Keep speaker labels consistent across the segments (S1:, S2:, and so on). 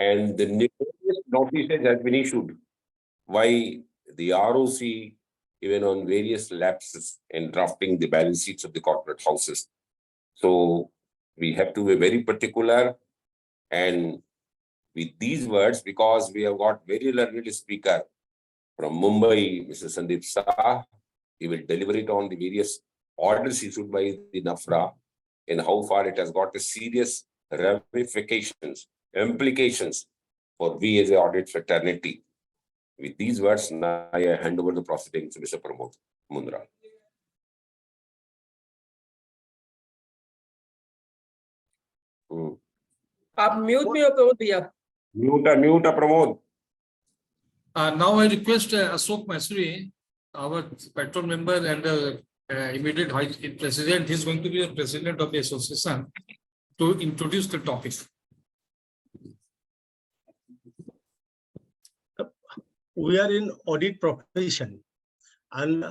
S1: And the notices has been issued by the ROC even on various lapses in drafting the balance sheets of the corporate houses. So we have to be very particular, and with these words, because we have got very learned speaker from Mumbai, Mr. Sandeep Shah, he will deliver it on the various orders issued by the NFRA and how far it has got a serious ramifications, implications for we as an audit fraternity. With these words, now I hand over the proceedings to Mr. Pramod Mundra.
S2: आप mute में हो प्रमोद भैया.
S1: Mute Pramod.
S3: Now I request Ashok Masuri, our patron member and immediate president. He is going to be the president of the association, to introduce the topic.
S4: We are in audit profession, and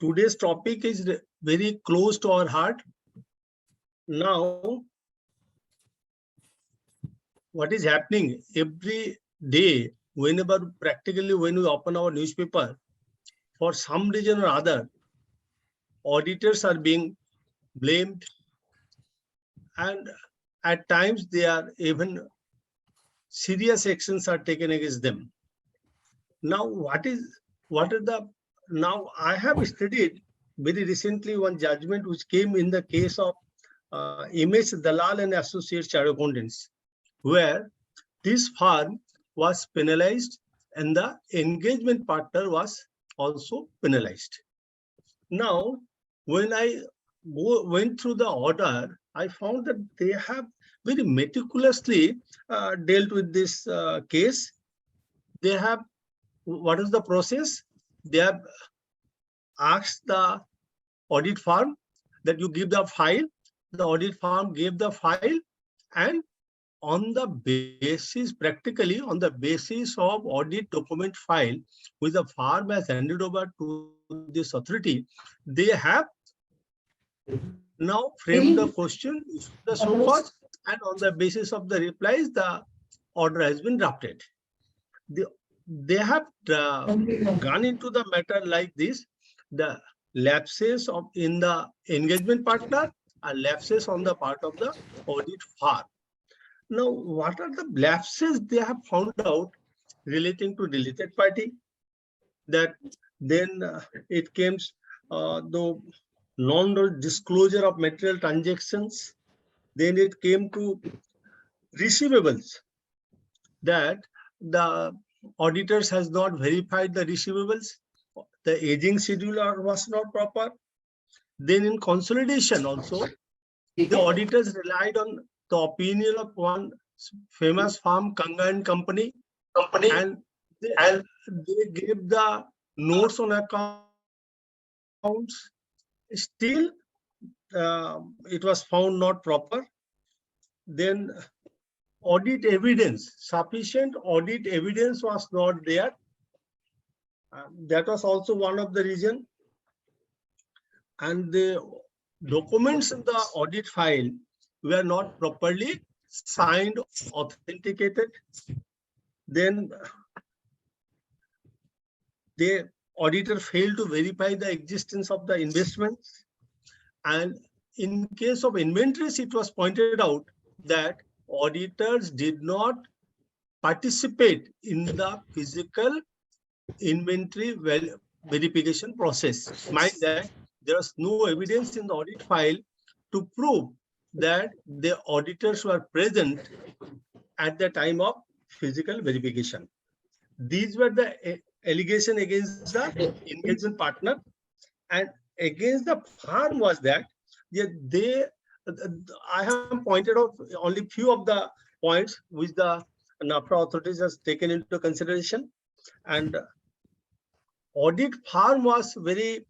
S4: today's topic is very close to our heart. Now, what is happening every day, whenever practically when we open our newspaper, for some reason or other, auditors are being blamed, and at times they are even serious actions are taken against them. Now, now I have studied very recently one judgment which came in the case of MS Dalal and Associates Chartered Accountants, where this firm was penalized and the engagement partner was also penalized. Now, when I went through the order, I found that they have very meticulously dealt with this case. They have, what is the process? They have asked the audit firm that you give the file. The audit firm gave the file, and on the basis, practically on the basis of audit document file, which the firm has handed over to this authority, they have now framed the question, the so forth, and on the basis of the replies, the order has been drafted. They have gone into the matter like this: the lapses in the engagement partner and lapses on the part of the audit firm. Now, what are the lapses they have found out relating to related party? That then it came the non-disclosure of material transactions. Then it came to receivables, that the auditors has not verified the receivables. The aging schedule was not proper. Then in consolidation also, the auditors relied on the opinion of one famous firm, Kanga and Company, and they gave the notes on accounts. Still, it was found not proper. Then audit evidence, sufficient audit evidence was not there. That was also one of the reasons. And the documents in the audit file were not properly signed, authenticated. Then the auditor failed to verify the existence of the investments. And in case of inventories, it was pointed out that auditors did not participate in the physical inventory verification process. Mind that there was no evidence in the audit file to prove that the auditors were present at the time of physical verification. These were the allegations against the engagement partner, and against the firm was that I have pointed out only few of the points which the NFRA authorities has taken into consideration, and audit firm was very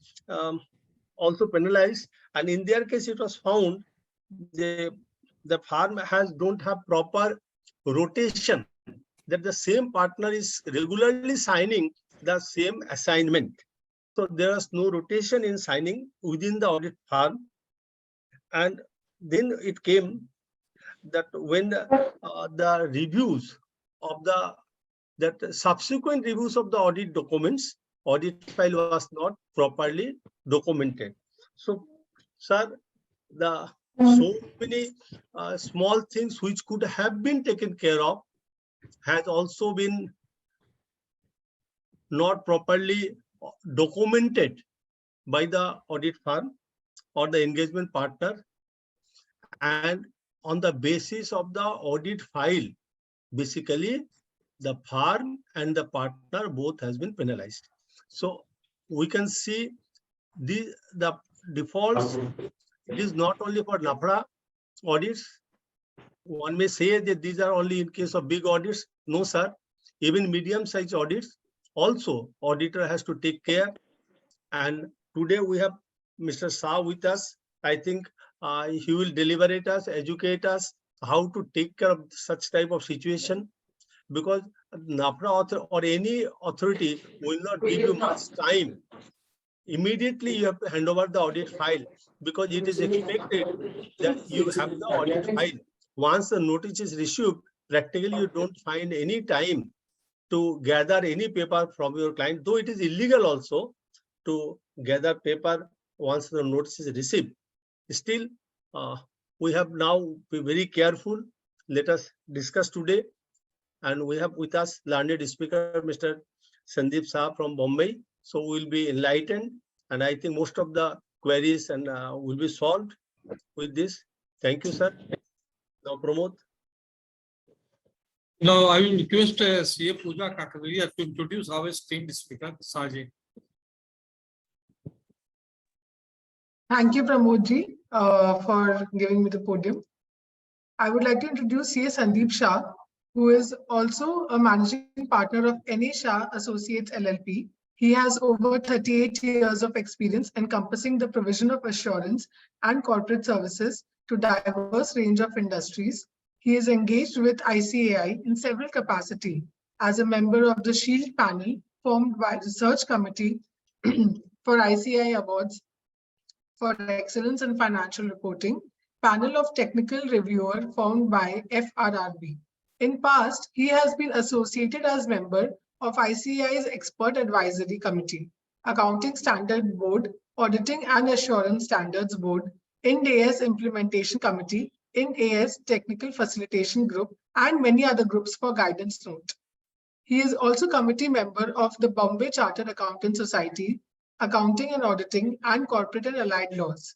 S4: also penalized, and in their case it was found the firm don't have proper rotation, that the same partner is regularly signing the same assignment. So there was no rotation in signing within the audit firm. And then it came that when the reviews of that subsequent reviews of the audit documents, audit file was not properly documented. So, sir, the so many small things which could have been taken care of has also been not properly documented by the audit firm or the engagement partner, and on the basis of the audit file, basically the firm and the partner both has been penalized. So we can see the defaults. It is not only for NFRA audits. One may say that these are only in case of big audits. No, sir. Even medium-sized audits, also auditor has to take care. And today we have Mr. Shah with us. I think he will deliberate us, educate us how to take care of such type of situation, because NFRA or any authority will not give you much time. Immediately you have to hand over the audit file, because it is expected that you have the audit file. Once the notice is received, practically you don't find any time to gather any paper from your client, though it is illegal also to gather paper once the notice is received. Still, we have now be very careful. Let us discuss today. And we have with us learned speaker, Mr. Sandeep Shah from Bombay. So we'll be enlightened. And I think most of the queries and will be solved with this. Thank you, sir. Now, Pramod.
S3: Now, I will request CA Pooja Kakadiya to introduce our esteemed speaker, Saji.
S5: Thank you, Pramodji, for giving me the podium. I would like to introduce CA Sandeep Shah, who is also a managing partner of NA Shah Associates LLP. He has over 38 years of experience encompassing the provision of assurance and corporate services to diverse range of industries. He is engaged with ICAI in several capacities as a member of the SHIELD panel formed by Research Committee for ICAI Awards for Excellence in Financial Reporting, panel of technical reviewer formed by FRRB. In past, he has been associated as member of ICAI's Expert Advisory Committee, Accounting Standard Board, Auditing and Assurance Standards Board, IND AS Implementation Committee, IND AS Technical Facilitation Group, and many other groups for guidance note. He is also committee member of the Bombay Chartered Accountant Society, Accounting and Auditing, and Corporate and Allied Laws.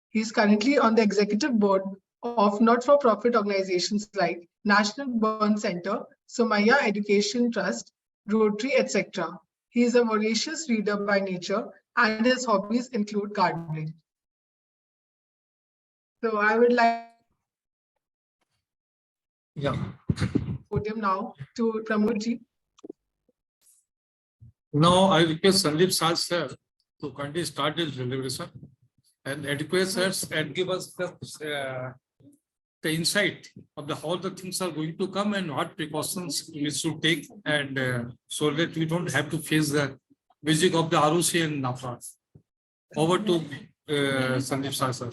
S5: He is currently on the executive board of not-for-profit organizations like National Burn Center, Somaya Education Trust, Rotary, etc. He is a voracious reader by nature, and his hobbies include gardening. So I would like podium now to Pramodji.
S3: Now, I request Sandeep Shah sir to kindly start his deliberation and educate us and give us the insight of how the things are going to come and what precautions we should take, and so that we don't have to face the music of the ROC and NFRA. Over to Sandeep Shah sir.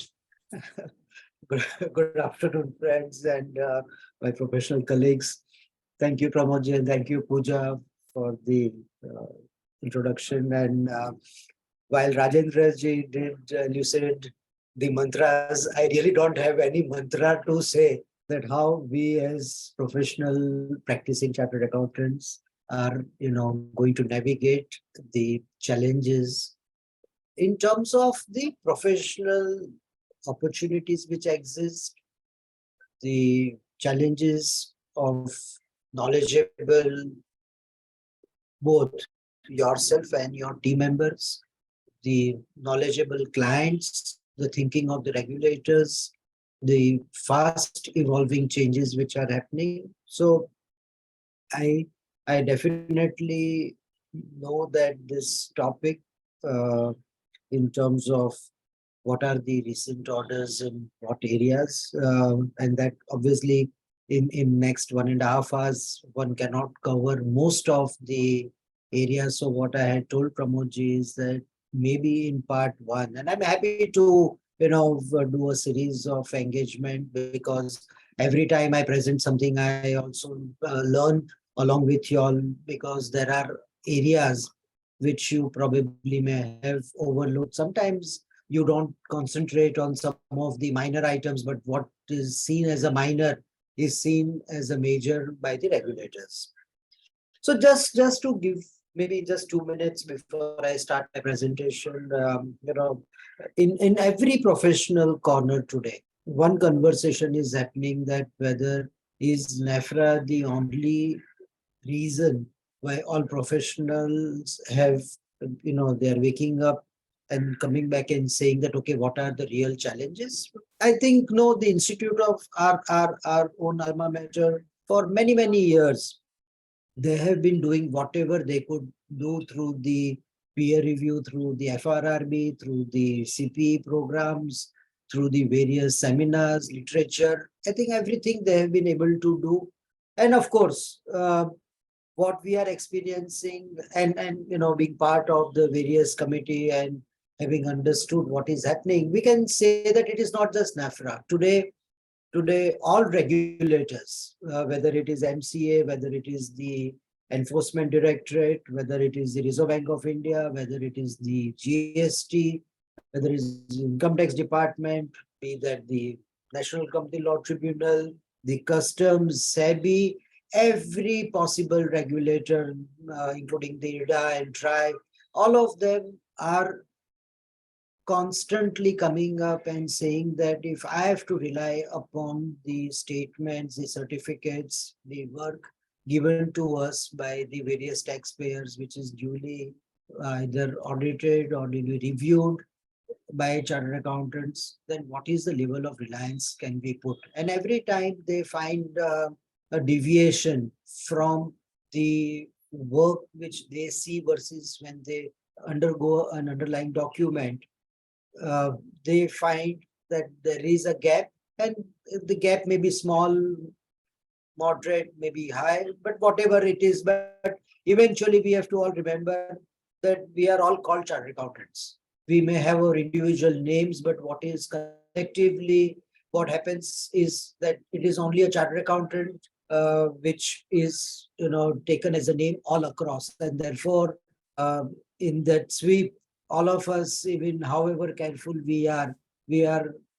S6: Good afternoon, friends and my professional colleagues. Thank you, Pramodji, and thank you, Pooja, for the introduction. And while Rajendra ji did elucidate the mantras, I really don't have any mantra to say that how we as professional practicing chartered accountants are, going to navigate the challenges in terms of the professional opportunities which exist, the challenges of knowledgeable both yourself and your team members, the knowledgeable clients, the thinking of the regulators, the fast evolving changes which are happening. So I definitely know that this topic in terms of what are the recent orders in what areas, and that obviously in next 1.5 hours, one cannot cover most of the areas. So what I had told Pramodji is that maybe in part 1, and I'm happy to, do a series of engagement, because every time I present something, I also learn along with you all, because there are areas which you probably may have overlooked. Sometimes you don't concentrate on some of the minor items, but what is seen as a minor is seen as a major by the regulators. So just to give maybe just 2 minutes before I start my presentation, in every professional corner today, one conversation is happening that whether is NFRA the only reason why all professionals have, they're waking up and coming back and saying that, okay, what are the real challenges? I think, no, the Institute of our own alma mater for many, many years, they have been doing whatever they could do through the peer review, through the FRRB, through the CPE programs, through the various seminars, literature. I think everything they have been able to do. And of course, what we are experiencing and being part of the various committee and having understood what is happening, we can say that it is not just NFRA. Today, all regulators, whether it is MCA, whether it is the Enforcement Directorate, whether it is the Reserve Bank of India, whether it is the GST, whether it is the Income Tax Department, be that the National Company Law Tribunal, the Customs, SEBI, every possible regulator, including the IDA and TRI, all of them are constantly coming up and saying that if I have to rely upon the statements, the certificates, the work given to us by the various taxpayers, which is duly either audited or duly reviewed by chartered accountants, then what is the level of reliance can be put? And every time they find a deviation from the work which they see versus when they undergo an underlying document, they find that there is a gap, and the gap may be small, moderate, maybe high, but whatever it is, but eventually we have to all remember that we are all called chartered accountants. We may have our individual names, but what is collectively, what happens is that it is only a chartered accountant which is taken as a name all across, and therefore in that sweep, all of us, even however careful we are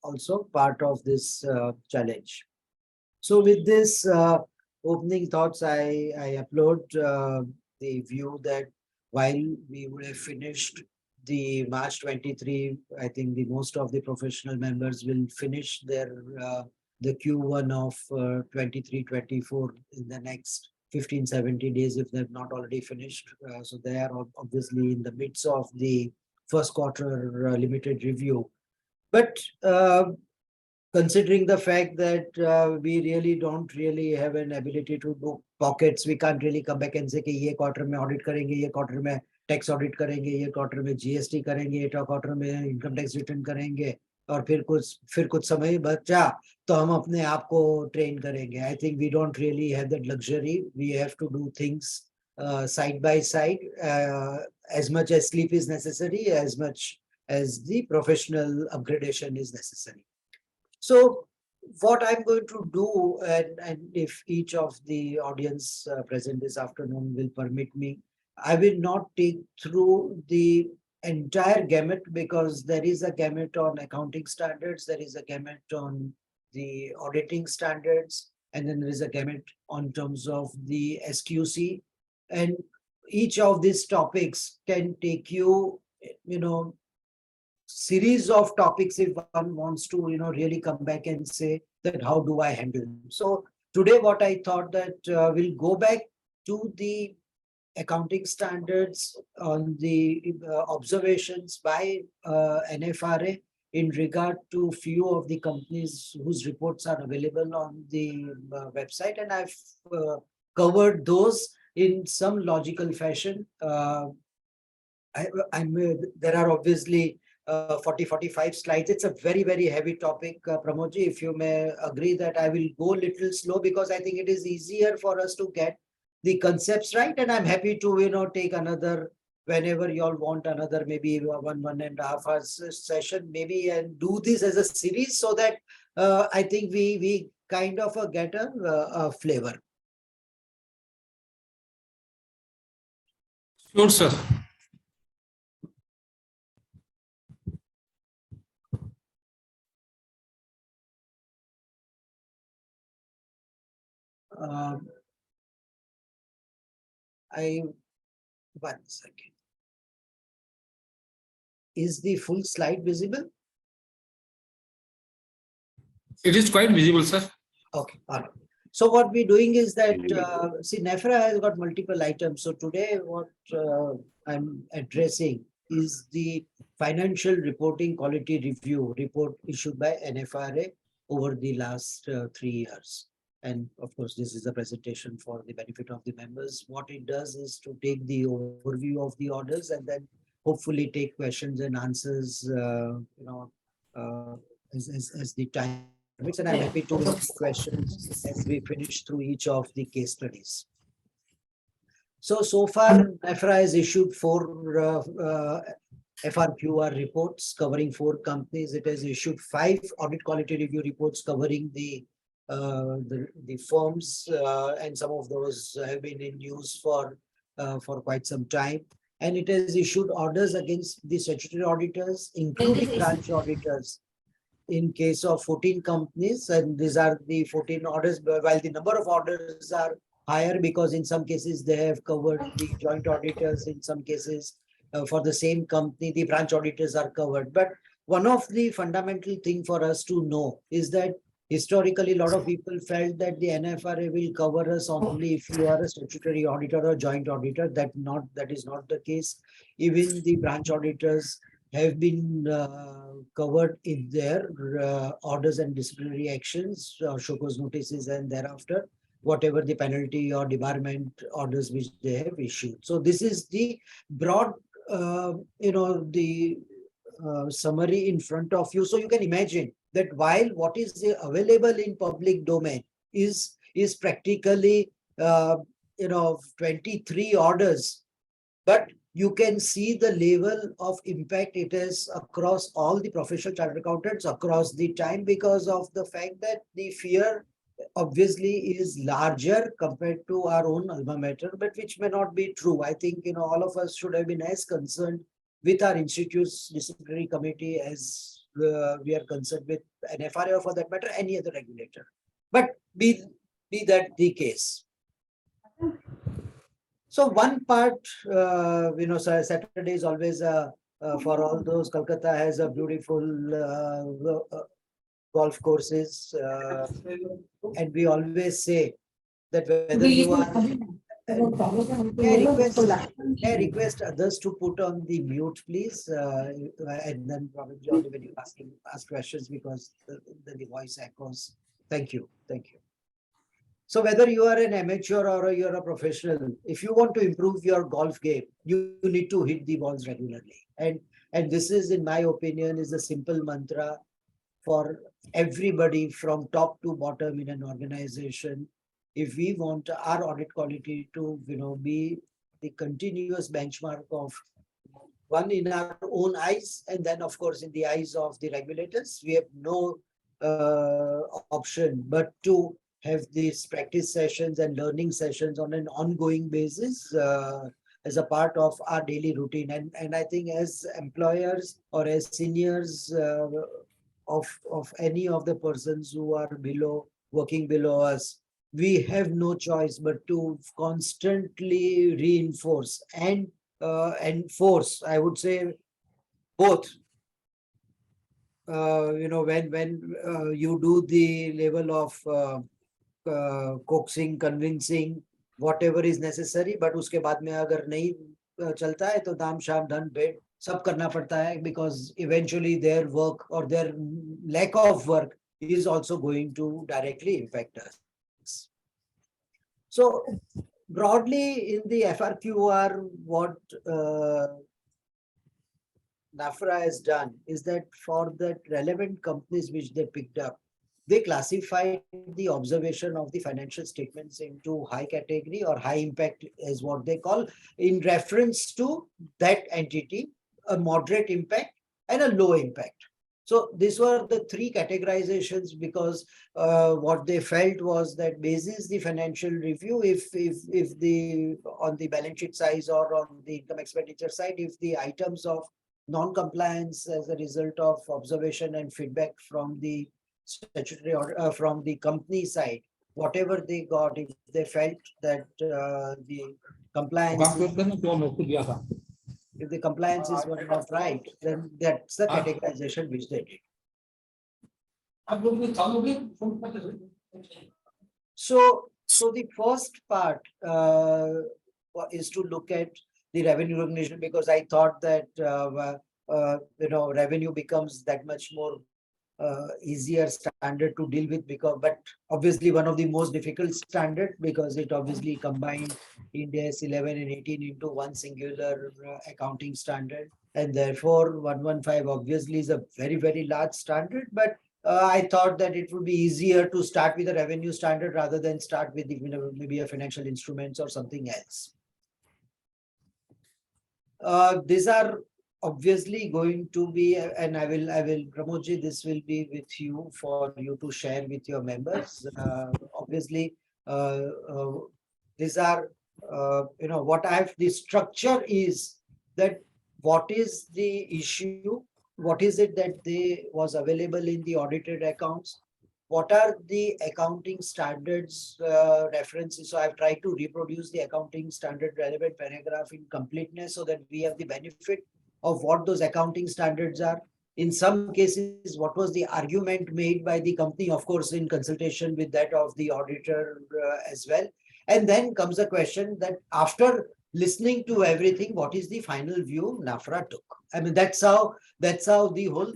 S6: also part of this challenge. So with this opening thoughts, I upload the view that while we would have finished the March 23, I think the most of the professional members will finish their the Q1 of 23-24 in the next 15-70 days if they've not already finished. So they are obviously in the midst of the first quarter limited review. But considering the fact that we really don't really have an ability to do pockets, we can't really come back and say कि ये quarter में audit करेंगे, ये quarter में tax audit करेंगे, ये quarter में GST करेंगे, ये quarter में income tax return करेंगे, और फिर कुछ समय बचा तो हम अपने आप को train करेंगे. I think we don't really have that luxury. We have to do things side by side, as much as sleep is necessary, as much as the professional upgradation is necessary. So what I'm going to do, and if each of the audience present this afternoon will permit me, I will not take through the entire gamut, because there is a gamut on accounting standards, there is a gamut on the auditing standards, and then there is a gamut on terms of the SQC. And each of these topics can take you, series of topics if one wants to really come back and say that how do I handle them. So today what I thought that we'll go back to the accounting standards on the observations by NFRA in regard to few of the companies whose reports are available on the website, and I've covered those in some logical fashion. There are obviously 40-45 slides. It's a very, very heavy topic, Pramodji. If you may agree that I will go a little slow, because I think it is easier for us to get the concepts right. And I'm happy to, take another, whenever you all want another, maybe 1.5 hours session, maybe, and do this as a series so that I think we kind of get a flavor.
S3: Sure, sir.
S6: Um, one second. Is the full slide visible?
S3: It is quite visible, sir.
S6: Okay, all right. So what we're doing is that,
S1: Visible.
S6: see, NFRA has got multiple items. So today what I'm addressing is the financial reporting quality review report issued by NFRA over the last 3 years. And of course, this is a presentation for the benefit of the members. What it does is to take the overview of the orders and then hopefully take questions and answers, as the time permits. And I'm happy to answer questions as we finish through each of the case studies. So far, NFRA has issued 4 FRQR reports covering 4 companies. It has issued 5 audit quality review reports covering the firms, and some of those have been in use for quite some time. And it has issued orders against the statutory auditors, including branch auditors, in case of 14 companies, and these are the 14 orders, while the number of orders are higher because in some cases they have covered the joint auditors, in some cases for the same company, the branch auditors are covered. But one of the fundamental thing for us to know is that historically, a lot of people felt that the NFRA will cover us only if you are a statutory auditor or joint auditor. That is not the case. Even the branch auditors have been covered in their orders and disciplinary actions, show cause notices, and thereafter whatever the penalty or debarment orders which they have issued. So this is the broad, summary in front of you. So you can imagine that while what is available in public domain is practically 23 orders, but you can see the level of impact it is across all the professional chartered accountants across the time, because of the fact that the fear obviously is larger compared to our own alma mater, but which may not be true. I think all of us should have been as concerned with our institute's disciplinary committee as we are concerned with NFRA, or for that matter any other regulator. But be that the case. So one part, Saturday is always for all those. Kolkata has a beautiful golf courses, and we always say that whether you are. May I request others to put on the mute, please, and then probably only when you ask questions, because the voice echoes. Thank you. So whether you are an amateur or you're a professional, if you want to improve your golf game, you need to hit the balls regularly. And this is, in my opinion, is a simple mantra for everybody from top to bottom in an organization. If we want our audit quality to be the continuous benchmark of one in our own eyes, and then of course in the eyes of the regulators, we have no option but to have these practice sessions and learning sessions on an ongoing basis as a part of our daily routine. And I think as employers or as seniors of any of the persons who are working below us, we have no choice but to constantly reinforce and enforce, I would say, both. When you do the level of coaxing, convincing, whatever is necessary, but उसके बाद में अगर नहीं चलता है तो दाम शाम धन भेंट सब करना पड़ता है, because eventually their work or their lack of work is also going to directly impact us. So broadly in the FRQR, what NFRA has done is that for the relevant companies which they picked up, they classified the observation of the financial statements into high category or high impact, is what they call, in reference to that entity, a moderate impact and a low impact. So these were the three categorizations because what they felt was that basis the financial review, if the on the balance sheet size or on the income expenditure side, if the items of non-compliance as a result of observation and feedback from the statutory or from the company side, whatever they got, if they felt that the compliance if the compliances were not right, then that's the categorization which they did. So the first part is to look at the revenue recognition, because I thought that revenue becomes that much more easier standard to deal with, because but obviously one of the most difficult standard, because it obviously combined Ind AS 11 and 18 into one singular accounting standard, and therefore 115 obviously is a very large standard. But I thought that it would be easier to start with a revenue standard rather than start with maybe a financial instruments or something else. These are obviously going to be, and I will, Pramodji, this will be with you for you to share with your members. Obviously, these are, what the structure is that what is the issue, what is it that was available in the audited accounts, what are the accounting standards references. So I've tried to reproduce the accounting standard relevant paragraph in completeness so that we have the benefit of what those accounting standards are. In some cases, what was the argument made by the company, of course, in consultation with that of the auditor as well. And then comes the question that after listening to everything, what is the final view NFRA took? I mean, that's how the whole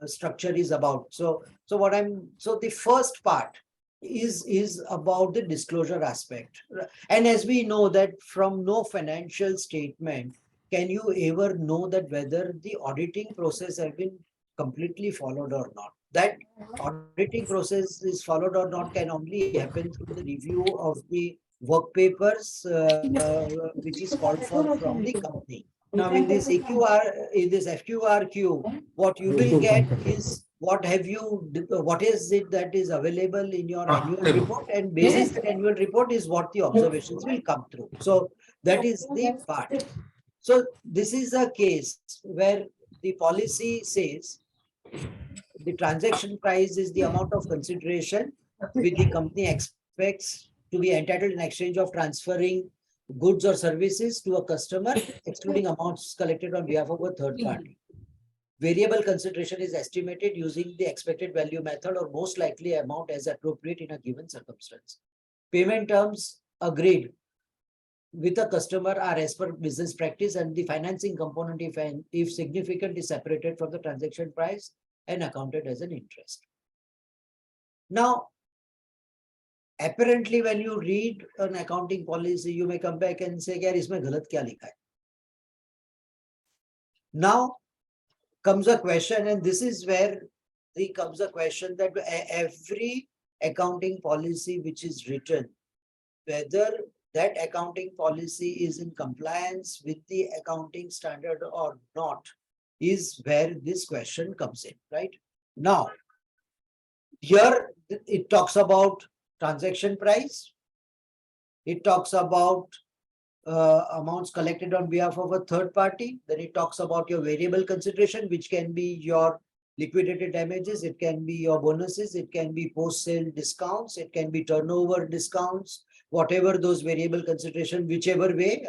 S6: structure is about. So the first part is about the disclosure aspect. And as we know that from no financial statement, can you ever know that whether the auditing process has been completely followed or not? That auditing process is followed or not can only happen through the review of the work papers, which is called for from the company. Now, in this FQRQ, what you will get is what is it that is available in your annual report, and basis the annual report is what the observations will come through. So that is the part. So this is a case where the policy says the transaction price is the amount of consideration which the company expects to be entitled in exchange of transferring goods or services to a customer, excluding amounts collected on behalf of a third party. Variable consideration is estimated using the expected value method or most likely amount as appropriate in a given circumstance. Payment terms agreed with a customer are as per business practice, and the financing component, if significant, is separated from the transaction price and accounted as an interest. Now, apparently, when you read an accounting policy, you may come back and say, "Yaar, isme galat kya likha hai?" Now comes a question, and this is where comes a question that every accounting policy which is written, whether that accounting policy is in compliance with the accounting standard or not, is where this question comes in, right? Now, here it talks about transaction price. It talks about amounts collected on behalf of a third party. Then it talks about your variable consideration, which can be your liquidated damages, it can be your bonuses, it can be post-sale discounts, it can be turnover discounts, whatever those variable consideration, whichever way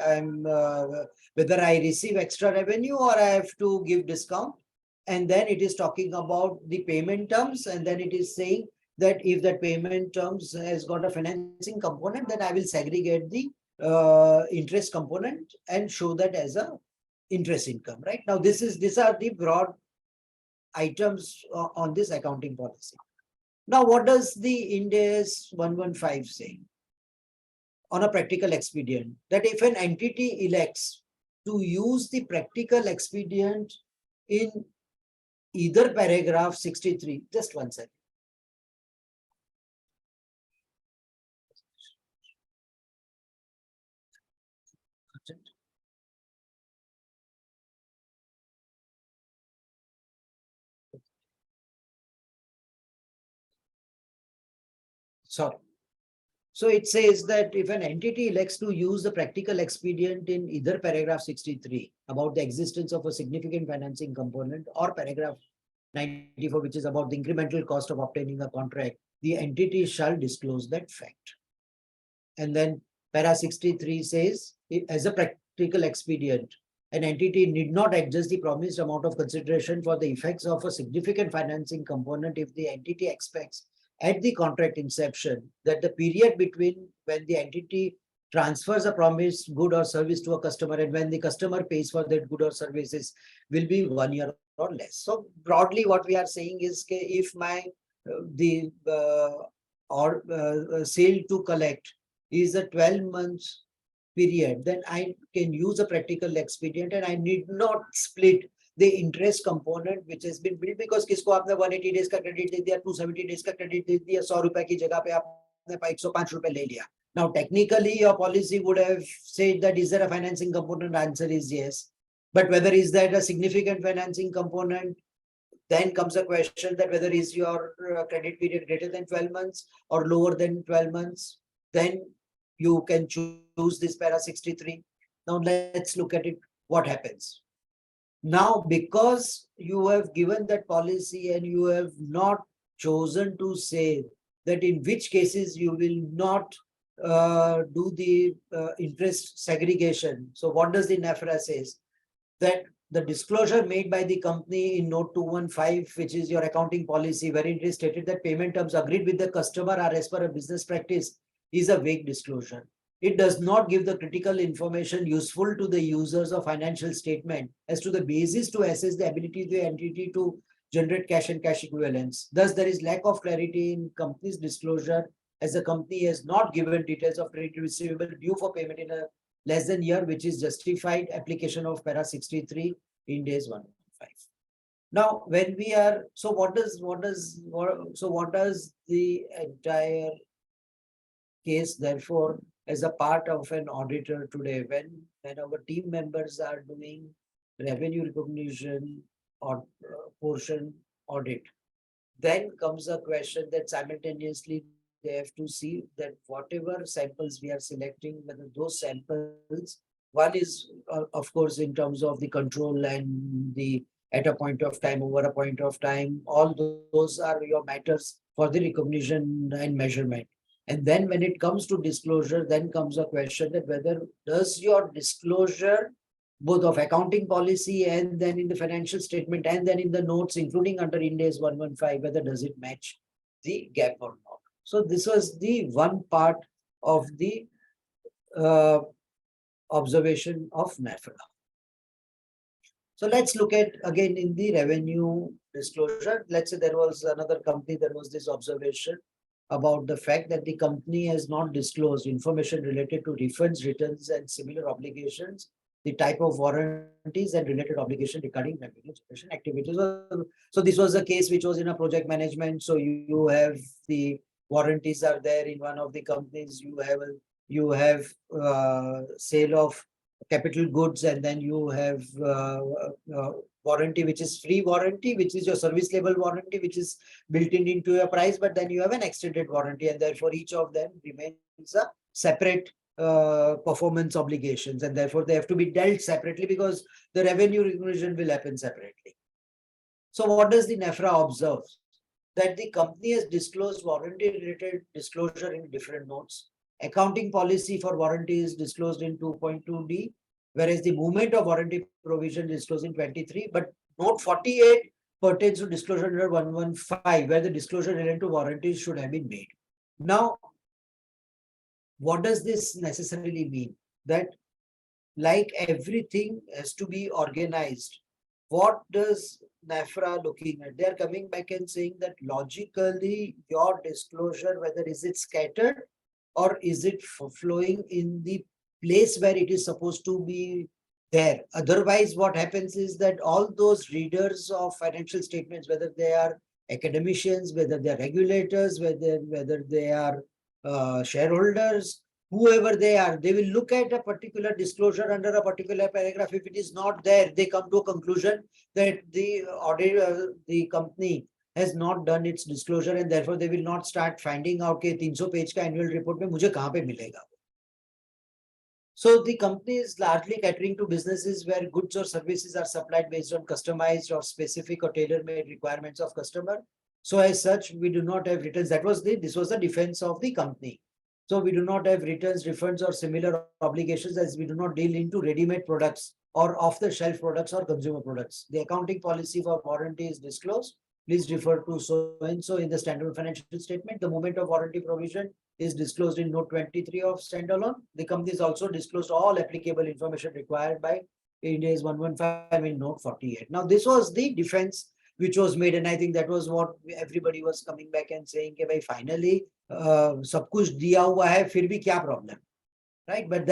S6: whether I receive extra revenue or I have to give discount. And then it is talking about the payment terms, and then it is saying that if that payment terms has got a financing component, then I will segregate the interest component and show that as a interest income, right? Now, these are the broad items on this accounting policy. Now, what does the Ind AS 115 say? On a practical expedient, that if an entity elects to use the practical expedient in either paragraph 63, just one second. Sorry. So it says that if an entity elects to use the practical expedient in either paragraph 63 about the existence of a significant financing component or paragraph 94, which is about the incremental cost of obtaining a contract, the entity shall disclose that fact. And then para 63 says, as a practical expedient, an entity need not adjust the promised amount of consideration for the effects of a significant financing component if the entity expects at the contract inception that the period between when the entity transfers a promised good or service to a customer and when the customer pays for that good or services will be 1 year or less. So broadly, what we are saying is if my sale to collect is a 12 months period, then I can use a practical expedient and I need not split the interest component which has been built because किसको आपने 180 days का credit दे दिया, 270 days का credit दे दिया, 100 रुपए की जगह पे आपने 105 रुपए ले लिया. Now technically your policy would have said that is there a financing component? Answer is yes. But whether is that a significant financing component, then comes a question that whether is your credit period greater than 12 months or lower than 12 months, then you can choose this para 63. Now let's look at it. What happens? Now, because you have given that policy and you have not chosen to say that in which cases you will not do the interest segregation. So what does the NFRA says? That the disclosure made by the company in note 215, which is your accounting policy, wherein it is stated that payment terms agreed with the customer are as per a business practice, is a vague disclosure. It does not give the critical information useful to the users of financial statement as to the basis to assess the ability of the entity to generate cash and cash equivalents. Thus, there is lack of clarity in company's disclosure as the company has not given details of credit receivable due for payment in a less than year, which is justified application of para 63 in days 115. Now, when we are, so what does the entire case therefore as a part of an auditor today, when our team members are doing revenue recognition or portion audit, then comes a question that simultaneously they have to see that whatever samples we are selecting, whether those samples, one is of course in terms of the control and the at a point of time, over a point of time, all those are your matters for the recognition and measurement. And then when it comes to disclosure, then comes a question that whether does your disclosure, both of accounting policy and then in the financial statement and then in the notes, including under Ind AS 115, whether does it match the gap or not. So this was the one part of the observation of NFRA. So let's look at again in the revenue disclosure. Let's say there was another company, there was this observation about the fact that the company has not disclosed information related to refunds, returns, and similar obligations, the type of warranties and related obligation regarding revenue generation activities. So this was a case which was in a project management. So you have the warranties are there in one of the companies. You have sale of capital goods, and then you have warranty, which is free warranty, which is your service level warranty, which is built into your price, but then you have an extended warranty, and therefore each of them remains a separate performance obligations, and therefore they have to be dealt separately because the revenue recognition will happen separately. So what does the NFRA observe? That the company has disclosed warranty related disclosure in different notes. Accounting policy for warranty is disclosed in 2.2D, whereas the movement of warranty provision is disclosed in 23, but note 48 pertains to disclosure under 115, where the disclosure related to warranties should have been made. Now, what does this necessarily mean? That like everything has to be organized. What does NFRA looking at? They are coming back and saying that logically your disclosure, whether is it scattered or is it flowing in the place where it is supposed to be there. Otherwise, what happens is that all those readers of financial statements, whether they are academicians, whether they are regulators, whether they are shareholders, whoever they are, they will look at a particular disclosure under a particular paragraph. If it is not there, they come to a conclusion that the company has not done its disclosure, and therefore they will not start finding out कि 300 page का annual report में मुझे कहाँ पे मिलेगा. So the company is largely catering to businesses where goods or services are supplied based on customized or specific or tailor-made requirements of customer. So as such, we do not have returns. This was the defense of the company. So we do not have returns, refunds, or similar obligations, as we do not deal into ready-made products or off-the-shelf products or consumer products. The accounting policy for warranty is disclosed. Please refer to so and so in the standard financial statement. The moment of warranty provision is disclosed in note 23 of standalone. The company is also disclosed all applicable information required by Ind AS 115 in note 48. Now, this was the defense which was made, and I think that was what everybody was coming back and saying, कि भाई finally सब कुछ दिया हुआ है, फिर भी क्या problem, right? But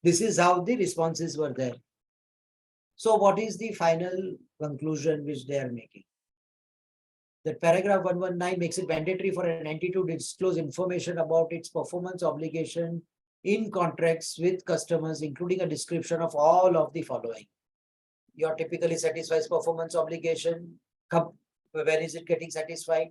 S6: this is how the responses were there. So what is the final conclusion which they are making? That paragraph 119 makes it mandatory for an entity to disclose information about its performance obligation in contracts with customers, including a description of all of the following. Your typically satisfies performance obligation. When is it getting satisfied?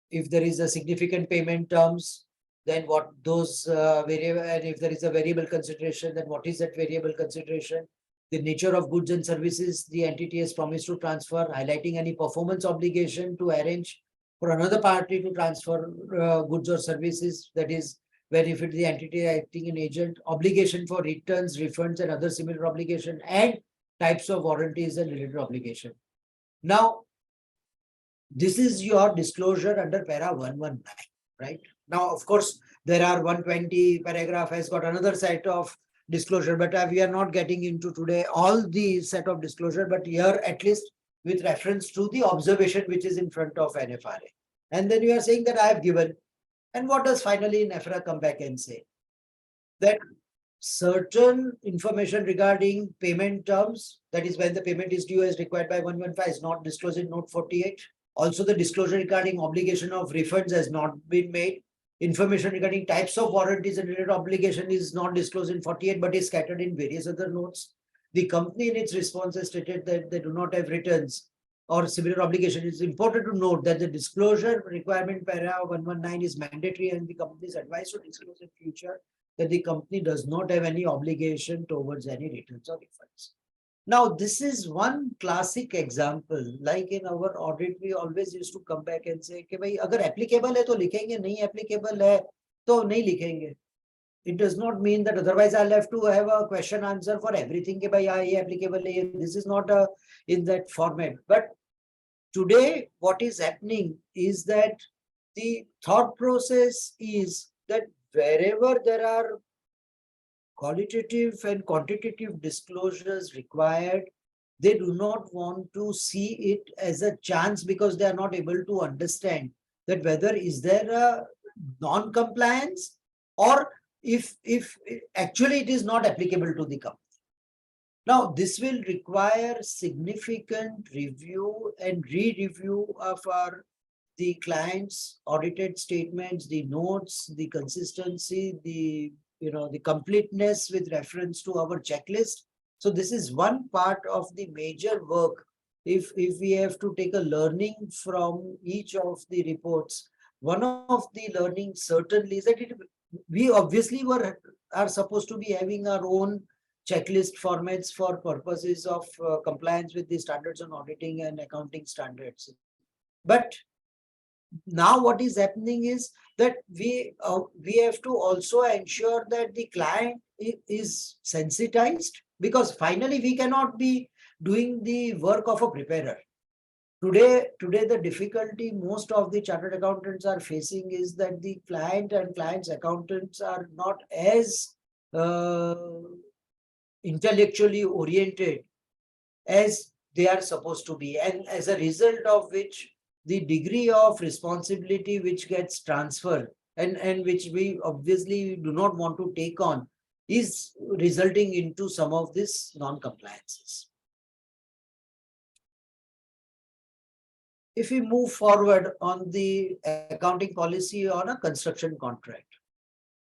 S6: If there is a significant payment terms, then what those variable, and if there is a variable consideration, then what is that variable consideration? The nature of goods and services the entity has promised to transfer, highlighting any performance obligation to arrange for another party to transfer goods or services, that is, benefit the entity acting an agent, obligation for returns, refunds, and other similar obligation, and types of warranties and related obligation. Now, this is your disclosure under para 119, right? Now, of course, there are 120 paragraph has got another set of disclosure, but we are not getting into today all the set of disclosure, but here at least with reference to the observation which is in front of NFRA. And then you are saying that I have given. And what does finally NFRA come back and say? That certain information regarding payment terms, that is when the payment is due as required by 115, is not disclosed in note 48. Also, the disclosure regarding obligation of refunds has not been made. Information regarding types of warranties and related obligation is not disclosed in 48, but is scattered in various other notes. The company in its response has stated that they do not have returns or similar obligation. It's important to note that the disclosure requirement para 119 is mandatory, and the company is advised to disclose in future that the company does not have any obligation towards any returns or refunds. Now, this is one classic example. Like in our audit, we always used to come back and say, कि भाई अगर applicable है तो लिखेंगे, नहीं applicable है तो नहीं लिखेंगे. It does not mean that otherwise I'll have to have a question answer for everything. कि भाई ये applicable है. This is not in that format. But today, what is happening is that the thought process is that wherever there are qualitative and quantitative disclosures required, they do not want to see it as a chance, because they are not able to understand that whether is there a non-compliance or if actually it is not applicable to the company. Now, this will require significant review and re-review of the client's audited statements, the notes, the consistency, the completeness with reference to our checklist. So this is one part of the major work. If we have to take a learning from each of the reports, one of the learning certainly is that we obviously are supposed to be having our own checklist formats for purposes of compliance with the standards on auditing and accounting standards. But now what is happening is that we have to also ensure that the client is sensitized, because finally we cannot be doing the work of a preparer. Today the difficulty most of the chartered accountants are facing is that the client and client's accountants are not as intellectually oriented as they are supposed to be, and as a result of which the degree of responsibility which gets transferred and which we obviously do not want to take on is resulting into some of these non-compliances. If we move forward on the accounting policy on a construction contract,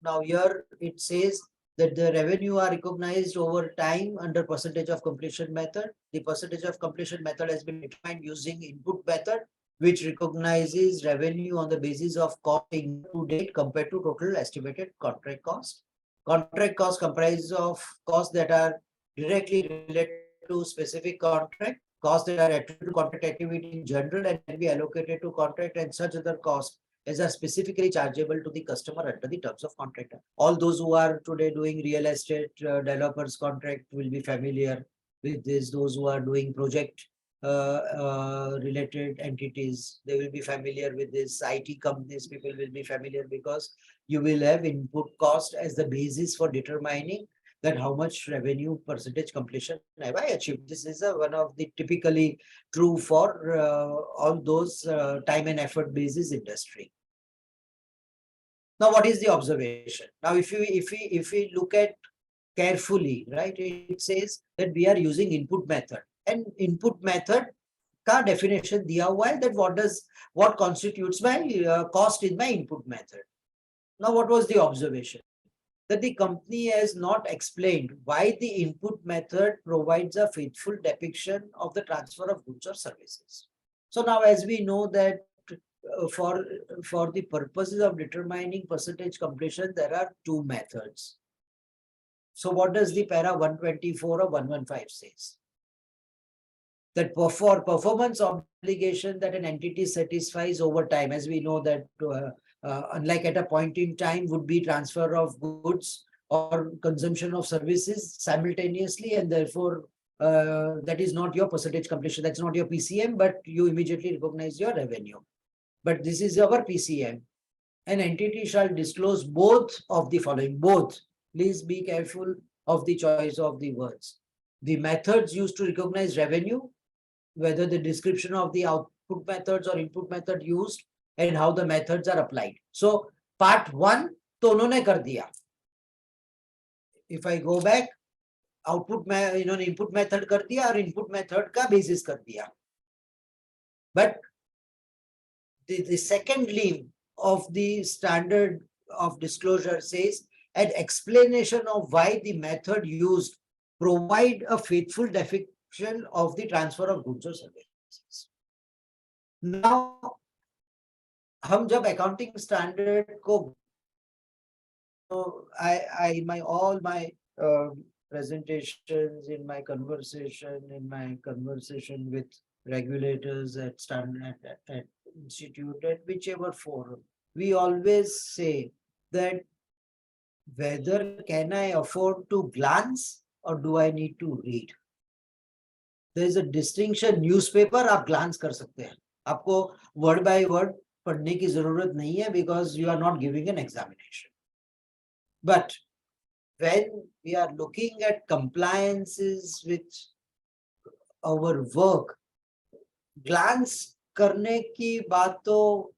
S6: now here it says that the revenue are recognized over time under percentage of completion method. The percentage of completion method has been defined using input method which recognizes revenue on the basis of cost to date compared to total estimated contract cost. Contract cost comprises of costs that are directly related to specific contract, costs that are attributed to contract activity in general and can be allocated to contract, and such other costs as are specifically chargeable to the customer under the terms of contract. All those who are today doing real estate developers contract will be familiar with this. Those who are doing project related entities, they will be familiar with this. IT companies, people will be familiar, because you will have input cost as the basis for determining that how much revenue percentage completion have I achieved. This is one of the typically true for all those time and effort basis industry. Now, what is the observation? Now, if we look at carefully, right, it says that we are using input method, and input method का definition दिया हुआ है, that what constitutes my cost in my input method. Now, what was the observation? That the company has not explained why the input method provides a faithful depiction of the transfer of goods or services. So now, as we know that for the purposes of determining percentage completion, there are two methods. So what does the para 124 or 115 says? That for performance obligation that an entity satisfies over time, as we know that unlike at a point in time would be transfer of goods or consumption of services simultaneously, and therefore that is not your percentage completion, that's not your PCM, but you immediately recognize your revenue. But this is our PCM. An entity shall disclose both of the following, both. Please be careful of the choice of the words. The methods used to recognize revenue, whether the description of the output methods or input method used, and how the methods are applied. So part 1 तो उन्होंने कर दिया. If I go back, output इन्होंने input method कर दिया और input method का basis कर दिया. But the second limb of the standard of disclosure says an explanation of why the method used provide a faithful depiction of the transfer of goods or services. Now, हम जब accounting standard को, all my presentations, in my conversation with regulators at standard at institute, at whichever forum, we always say that whether can I afford to glance or do I need to read? There is a distinction. Newspaper आप glance कर सकते हैं, आपको word by word पढ़ने की जरूरत नहीं है, because you are not giving an examination. But when we are looking at compliances with our work, glance करने की बात तो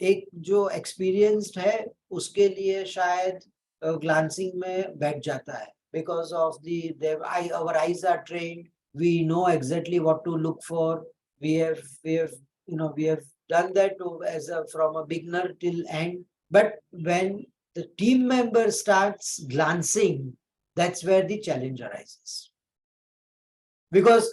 S6: एक जो experienced है उसके लिए शायद glancing में बैठ जाता है, because of our eyes are trained, we know exactly what to look for. We have done that from a beginner till end. But when the team member starts glancing, that's where the challenge arises. Because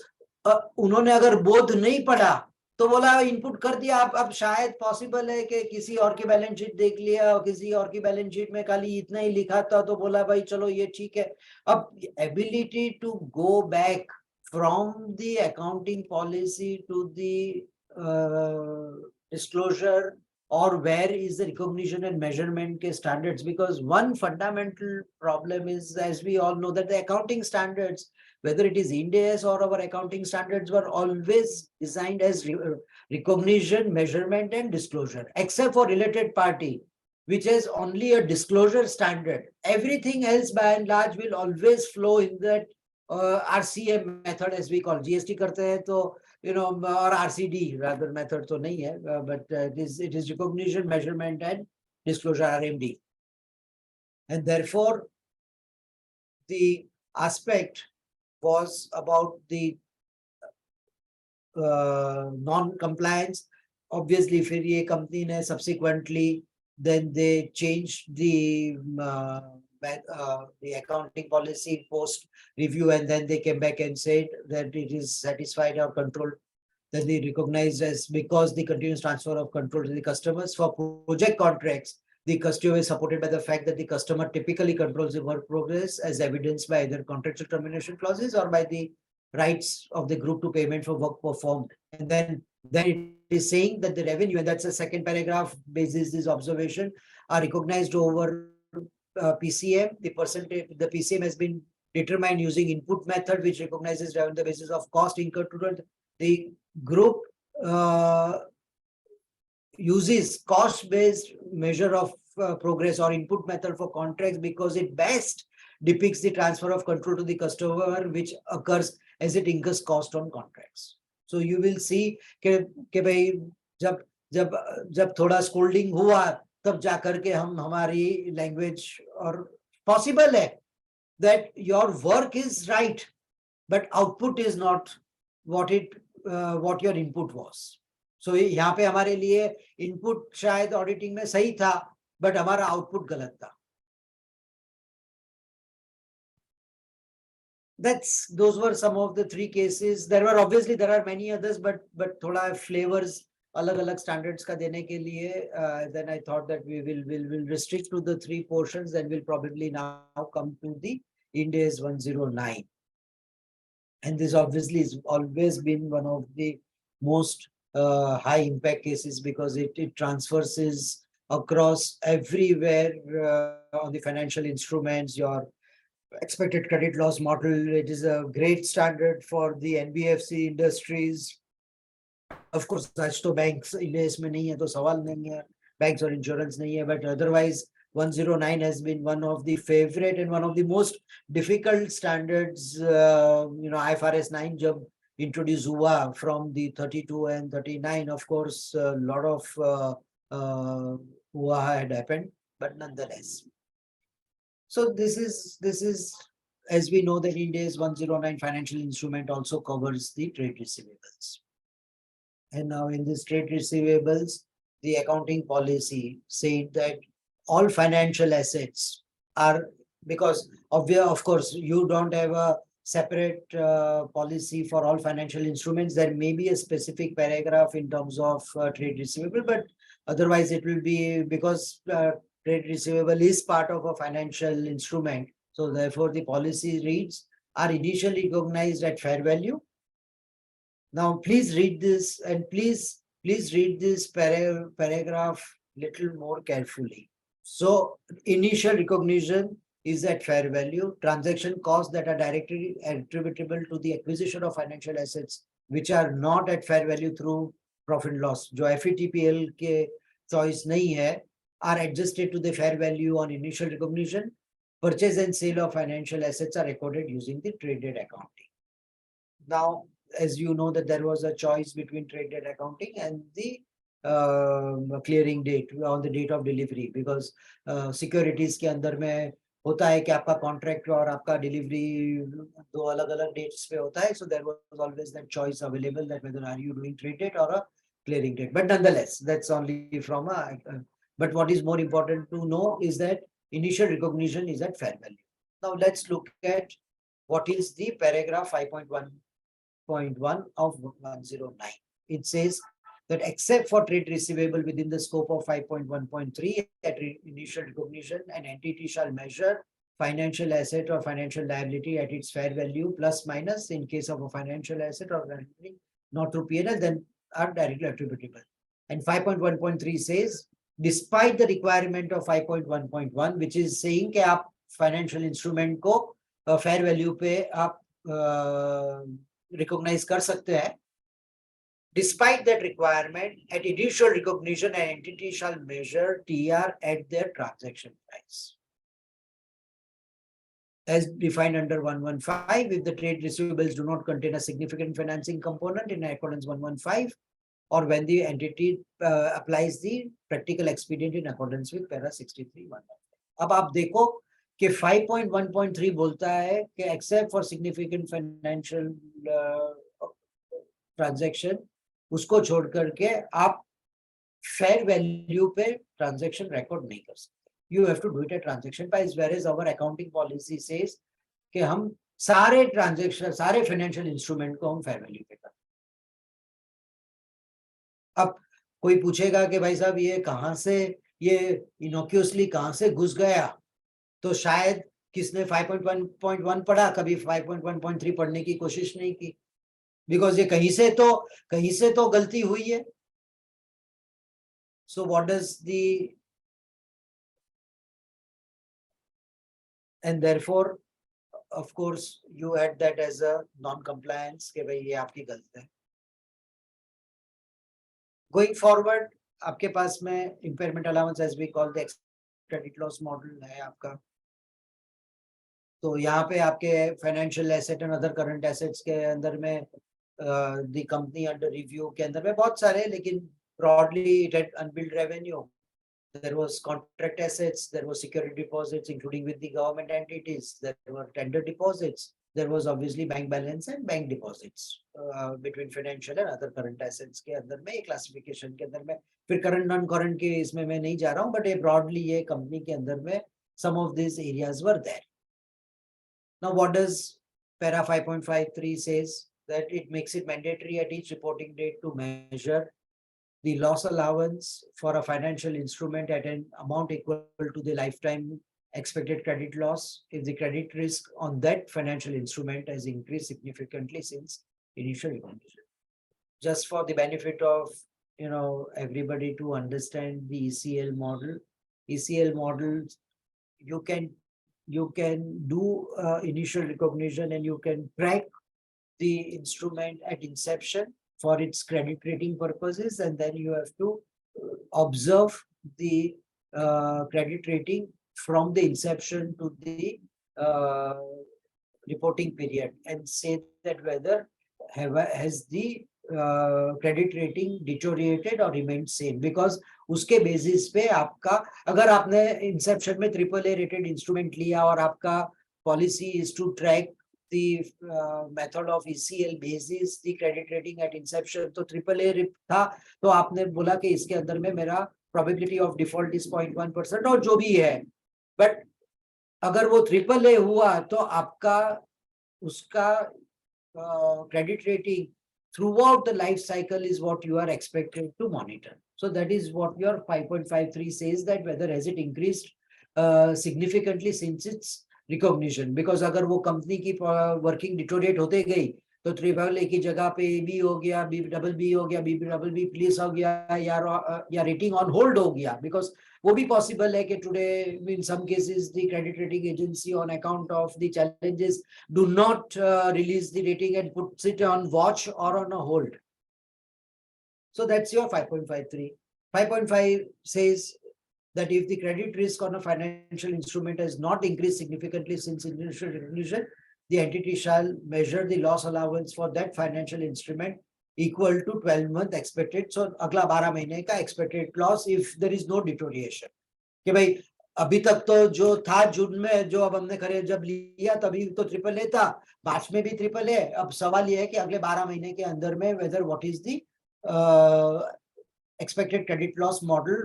S6: उन्होंने अगर बोध नहीं पढ़ा तो बोला input कर दिया, अब शायद पॉसिबल है कि किसी और की बैलेंस शीट देख लिया और किसी और की बैलेंस शीट में खाली इतना ही लिखा था तो बोला भाई चलो ये ठीक है. अब ability to go back from the accounting policy to the disclosure, or where is the recognition and measurement ke standards, because one fundamental problem is, as we all know, that the accounting standards, whether it is Ind AS or our accounting standards, were always designed as recognition, measurement and disclosure, except for related party, which has only a disclosure standard. Everything else by and large will always flow in that RCM method, as we call. GST karte hai to, or RCD rather method to nahi hai, but it is recognition, measurement and disclosure, RMD. And therefore, the aspect was about the non-compliance. Obviously, फिर ये company ने subsequently then they changed the accounting policy post review, and then they came back and said that it is satisfied or controlled that they recognize as because the continuous transfer of control to the customers. For project contracts, the customer is supported by the fact that the customer typically controls the work progress as evidenced by either contractual termination clauses or by the rights of the group to payment for work performed. And then it is saying that the revenue, and that's the second paragraph, basis this observation, are recognized over PCM. The percentage, the PCM has been determined using input method, which recognizes revenue on the basis of cost incurred to the group uses cost-based measure of progress or input method for contracts because it best depicts the transfer of control to the customer, which occurs as it incurs cost on contracts. So you will see कि भाई जब थोड़ा scolding हुआ तब जाकर के हम हमारी language और possible है that your work is right, but output is not what your input was. So यहाँ पे हमारे लिए input शायद auditing में सही था, but हमारा output गलत था. Those were some of the three cases. There are many others, but thoda flavors अलग-अलग standards का देने के लिए, then I thought that we will restrict to the three portions, and we'll probably now come to the Ind AS 109. And this obviously has always been one of the most high impact cases because it transfers across everywhere on the financial instruments, your expected credit loss model. It is a great standard for the NBFC industries. Of course, such to banks, Ind AS में नहीं है तो सवाल नहीं है, banks or insurance नहीं है, but otherwise 109 has been one of the favorite and one of the most difficult standards. IFRS 9 जब introduced हुआ from the 32 and 39, of course, a lot of हुआ had happened, but nonetheless. So this is, as we know, that Ind AS 109 financial instrument also covers the trade receivables. And now in this trade receivables, the accounting policy said that all financial assets are, because of course, you don't have a separate policy for all financial instruments. There may be a specific paragraph in terms of trade receivable, but otherwise it will be because trade receivable is part of a financial instrument. So therefore the policy reads are initially recognized at fair value. Now please read this, and please read this paragraph little more carefully. So initial recognition is at fair value. Transaction costs that are directly attributable to the acquisition of financial assets which are not at fair value through profit and loss, जो FETPL के choice नहीं है, are adjusted to the fair value on initial recognition. Purchase and sale of financial assets are recorded using the trade date accounting. Now, as you know that there was a choice between trade date accounting and the clearing date on the date of delivery, because securities के अंदर में होता है कि आपका contract और आपका delivery दो अलग-अलग dates पे होता है. So there was always that choice available that whether are you doing trade date or a clearing date. But nonetheless, that's only from a. But what is more important to know is that initial recognition is at fair value. Now let's look at what is the paragraph 5.1.1 of 109. It says that except for trade receivable within the scope of 5.1.3 at initial recognition, an entity shall measure financial asset or financial liability at its fair value plus minus in case of a financial asset or liability not through P&L, then are directly attributable. And 5.1.3 says, despite the requirement of 5.1.1, which is saying कि आप financial instrument को fair value पे आप recognize कर सकते हैं. Despite that requirement, at initial recognition, an entity shall measure TR at their transaction price. As defined under 115, if the trade receivables do not contain a significant financing component in accordance 115, or when the entity applies the practical expedient in accordance with para 63.1. अब आप देखो कि 5.1.3 बोलता है कि except for significant financial transaction, उसको छोड़ करके आप fair value पे transaction record नहीं कर सकते. You have to do it at transaction price, whereas our accounting policy says कि हम सारे transaction, सारे financial instrument को हम fair value पे करते हैं. अब कोई पूछेगा कि भाई साहब ये कहाँ से, ये इनोक्यूसली कहाँ से घुस गया, तो शायद किसने 5.1.1 पढ़ा, कभी 5.1.3 पढ़ने की कोशिश नहीं की, बिकॉज ये कहीं से तो गलती हुई है. So what does the, and therefore of course you add that as a non-compliance के भाई ये आपकी गलती है. Going forward आपके पास में impairment allowance as we call the credit loss model है आपका. तो यहाँ पे आपके financial asset and other current assets के अंदर में the company under review के अंदर में बहुत सारे, लेकिन broadly it had unbilled revenue. There was contract assets, there was security deposits, including with the government entities, there were tender deposits, there was obviously bank balance and bank deposits between financial and other current assets के अंदर में, classification के अंदर में, फिर current non-current के इसमें मैं नहीं जा रहा हूँ, but broadly ये company के अंदर में some of these areas were there. Now what does para 5.53 says? That it makes it mandatory at each reporting date to measure the loss allowance for a financial instrument at an amount equal to the lifetime expected credit loss if the credit risk on that financial instrument has increased significantly since initial recognition. Just for the benefit of everybody to understand the ECL model. ECL models, you can do initial recognition and you can track the instrument at inception for its credit rating purposes, and then you have to observe the credit rating from the inception to the reporting period and say that whether has the credit rating deteriorated or remained same, because उसके basis पे आपका, अगर आपने inception में AAA rated instrument लिया और आपका policy is to track the method of ECL basis the credit rating at inception, तो AAA था तो आपने बोला कि इसके अंदर में मेरा probability of default is 0.1% और जो भी है, but अगर वो AAA हुआ तो आपका उसका credit rating throughout the life cycle is what you are expected to monitor. So that is what your 5.53 says, that whether has it increased significantly since its recognition, because अगर वो company की working deteriorate होते गई तो AAA की जगह पे B हो गया, BBB हो गया, BBB प्लीज हो गया, या रेटिंग ऑन होल्ड हो गया, बिकॉज वो भी पॉसिबल है कि today in some cases the credit rating agency on account of the challenges do not release the rating and puts it on watch or on a hold. So that's your 5.53. 5.5 says that if the credit risk on a financial instrument has not increased significantly since initial recognition, the entity shall measure the loss allowance for that financial instrument equal to 12-month expected. So अगला 12 महीने का expected loss if there is no deterioration. कि भाई अभी तक तो जो था जून में, जो अब हमने खरीद जब लिया तभी तो AAA था, मार्च में भी AAA, अब सवाल ये है कि अगले 12 महीने के अंदर में whether what is the expected credit loss model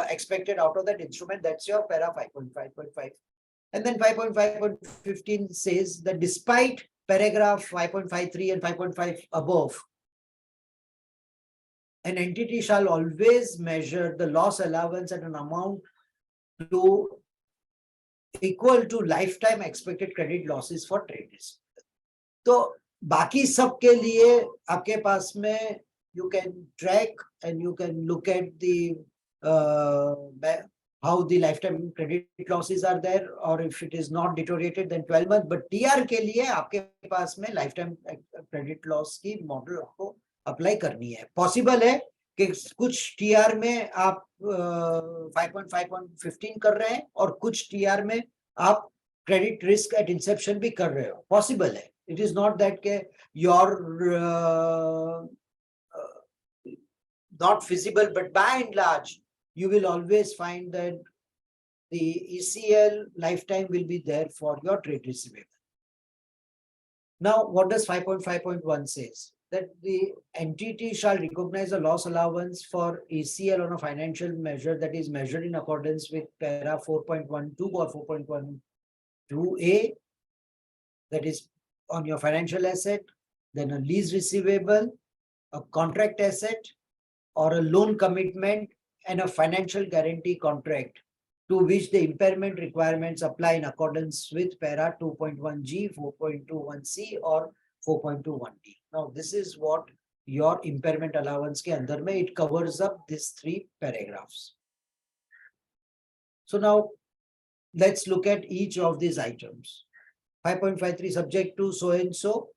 S6: expected out of that instrument. That's your para 5.5.5. And then 5.5.15 says that despite paragraph 5.53 and 5.5 above, an entity shall always measure the loss allowance at an amount equal to lifetime expected credit losses for trade risk. तो बाकी सब के लिए आपके पास में you can track and you can look at the how the lifetime credit losses are there, or if it is not deteriorated then 12 months. But TR के लिए आपके पास में lifetime credit loss की model आपको apply करनी है. Possible है कि कुछ TR में आप 5.5.15 कर रहे हैं और कुछ TR में आप credit risk at inception भी कर रहे हो. Possible है. It is not that के your not feasible, but by and large, you will always find that the ECL lifetime will be there for your trade receivable. Now, what does 5.5.1 says? That the entity shall recognize a loss allowance for ECL on a financial measure that is measured in accordance with para 4.12 or 4.12a, that is on your financial asset, then a lease receivable, a contract asset, or a loan commitment and a financial guarantee contract to which the impairment requirements apply in accordance with para 2.1G, 4.21C or 4.21D. Now, this is what your impairment allowance ke andar mein it covers up these 3 paragraphs. So now let's look at each of these items. 5.53 subject to so and so.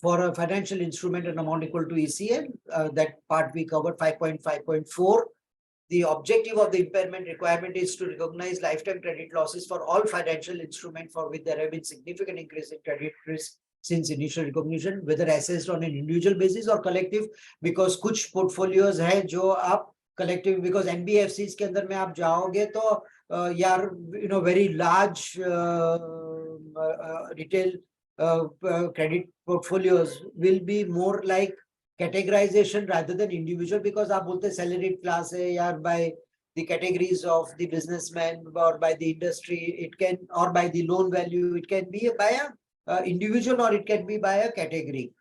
S6: For a financial instrument an amount equal to ECL, that part we covered. 5.5.4. The objective of the impairment requirement is to recognize lifetime credit losses for all financial instruments for which there have been significant increase in credit risk since initial recognition, whether assessed on an individual basis or collective, because कुछ portfolios है जो आप collective, because NBFCs के अंदर में आप जाओगे तो यार very large retail credit portfolios will be more like categorization rather than individual, because आप बोलते salaried class है यार by the categories of the businessman or by the industry, it can, or by the loan value, it can be by a individual or it can be by a category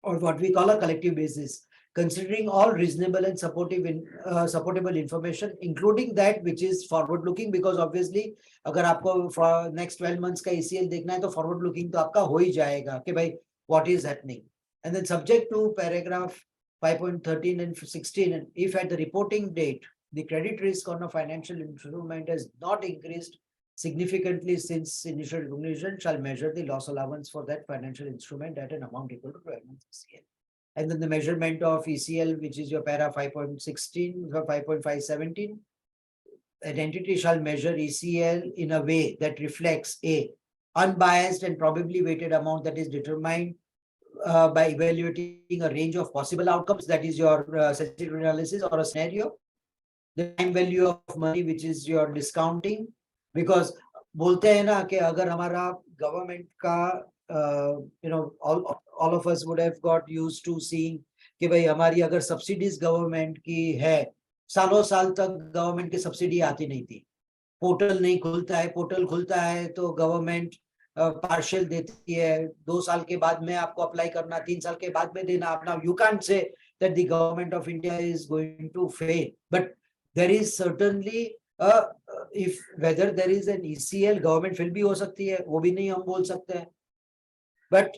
S6: or what we call a collective basis, considering all reasonable and supportable information, including that which is forward looking, because obviously अगर आपको for next 12 months का ECL देखना है तो forward looking तो आपका हो ही जाएगा कि भाई what is happening. And then subject to paragraph 5.13 and 16, and if at the reporting date the credit risk on a financial instrument has not increased significantly since initial recognition, shall measure the loss allowance for that financial instrument at an amount equal to 12 months ECL. And then the measurement of ECL, which is your para 5.16 or 5.517, an entity shall measure ECL in a way that reflects a unbiased and probably weighted amount that is determined by evaluating a range of possible outcomes, that is your sensitivity analysis or a scenario. The time value of money, which is your discounting, because बोलते हैं ना कि अगर हमारा government का all of us would have got used to seeing कि भाई हमारी अगर subsidies government की है, सालों साल तक government की subsidy आती नहीं थी, पोर्टल नहीं खुलता है, पोर्टल खुलता है तो गवर्नमेंट पार्शियल देती है, 2 साल के बाद में आपको अप्लाई करना, 3 साल के बाद में देना. Now you can't say that the government of India is going to fail, but there is certainly if whether there is an ECL, government fail भी हो सकती है, वो भी नहीं हम बोल सकते हैं, but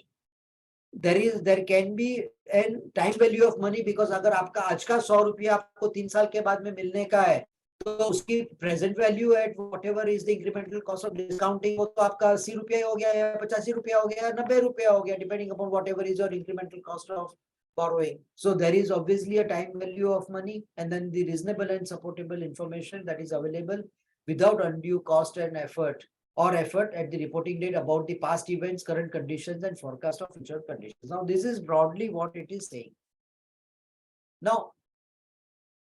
S6: there can be a time value of money, because अगर आपका आज का 100 रुपया आपको 3 साल के बाद में मिलने का है तो उसकी present value at whatever is the incremental cost of discounting, वो तो आपका 80 रुपया हो गया या 85 रुपया हो गया या 90 रुपया हो गया, depending upon whatever is your incremental cost of borrowing. So there is obviously a time value of money, and then the reasonable and supportable information that is available without undue cost and effort at the reporting date about the past events, current conditions, and forecast of future conditions. Now this is broadly what it is saying. Now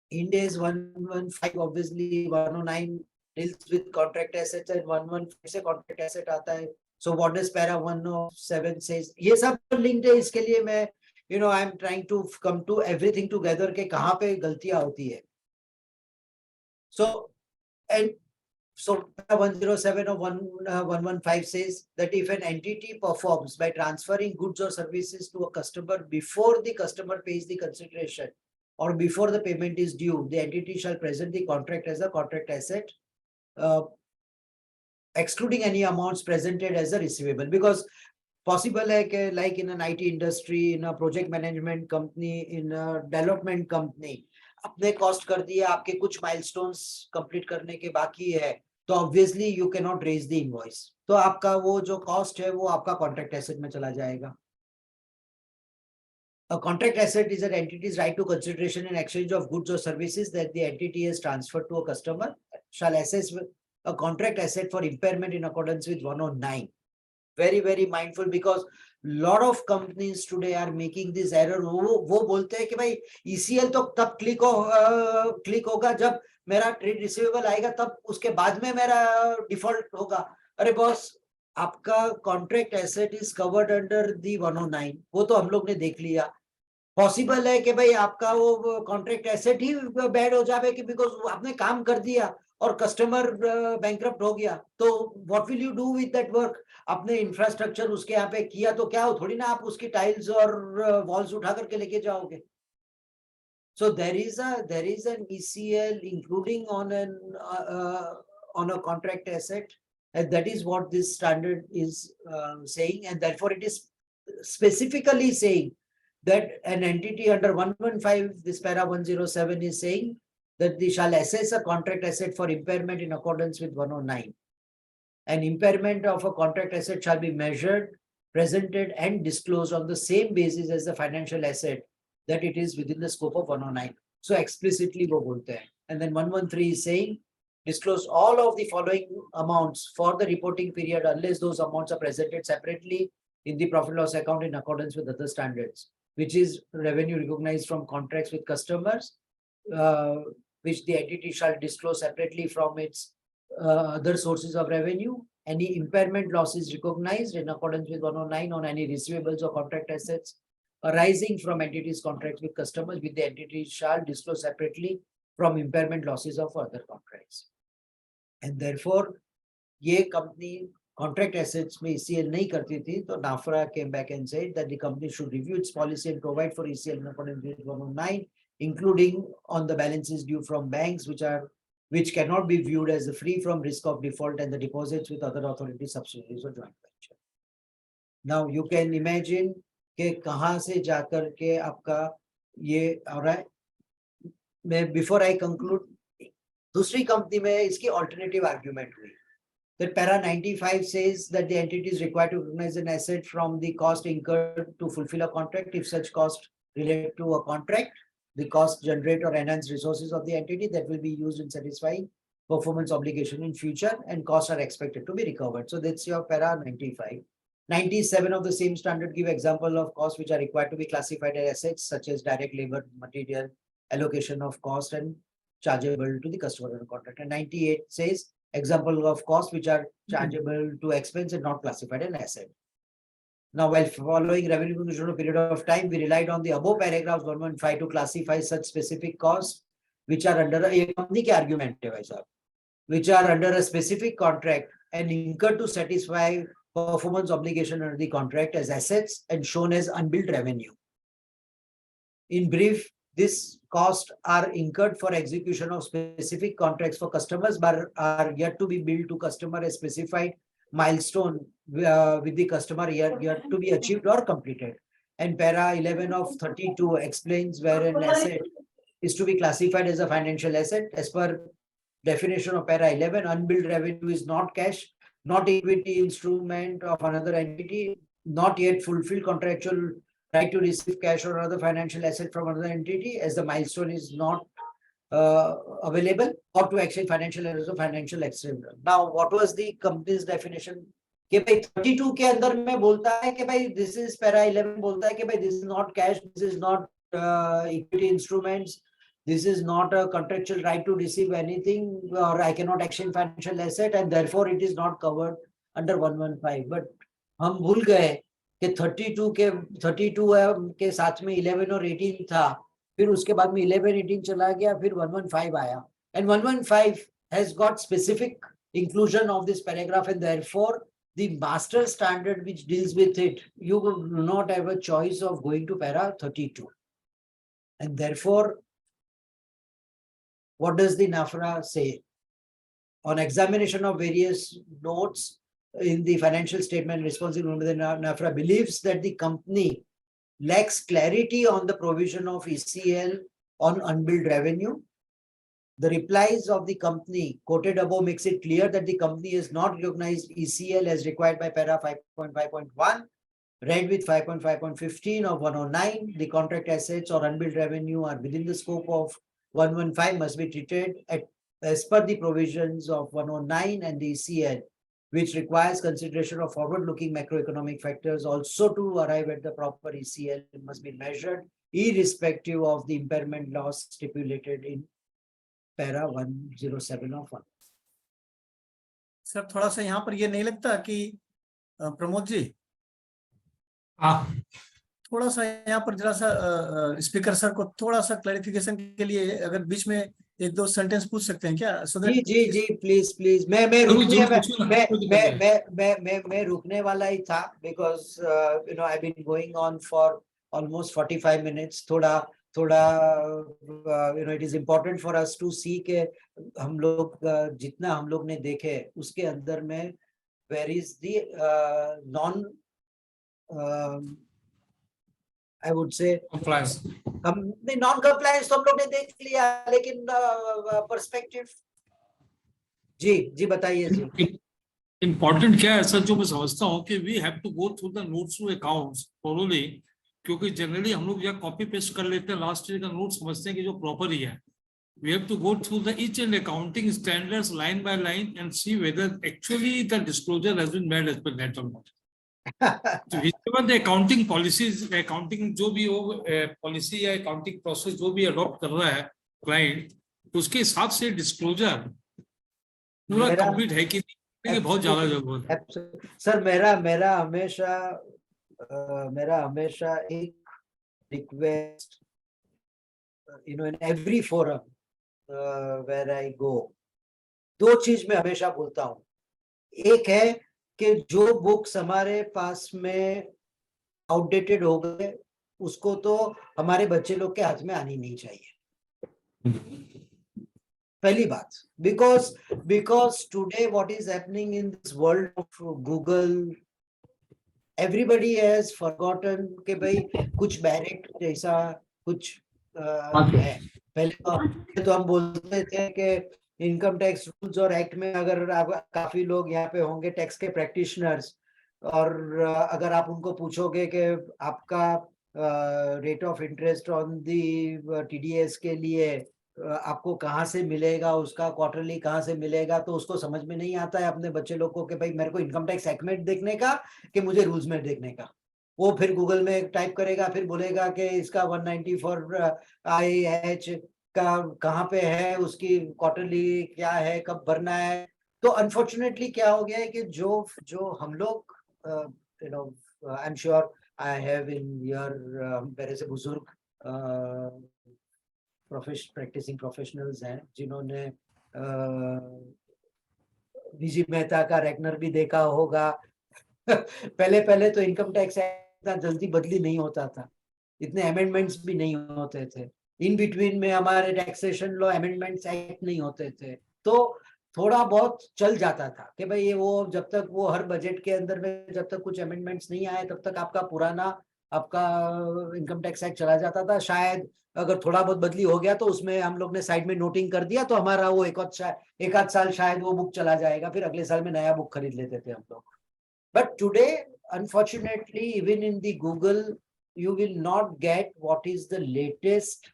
S6: Ind AS 115, obviously 109 deals with contract assets and 115 से contract asset आता है. So what does para 107 says? ये सब linked है, इसके लिए मैं I am trying to come to everything together के कहाँ पे गलतियाँ होती है. So 107 or 115 says that if an entity performs by transferring goods or services to a customer before the customer pays the consideration or before the payment is due, the entity shall present the contract as a contract asset, excluding any amounts presented as a receivable. Because possible है like in an IT industry, in a project management company, in a development company, अपने cost कर दिया, आपके कुछ milestones complete करने के बाकी है, तो obviously you cannot raise the invoice. तो आपका वो जो cost है वो आपका contract asset में चला जाएगा. A contract asset is an entity's right to consideration in exchange of goods or services that the entity has transferred to a customer, shall assess a contract asset for impairment in accordance with 109. Very, very mindful, because lot of companies today are making this error. वो बोलते हैं कि भाई ECL तो तब click होगा जब मेरा ट्रेड रिसीवेबल आएगा, तब उसके बाद में मेरा डिफॉल्ट होगा. अरे बॉस, आपका contract asset is covered under the 109, वो तो हम लोग ने देख लिया. पॉसिबल है कि भाई आपका वो कॉन्ट्रैक्ट एसेट ही बैड हो जाए कि बिकॉज आपने काम कर दिया और कस्टमर बैंकरप्ट हो गया, तो what will you do with that work? आपने इंफ्रास्ट्रक्चर उसके यहाँ पे किया तो क्या हो, थोड़ी ना आप उसकी टाइल्स और वॉल्स उठा करके लेके जाओगे. So there is an ECL including on a contract asset, and that is what this standard is saying, and therefore it is specifically saying that an entity under 115, this para 107 is saying that they shall assess a contract asset for impairment in accordance with 109. An impairment of a contract asset shall be measured, presented and disclosed on the same basis as the financial asset, that it is within the scope of 109. So explicitly wo bolte hain. And then 113 is saying disclose all of the following amounts for the reporting period unless those amounts are presented separately in the profit loss account in accordance with other standards, which is revenue recognized from contracts with customers, which the entity shall disclose separately from its other sources of revenue. Any impairment losses recognized in accordance with 109 on any receivables or contract assets arising from entities' contracts with customers, with the entity shall disclose separately from impairment losses of other contracts. And therefore, ये company contract assets में ECL नहीं करती थी, तो NFRA came back and said that the company should review its policy and provide for ECL in accordance with 109, including on the balances due from banks, which cannot be viewed as free from risk of default, and the deposits with other authorities, subsidiaries or joint venture. Now you can imagine कि कहाँ से जाकर के आपका ये आ रहा है. मैं before I conclude, दूसरी कंपनी में इसकी alternative argument हुई. That para 95 says that the entity is required to recognize an asset from the cost incurred to fulfill a contract if such cost relate to a contract, the cost generate or enhance resources of the entity that will be used in satisfying performance obligation in future, and costs are expected to be recovered. So that's your para 95. 97 of the same standard give example of costs which are required to be classified as assets, such as direct labor, material, allocation of cost and chargeable to the customer under contract. And 98 says example of costs which are chargeable to expense and not classified as asset. Now, while following revenue recognition period of time, we relied on the above paragraphs 115 to classify such specific costs which are under a company argument, which are under a specific contract and incurred to satisfy performance obligation under the contract as assets and shown as unbilled revenue. In brief, this costs are incurred for execution of specific contracts for customers, but are yet to be billed to customer as specified milestone with the customer yet to be achieved or completed. And para 11 of 32 explains where an asset is to be classified as a financial asset. As per definition of para 11, unbilled revenue is not cash, not equity instrument of another entity, not yet fulfilled contractual right to receive cash or other financial asset from another entity, as the milestone is not available, or to exchange financial errors of financial external. Now, what was the company's definition? कि भाई 32 के अंदर में बोलता है कि भाई this is para 11 बोलता है कि भाई this is not cash, this is not equity instruments, this is not a contractual right to receive anything, or I cannot exchange financial asset, and therefore it is not covered under 115. But हम भूल गए कि 32 के साथ में 11 और 18 था, फिर उसके बाद में 11, 18 चला गया, फिर 115 आया, and 115 has got specific inclusion of this paragraph, and therefore the master standard which deals with it, you will not have a choice of going to para 32. And therefore, what does the NFRA say? On examination of various notes in the financial statement responsible, the NFRA believes that the company lacks clarity on the provision of ECL on unbilled revenue. The replies of the company quoted above makes it clear that the company has not recognized ECL as required by para 5.5.1, read with 5.5.15 of 109. The contract assets or unbilled revenue are within the scope of 115, must be treated as per the provisions of 109 and the ECL, which requires consideration of forward-looking macroeconomic factors. Also, to arrive at the proper ECL, it must be measured irrespective of the impairment loss stipulated in para 107 of 1.
S7: Sir थोड़ा सा यहाँ पर ये नहीं लगता कि प्रमोद जी,
S3: हाँ,
S7: थोड़ा सा यहाँ पर जरा सा स्पीकर सर को थोड़ा सा क्लैरिफिकेशन के लिए अगर बीच में एक दो सेंटेंस पूछ सकते हैं क्या, सो
S6: जी
S7: दैट
S6: जी जी प्लीज प्लीज मैं
S3: जरूर
S6: रुकने
S3: जरूर पूछो ना, कोई दिक्कत नहीं है।
S6: मैं रुकने वाला ही था because you know I been going on for almost 45 minutes. थोड़ा थोड़ा you know it is important for us to see के हम लोग जितना हम लोग ने देखे उसके अंदर में where is the non I would say
S3: Compliance.
S6: हम नॉन कंप्लायंस तो हम लोग ने देख लिया, लेकिन पर्सपेक्टिव जी बताइए जी।
S3: इम्पोर्टेंट क्या है सर, जो मैं समझता हूँ कि we have to go through the notes to accounts thoroughly, क्योंकि जनरली हम लोग या कॉपी पेस्ट कर लेते हैं लास्ट ईयर का नोट, समझते हैं कि जो प्रॉपर ही है। We have to go through the each and accounting standards line by line and see whether actually the disclosure has been made as per net or not. So whichever the accounting policies, accounting जो भी हो policy या accounting process जो भी adopt कर रहा है client, उसके हिसाब से डिस्क्लोजर पूरा
S6: मेरा-
S3: कंप्लीट है कि नहीं, ये बहुत ज्यादा जरूरत है।
S6: सर मेरा हमेशा एक request you know in every forum where I go, दो चीज मैं हमेशा बोलता हूँ। एक है कि जो बुक्स हमारे पास में आउटडेटेड हो गए उसको तो हमारे बच्चे लोग के हाथ में आनी नहीं चाहिए, पहली बात। Because today what is happening in this world of Google, everybody has forgotten कि भाई कुछ डायरेक्ट जैसा कुछ है। पहले तो हम बोलते थे कि इनकम टैक्स रूल्स और एक्ट में अगर काफी लोग यहाँ पे होंगे टैक्स के प्रैक्टिशनर्स, और अगर आप उनको पूछोगे कि आपका rate of interest on the TDS के लिए आपको कहाँ से मिलेगा, उसका क्वार्टरली कहाँ से मिलेगा, तो उसको समझ में नहीं आता है अपने बच्चे लोग को कि भाई मेरे को इनकम टैक्स एक्ट में देखने का कि मुझे रूल्स में देखने का। वो फिर गूगल में टाइप करेगा, फिर बोलेगा कि इसका 194 IH का कहाँ पे है, उसकी क्वार्टरली क्या है, कब भरना है। तो अनफॉर्चुनेटली क्या हो गया है कि जो हम लोग you know I am sure I have in your मेरे से बुजुर्ग प्रैक्टिसिंग प्रोफेशनल्स हैं जिन्होंने विजी मेहता का रेकनर भी देखा होगा। पहले तो इनकम टैक्स इतना जल्दी बदली नहीं होता था, इतने अमेंडमेंट्स भी नहीं होते थे, इन बिटवीन में हमारे टैक्सेशन लॉ अमेंडमेंट्स एक्ट नहीं होते थे, तो थोड़ा बहुत चल जाता था कि भाई ये वो जब तक वो हर बजट के अंदर में जब तक कुछ अमेंडमेंट्स नहीं आए तब तक आपका पुराना आपका इनकम टैक्स एक्ट चला जाता था। शायद अगर थोड़ा बहुत बदली हो गया तो उसमें हम लोग ने साइड में नोटिंग कर दिया तो हमारा वो एक आध साल शायद वो बुक चला जाएगा, फिर अगले साल में नया बुक खरीद लेते थे हम लोग। But today unfortunately even in the Google you will not get what is the latest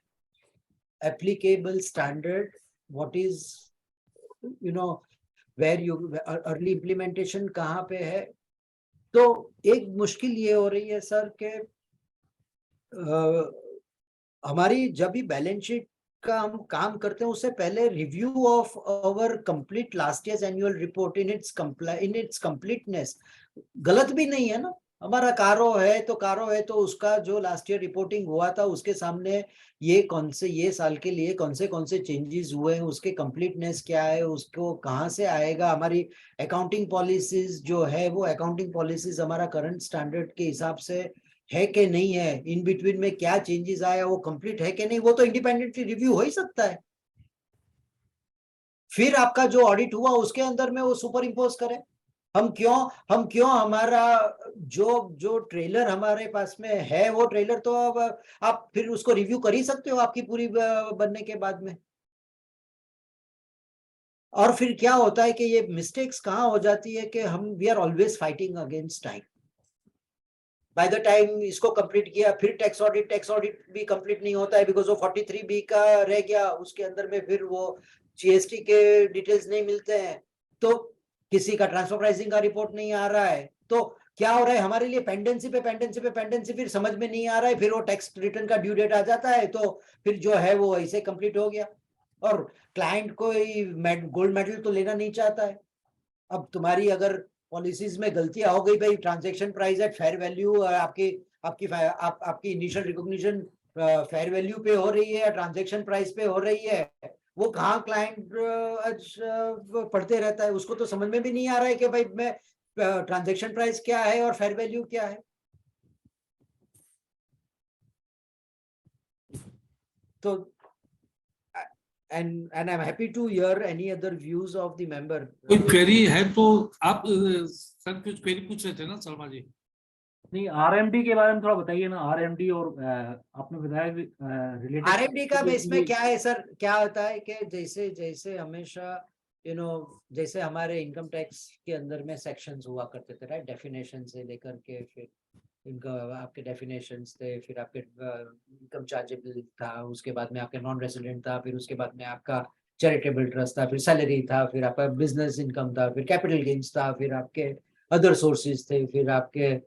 S6: applicable standard, what is you know where you early implementation कहाँ पे है। तो एक मुश्किल ये हो रही है सर के हमारी जब भी बैलेंस शीट का हम काम करते हैं उससे पहले review of our complete last years annual report in its completeness गलत भी नहीं है ना। हमारा कारो है तो उसका जो लास्ट ईयर रिपोर्टिंग हुआ था उसके सामने ये साल के लिए कौन से चेंजेस हुए हैं, उसके कंप्लीटनेस क्या है, उसको कहाँ से आएगा। हमारी अकाउंटिंग पॉलिसीज जो है वो अकाउंटिंग पॉलिसीज हमारा करंट स्टैंडर्ड के हिसाब से है कि नहीं है, इन बिटवीन में क्या चेंजेस आया वो कंप्लीट है कि नहीं, वो तो इंडिपेंडेंटली रिव्यू हो ही सकता है। फिर आपका जो ऑडिट हुआ उसके अंदर में वो सुपर इम्पोज करें। हम क्यों हमारा जो ट्रेलर हमारे पास में है वो ट्रेलर तो अब आप फिर उसको रिव्यू कर ही सकते हो आपकी पूरी बनने के बाद में। और फिर क्या होता है कि ये मिस्टेक्स कहाँ हो जाती है कि हम we are always fighting against time. By the time इसको कंप्लीट किया फिर टैक्स ऑडिट भी कंप्लीट नहीं होता है बिकॉज वो 43B का रह गया, उसके अंदर में फिर वो जीएसटी के डिटेल्स नहीं मिलते हैं, तो किसी का ट्रांसफर प्राइसिंग का रिपोर्ट नहीं आ रहा है, तो क्या हो रहा है हमारे लिए पेंडेंसी फिर समझ में नहीं आ रहा है, फिर वो टैक्स रिटर्न का ड्यू डेट आ जाता है तो फिर जो है वो ऐसे कंप्लीट हो गया। और क्लाइंट कोई गोल्ड मेडल तो लेना नहीं चाहता है। अब तुम्हारी अगर पॉलिसीज में गलतियां हो गई, भाई transaction price at fair value आपकी आपकी इनिशियल रिकॉग्निशन फेयर वैल्यू पे हो रही है या ट्रांजैक्शन प्राइस पे हो रही है, वो कहाँ क्लाइंट पढ़ते रहता है, उसको तो समझ में भी नहीं आ रहा है कि भाई मैं ट्रांजैक्शन प्राइस क्या है और फेयर वैल्यू क्या है। तो and I'm happy to hear any other views of the member.
S3: कोई क्वेरी है तो आप सर कुछ क्वेरी पूछ रहे थे ना शर्मा जी?
S8: नहीं, आरएमडी के बारे में थोड़ा बताइए ना, आरएमडी और आपने बताया रिलेटेड
S6: आरएमडी का इसमें क्या है सर, क्या होता है कि जैसे जैसे हमेशा जैसे हमारे इनकम टैक्स के अंदर में सेक्शंस हुआ करते थे, राइट, डेफिनेशन से लेकर के फिर इनका आपके डेफिनेशंस थे, फिर आपके इनकम चार्जेबल था, उसके बाद में आपके नॉन रेजिडेंट था, फिर उसके बाद में आपका चैरिटेबल ट्रस्ट था, फिर सैलरी था, फिर आपका बिजनेस इनकम था, फिर कैपिटल गेन्स था, फिर आपके अदर सोर्सेज थे, फिर आपके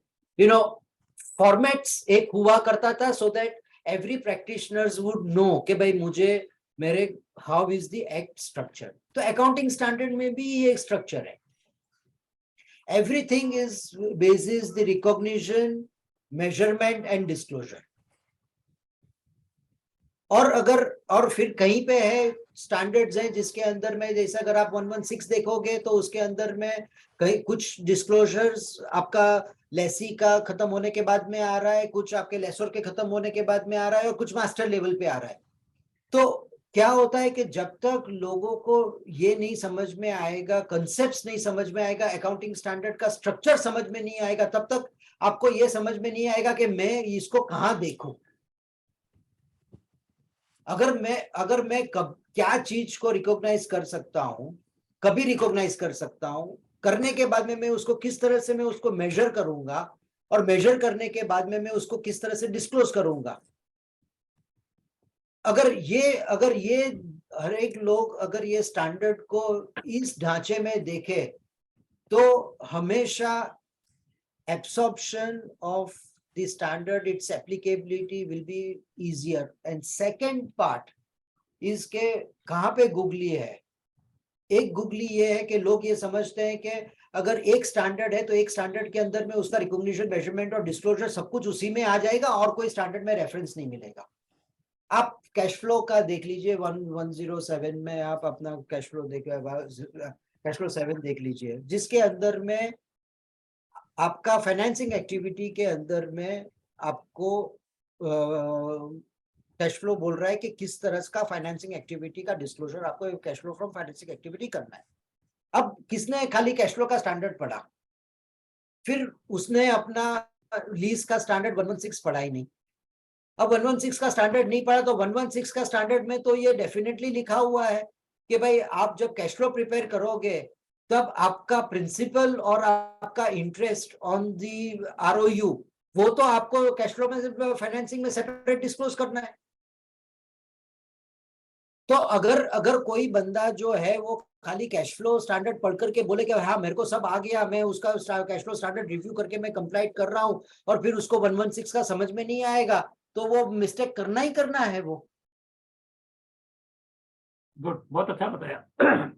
S6: फॉर्मेट्स एक हुआ करता था, so that every practitioners would know कि भाई मुझे मेरे how is the act structure. तो अकाउंटिंग स्टैंडर्ड में भी ये एक स्ट्रक्चर है। Everything is basis the recognition, measurement and disclosure. और फिर कहीं पे है स्टैंडर्ड्स हैं जिसके अंदर में, जैसे अगर आप 116 देखोगे तो उसके अंदर में कहीं कुछ डिस्क्लोजर्स आपका लेसी का खत्म होने के बाद में आ रहा है, कुछ आपके लेसोर के खत्म होने के बाद में आ रहा है, और कुछ मास्टर लेवल पे आ रहा है। तो क्या होता है कि जब तक लोगों को ये नहीं समझ में आएगा, कंसेप्ट्स नहीं समझ में आएगा, अकाउंटिंग स्टैंडर्ड का स्ट्रक्चर समझ में नहीं आएगा, तब तक आपको ये समझ में नहीं आएगा कि मैं इसको कहाँ देखूं। अगर मैं क्या चीज को रिकॉग्नाइज कर सकता हूं, कभी रिकॉग्नाइज कर सकता हूं, करने के बाद में मैं उसको किस तरह से मैं उसको मेजर करूंगा, और मेजर करने के बाद में मैं उसको किस तरह से डिस्क्लोज करूंगा। अगर ये हर एक लोग अगर ये स्टैंडर्ड को इस ढांचे में देखे तो हमेशा absorption of the standard, its applicability will be easier. And second part is के कहाँ पे गुगली है। एक गुगली ये है कि लोग ये समझते हैं कि अगर एक स्टैंडर्ड है तो एक स्टैंडर्ड के अंदर में उसका रिकॉग्निशन, मेजरमेंट और डिस्क्लोजर सब कुछ उसी में आ जाएगा और कोई स्टैंडर्ड में रेफरेंस नहीं मिलेगा। आप कैश फ्लो का देख लीजिए, 107 में आप अपना कैश फ्लो कैश फ्लो 7 देख लीजिए, जिसके अंदर में आपका फाइनेंसिंग एक्टिविटी के अंदर में आपको कैश फ्लो बोल रहा है कि किस तरह का फाइनेंसिंग एक्टिविटी का डिस्क्लोजर आपको cash flow from financing activity करना है। अब किसने खाली कैश फ्लो का स्टैंडर्ड पढ़ा, फिर उसने अपना लीज का स्टैंडर्ड 116 पढ़ा ही नहीं। अब 116 का स्टैंडर्ड नहीं पढ़ा तो 116 का स्टैंडर्ड में तो ये डेफिनेटली लिखा हुआ है कि भाई आप जब कैश फ्लो प्रिपेयर करोगे तब आपका प्रिंसिपल और आपका इंटरेस्ट ऑन दी ROU वो तो आपको कैश फ्लो में, फाइनेंसिंग में सेपरेट डिस्क्लोज करना है। तो अगर कोई बंदा जो है वो खाली कैश फ्लो स्टैंडर्ड पढ़ करके बोले कि हाँ मेरे को सब आ गया, मैं उसका कैश फ्लो स्टैंडर्ड रिव्यू करके मैं कंप्लाइट कर रहा हूं, और फिर उसको 116 का समझ में नहीं आएगा, तो वो मिस्टेक करना ही करना है वो।
S8: गुड, बहुत अच्छा बताया।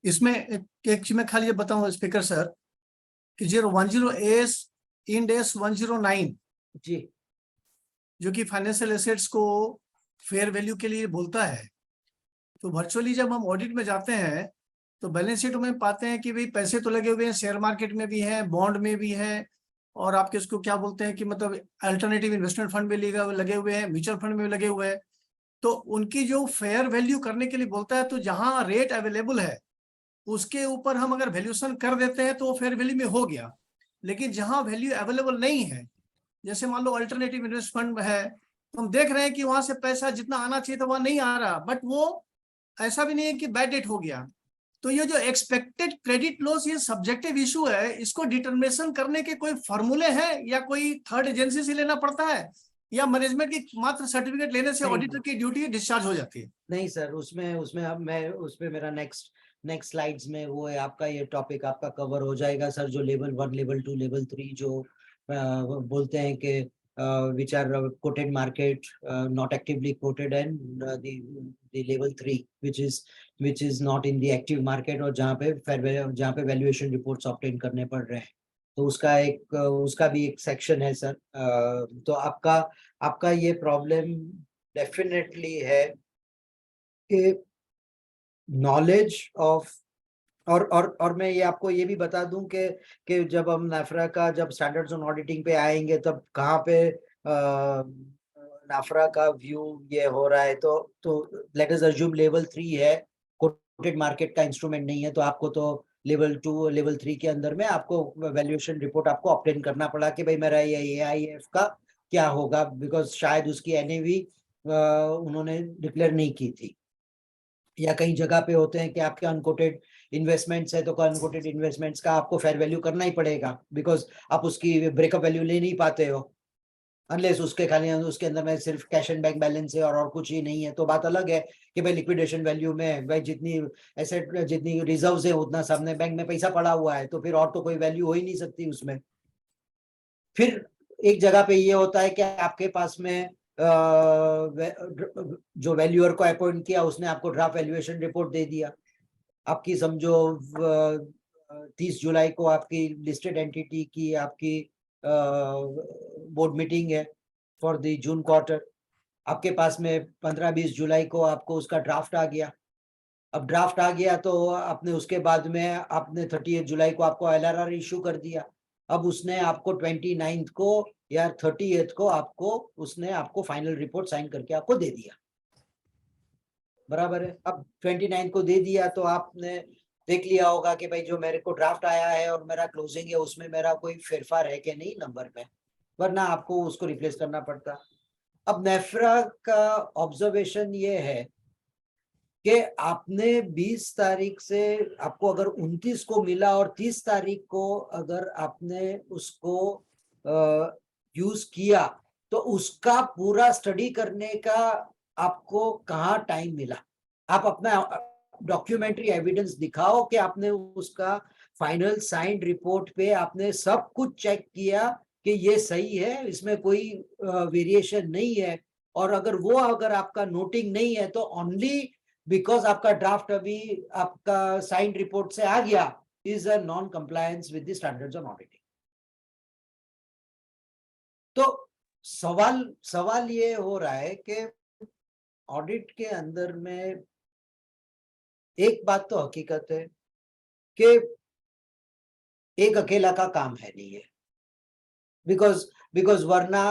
S7: इसमें एक चीज मैं खाली ये बताऊं स्पीकर सर कि 010AS इंड AS 109
S6: जी,
S7: जो कि फाइनेंशियल एसेट्स को फेयर वैल्यू के लिए बोलता है, तो वर्चुअली जब हम ऑडिट में जाते हैं तो बैलेंस शीट में पाते हैं कि भाई पैसे तो लगे हुए हैं, शेयर मार्केट में भी है, बॉन्ड में भी है, और आपके इसको क्या बोलते हैं कि मतलब अल्टरनेटिव इन्वेस्टमेंट फंड में लगे हुए हैं, म्यूचुअल फंड में लगे हुए हैं। तो उनकी जो फेयर वैल्यू करने के लिए बोलता है, तो जहां रेट अवेलेबल है उसके ऊपर हम अगर वैल्यूएशन कर देते हैं तो वो फेयर वैल्यू में हो गया। लेकिन जहां वैल्यू अवेलेबल नहीं है, जैसे मान लो अल्टरनेटिव इन्वेस्टमेंट है, तो हम देख रहे हैं कि वहां से पैसा जितना आना चाहिए था वहां नहीं आ रहा, बट वो ऐसा भी नहीं है कि बैड डेट हो गया। तो ये जो एक्सपेक्टेड क्रेडिट लॉस ये सब्जेक्टिव इशू है, इसको डिटर्मिनेशन करने के कोई फॉर्मूले हैं या कोई थर्ड एजेंसी से लेना पड़ता है, या मैनेजमेंट की मात्र सर्टिफिकेट लेने से ऑडिटर की ड्यूटी डिस्चार्ज हो जाती है?
S6: नहीं सर, उसमें अब मैं उसमें मेरा नेक्स्ट स्लाइड्स में वो है, आपका ये टॉपिक आपका कवर हो जाएगा सर, जो लेवल 1, लेवल 2, लेवल 3 जो बोलते हैं कि which are quoted market, not actively quoted, and the level 3 which is not in the active market, और जहाँ पे वैल्यूएशन रिपोर्ट्स ऑब्टेन करने पड़ रहे हैं। तो उसका भी एक सेक्शन है सर। तो आपका ये प्रॉब्लम डेफिनेटली है कि नॉलेज ऑफ, और मैं ये आपको ये भी बता दूं कि जब हम नाफरा का जब स्टैंडर्ड्स ऑन ऑडिटिंग पे आएंगे तब कहाँ पे नाफरा का व्यू ये हो रहा है, तो लेट अस अज्यूम लेवल 3 है, कोटेड मार्केट का इंस्ट्रूमेंट नहीं है, तो आपको तो लेवल 2 लेवल 3 के अंदर में आपको वैल्यूएशन रिपोर्ट आपको ऑब्टेन करना पड़ा कि भाई मेरा ये AIF का क्या होगा, बिकॉज शायद उसकी NAV उन्होंने डिक्लेयर नहीं की थी, या कई जगह पे होते हैं कि आपके अनकोटेड इन्वेस्टमेंट्स है तो अनकोटेड इन्वेस्टमेंट्स का आपको फेयर वैल्यू करना ही पड़ेगा, बिकॉज आप उसकी ब्रेकअप वैल्यू ले नहीं पाते हो अनलेस उसके खाली उसके अंदर में सिर्फ कैश एंड बैंक बैलेंस है और कुछ ही नहीं है। तो बात अलग है कि भाई लिक्विडेशन वैल्यू में भाई जितनी एसेट जितनी रिजर्व्स है उतना सामने बैंक में पैसा पड़ा हुआ है, तो फिर और तो कोई वैल्यू हो ही नहीं सकती उसमें। फिर एक जगह पे ये होता है कि आपके पास में जो वैल्यूअर को अपॉइंट किया उसने आपको ड्राफ्ट वैल्यूएशन रिपोर्ट दे दिया, आपकी समझो 30 जुलाई को आपकी लिस्टेड एंटिटी की आपकी बोर्ड मीटिंग है फॉर द जून क्वार्टर, आपके पास में 15-20 जुलाई को आपको उसका ड्राफ्ट आ गया। अब ड्राफ्ट आ गया तो आपने उसके बाद में आपने 30 जुलाई को आपको LRR इशू कर दिया, अब उसने आपको 29 को या 30 को उसने आपको फाइनल रिपोर्ट साइन करके आपको दे दिया, बराबर है। अब 29 को दे दिया तो आपने देख लिया होगा कि भाई जो मेरे को ड्राफ्ट आया है और मेरा क्लोजिंग है उसमें मेरा कोई फेरफार है कि नहीं नंबर में, वरना आपको उसको रिप्लेस करना पड़ता। अब नेफ्रा का ऑब्जर्वेशन ये है कि आपने 20 तारीख से आपको अगर 29 को मिला और 30 तारीख को अगर आपने उसको यूज किया तो उसका पूरा स्टडी करने का आपको कहाँ टाइम मिला? आप अपना डॉक्यूमेंट्री एविडेंस दिखाओ कि आपने उसका फाइनल साइंड रिपोर्ट पे आपने सब कुछ चेक किया कि ये सही है, इसमें कोई वेरिएशन नहीं है, और अगर आपका नोटिंग नहीं है तो ओनली बिकॉज आपका ड्राफ्ट अभी आपका साइंड रिपोर्ट से आ गया is a non compliance with the standards on auditing. तो सवाल ये हो रहा है कि ऑडिट के अंदर में एक बात तो हकीकत है कि एक अकेला का काम है नहीं है, बिकॉज वरना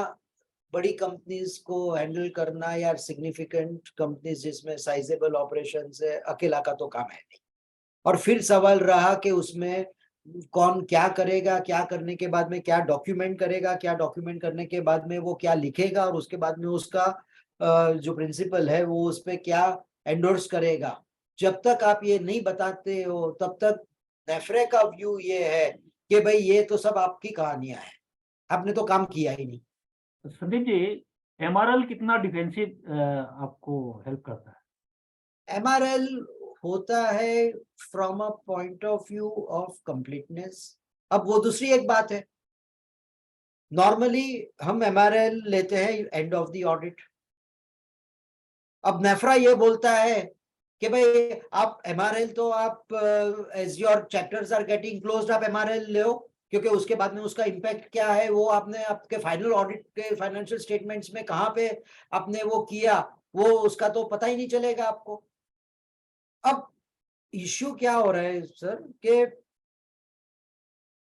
S6: बड़ी कंपनीज को हैंडल करना या सिग्निफिकेंट कंपनीज जिसमें साइजेबल ऑपरेशन है अकेला का तो काम है नहीं। और फिर सवाल रहा कि उसमें कौन क्या करेगा, क्या करने के बाद में क्या डॉक्यूमेंट करेगा, क्या डॉक्यूमेंट करने के बाद में वो क्या लिखेगा, और उसके बाद में उसका जो प्रिंसिपल है वो उस पर क्या एंडोर्स करेगा। जब तक आप ये नहीं बताते हो तब तक नेफ्रे का व्यू ये है कि भाई ये तो सब आपकी कहानियां हैं, आपने तो काम किया ही नहीं।
S8: संदीप जी, MRL कितना डिफेंसिव आपको हेल्प करता है?
S6: MRL होता है from a point of view of completeness. अब वो दूसरी एक बात है, नॉर्मली हम MRL लेते हैं एंड ऑफ द ऑडिट। अब नेफ्रा ये बोलता है कि भाई आप MRL तो आप as your chapters are getting closed आप MRL ले, क्योंकि उसके बाद में उसका इम्पैक्ट क्या है वो आपने आपके फाइनल ऑडिट के फाइनेंशियल स्टेटमेंट्स में कहाँ पे आपने वो किया वो उसका तो पता ही नहीं चलेगा आपको। अब इश्यू क्या हो रहा है सर कि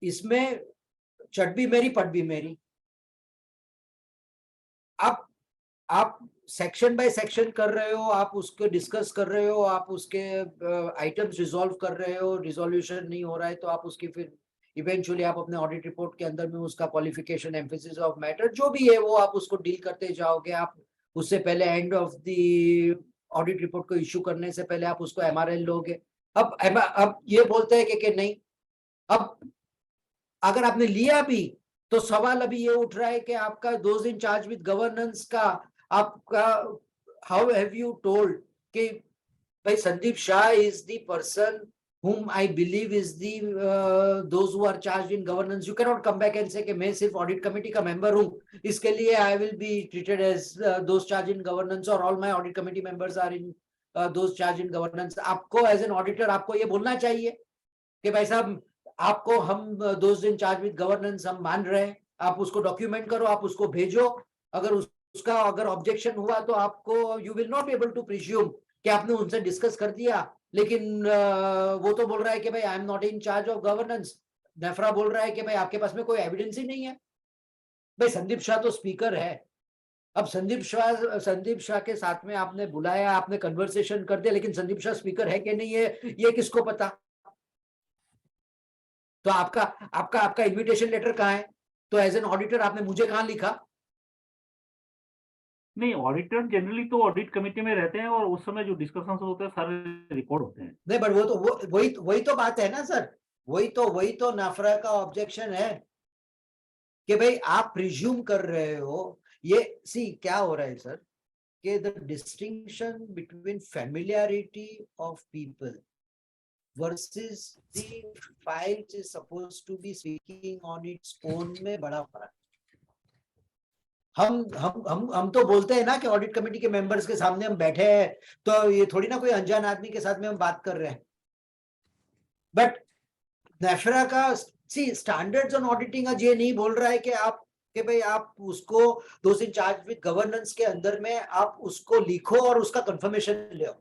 S6: इसमें चट भी मेरी पट भी मेरी, आप सेक्शन बाय सेक्शन कर रहे हो, आप उसको डिस्कस कर रहे हो, आप उसके आइटम्स रिजॉल्व कर रहे हो, रिजोल्यूशन नहीं हो रहा है तो आप उसकी फिर इवेंचुअली आप अपने ऑडिट रिपोर्ट के अंदर में उसका क्वालिफिकेशन एम्फेसिस ऑफ मैटर जो भी है वो आप उसको डील करते जाओगे। आप उससे पहले end of the audit report को इश्यू करने से पहले आप उसको MRL लोगे। अब ये बोलते हैं कि नहीं, अब अगर आपने लिया भी तो सवाल अभी ये उठ रहा है कि आपका those in charge with governance का आपका हाउ हैव यू टोल्ड कि भाई Sandeep Shah is the person whom I believe is the those who are charged in governance. You cannot come back and say कि मैं सिर्फ ऑडिट कमेटी का member हूँ इसके लिए I will be treated as those charged in governance or all my audit committee members are in those charged in governance. आपको as an auditor आपको ये बोलना चाहिए कि भाई साहब आपको हम those in charge with governance हम मान रहे हैं, आप उसको डॉक्यूमेंट करो, आप उसको भेजो। अगर उसका अगर ऑब्जेक्शन हुआ तो आपको you will not be able to presume कि आपने उनसे डिस्कस कर दिया, लेकिन वो तो बोल रहा है कि भाई I am not in charge of governance. नेफ्रा बोल रहा है कि भाई आपके पास में कोई एविडेंस ही नहीं है। भाई संदीप शाह तो स्पीकर है। अब संदीप शाह के साथ में आपने बुलाया, आपने कन्वर्सेशन कर दिया, लेकिन संदीप शाह स्पीकर है कि नहीं है ये किसको पता? तो आपका आपका आपका इन्विटेशन लेटर कहाँ है? तो एज एन ऑडिटर आपने मुझे कहाँ लिखा?
S8: नहीं, ऑडिटर जनरली तो ऑडिट कमेटी में रहते हैं और उस समय जो डिस्कशन होते हैं सारे रिकॉर्ड होते हैं।
S6: नहीं, बट वही तो बात है ना सर, वही तो नाफरा का ऑब्जेक्शन है कि भाई आप प्रिज्यूम कर रहे हो। ये सी क्या हो रहा है सर कि the distinction between familiarity of people versus the file which is supposed to be speaking on its own में बड़ा फर्क। हम तो बोलते हैं ना कि ऑडिट कमेटी के मेंबर्स के सामने हम बैठे हैं, तो ये थोड़ी ना कोई अनजान आदमी के साथ में हम बात कर रहे हैं। बट नेफ्रा का सी स्टैंडर्ड्स ऑन ऑडिटिंग आज ये नहीं बोल रहा है कि भाई आप उसको those in charge with governance के अंदर में आप उसको लिखो और उसका कंफर्मेशन ले।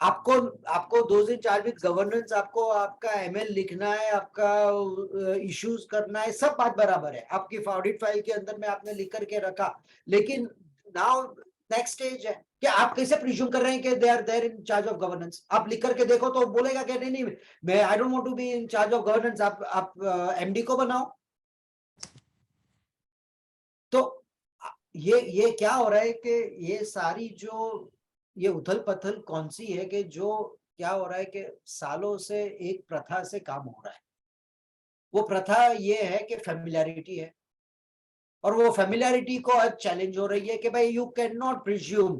S6: आपको those in charge with governance, आपको आपका एमएल लिखना है, आपका इश्यूज करना है, सब बात बराबर है। आपकी ऑडिट फाइल के अंदर में आपने लिख करके रखा, लेकिन नाउ नेक्स्ट स्टेज है कि आप कैसे प्रिज्यूम कर रहे हैं कि they are there in charge of governance. आप लिख करके देखो तो बोलेगा कि नहीं मैं I don't want to be in charge of governance, आप एमडी को बनाओ। तो ये क्या हो रहा है कि ये सारी जो ये उथल पथल कौन सी है कि जो क्या हो रहा है कि सालों से एक प्रथा से काम हो रहा है। वो प्रथा ये है कि फैमिलियरिटी है, और वो फैमिलियरिटी को आज चैलेंज हो रही है कि भाई यू कैन नॉट प्रिज्यूम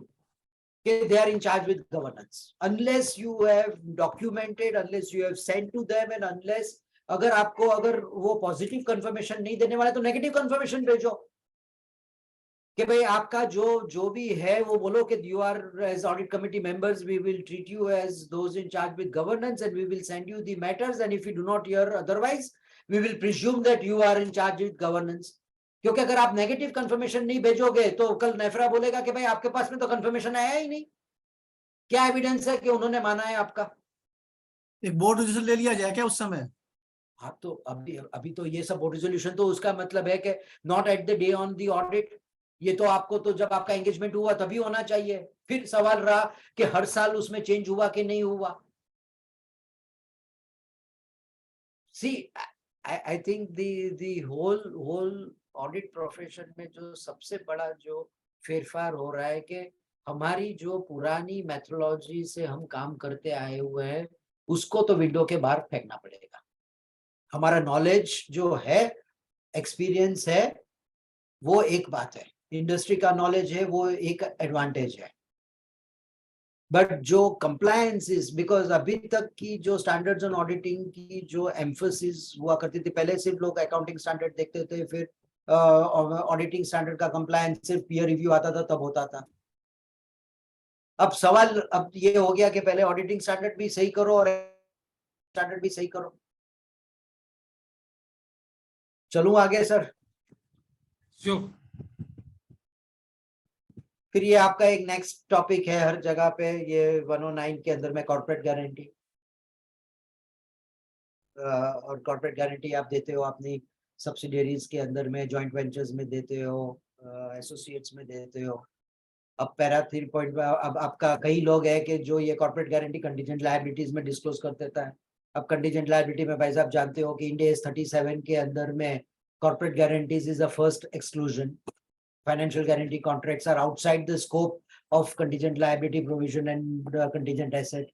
S6: कि they are in charge with governance unless you have documented, unless you have sent to them, and unless अगर वो पॉजिटिव कंफर्मेशन नहीं देने वाले तो नेगेटिव कंफर्मेशन भेजो कि भाई आपका जो भी है वो बोलो कि you are as audit committee members we will treat you as those in charge with governance and we will send you the matters, and if you do not hear otherwise we will presume that you are in charge with governance. क्योंकि अगर आप negative confirmation नहीं भेजोगे तो कल नेफ्रा बोलेगा कि भाई आपके पास में तो कंफर्मेशन आया ही नहीं, क्या एविडेंस है कि उन्होंने माना है आपका?
S7: एक बोर्ड रेजोल्यूशन ले लिया जाए क्या उस समय?
S6: हाँ, तो अभी तो ये सब बोर्ड रेजोल्यूशन तो उसका मतलब है कि not at the day on the audit. ये तो आपको तो जब आपका एंगेजमेंट हुआ तभी होना चाहिए। फिर सवाल रहा कि हर साल उसमें चेंज हुआ कि नहीं हुआ। See I think the whole audit profession में जो सबसे बड़ा जो फेरफार हो रहा है कि हमारी जो पुरानी मेथोडोलॉजी से हम काम करते आए हुए हैं उसको तो विंडो के बाहर फेंकना पड़ेगा। हमारा नॉलेज जो है, एक्सपीरियंस है, वो एक बात है, इंडस्ट्री का नॉलेज है वो एक एडवांटेज है, बट जो कंप्लायंस इज बिकॉज अभी तक की जो स्टैंडर्ड्स ऑन ऑडिटिंग की जो एम्फोसिस हुआ करती थी, पहले सिर्फ लोग अकाउंटिंग स्टैंडर्ड देखते थे, फिर ऑडिटिंग स्टैंडर्ड का कंप्लायंस सिर्फ पीयर रिव्यू आता था तब होता था। अब सवाल अब ये हो गया कि पहले ऑडिटिंग स्टैंडर्ड भी सही करो और स्टैंडर्ड भी सही करो। चलूं आगे सर? फिर ये आपका एक नेक्स्ट टॉपिक है हर जगह पे, ये 109 के अंदर में कॉर्पोरेट गारंटी। और कॉर्पोरेट गारंटी आप देते हो अपनी सब्सिडियरीज के अंदर में, जॉइंट वेंचर्स में देते हो, एसोसिएट्स में देते हो। अब पैरा 3 अब आपका कई लोग है कि जो ये कॉर्पोरेट गारंटी कंटीजेंट लायबिलिटीज में डिस्क्लोज कर देता है। अब कंटीजेंट लायबिलिटी में भाई साहब जानते हो कि इंडिया 37 के अंदर में corporate guarantees is the first exclusion. Financial guarantee contracts are outside the scope of contingent liability provision and contingent asset.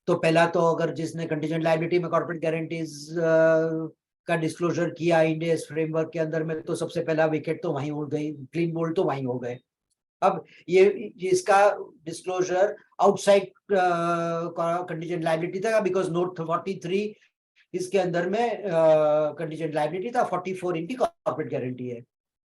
S6: तो पहला तो अगर जिसने contingent liability में corporate guarantees का डिस्क्लोजर किया इंडिया फ्रेमवर्क के अंदर में, तो सबसे पहला विकेट तो वहीं उड़ गई, क्लीन बोल्ड तो वहीं हो गए। अब ये इसका डिस्क्लोजर आउटसाइड कंटीजेंट लायबिलिटी था बिकॉज नोट 43 इसके अंदर में कंटीजेंट लायबिलिटी था, 44 इनकी कॉर्पोरेट गारंटी है।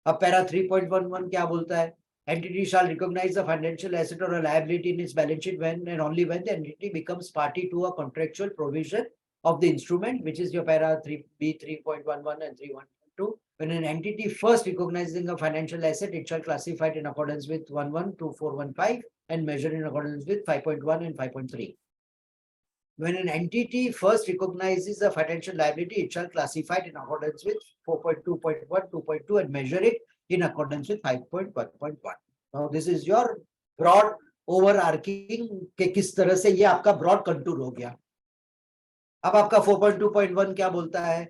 S6: अब पैरा 3.11 क्या बोलता है? Entity shall recognize the financial asset or a liability in its balance sheet when and only when the entity becomes party to a contractual provision of the instrument, which is your para 3B 3.11 and 3.1.2. When an entity first recognizing a financial asset, it shall classify it in accordance with 112415 and measure in accordance with 5.1 and 5.3. When an entity first recognizes a financial liability, it shall classify it in accordance with 4.2.1, 2.2 and measure it in accordance with 5.1.1. Now, this is your broad overarching के किस तरह से ये आपका broad contour हो गया. अब आपका 4.2.1 क्या बोलता है?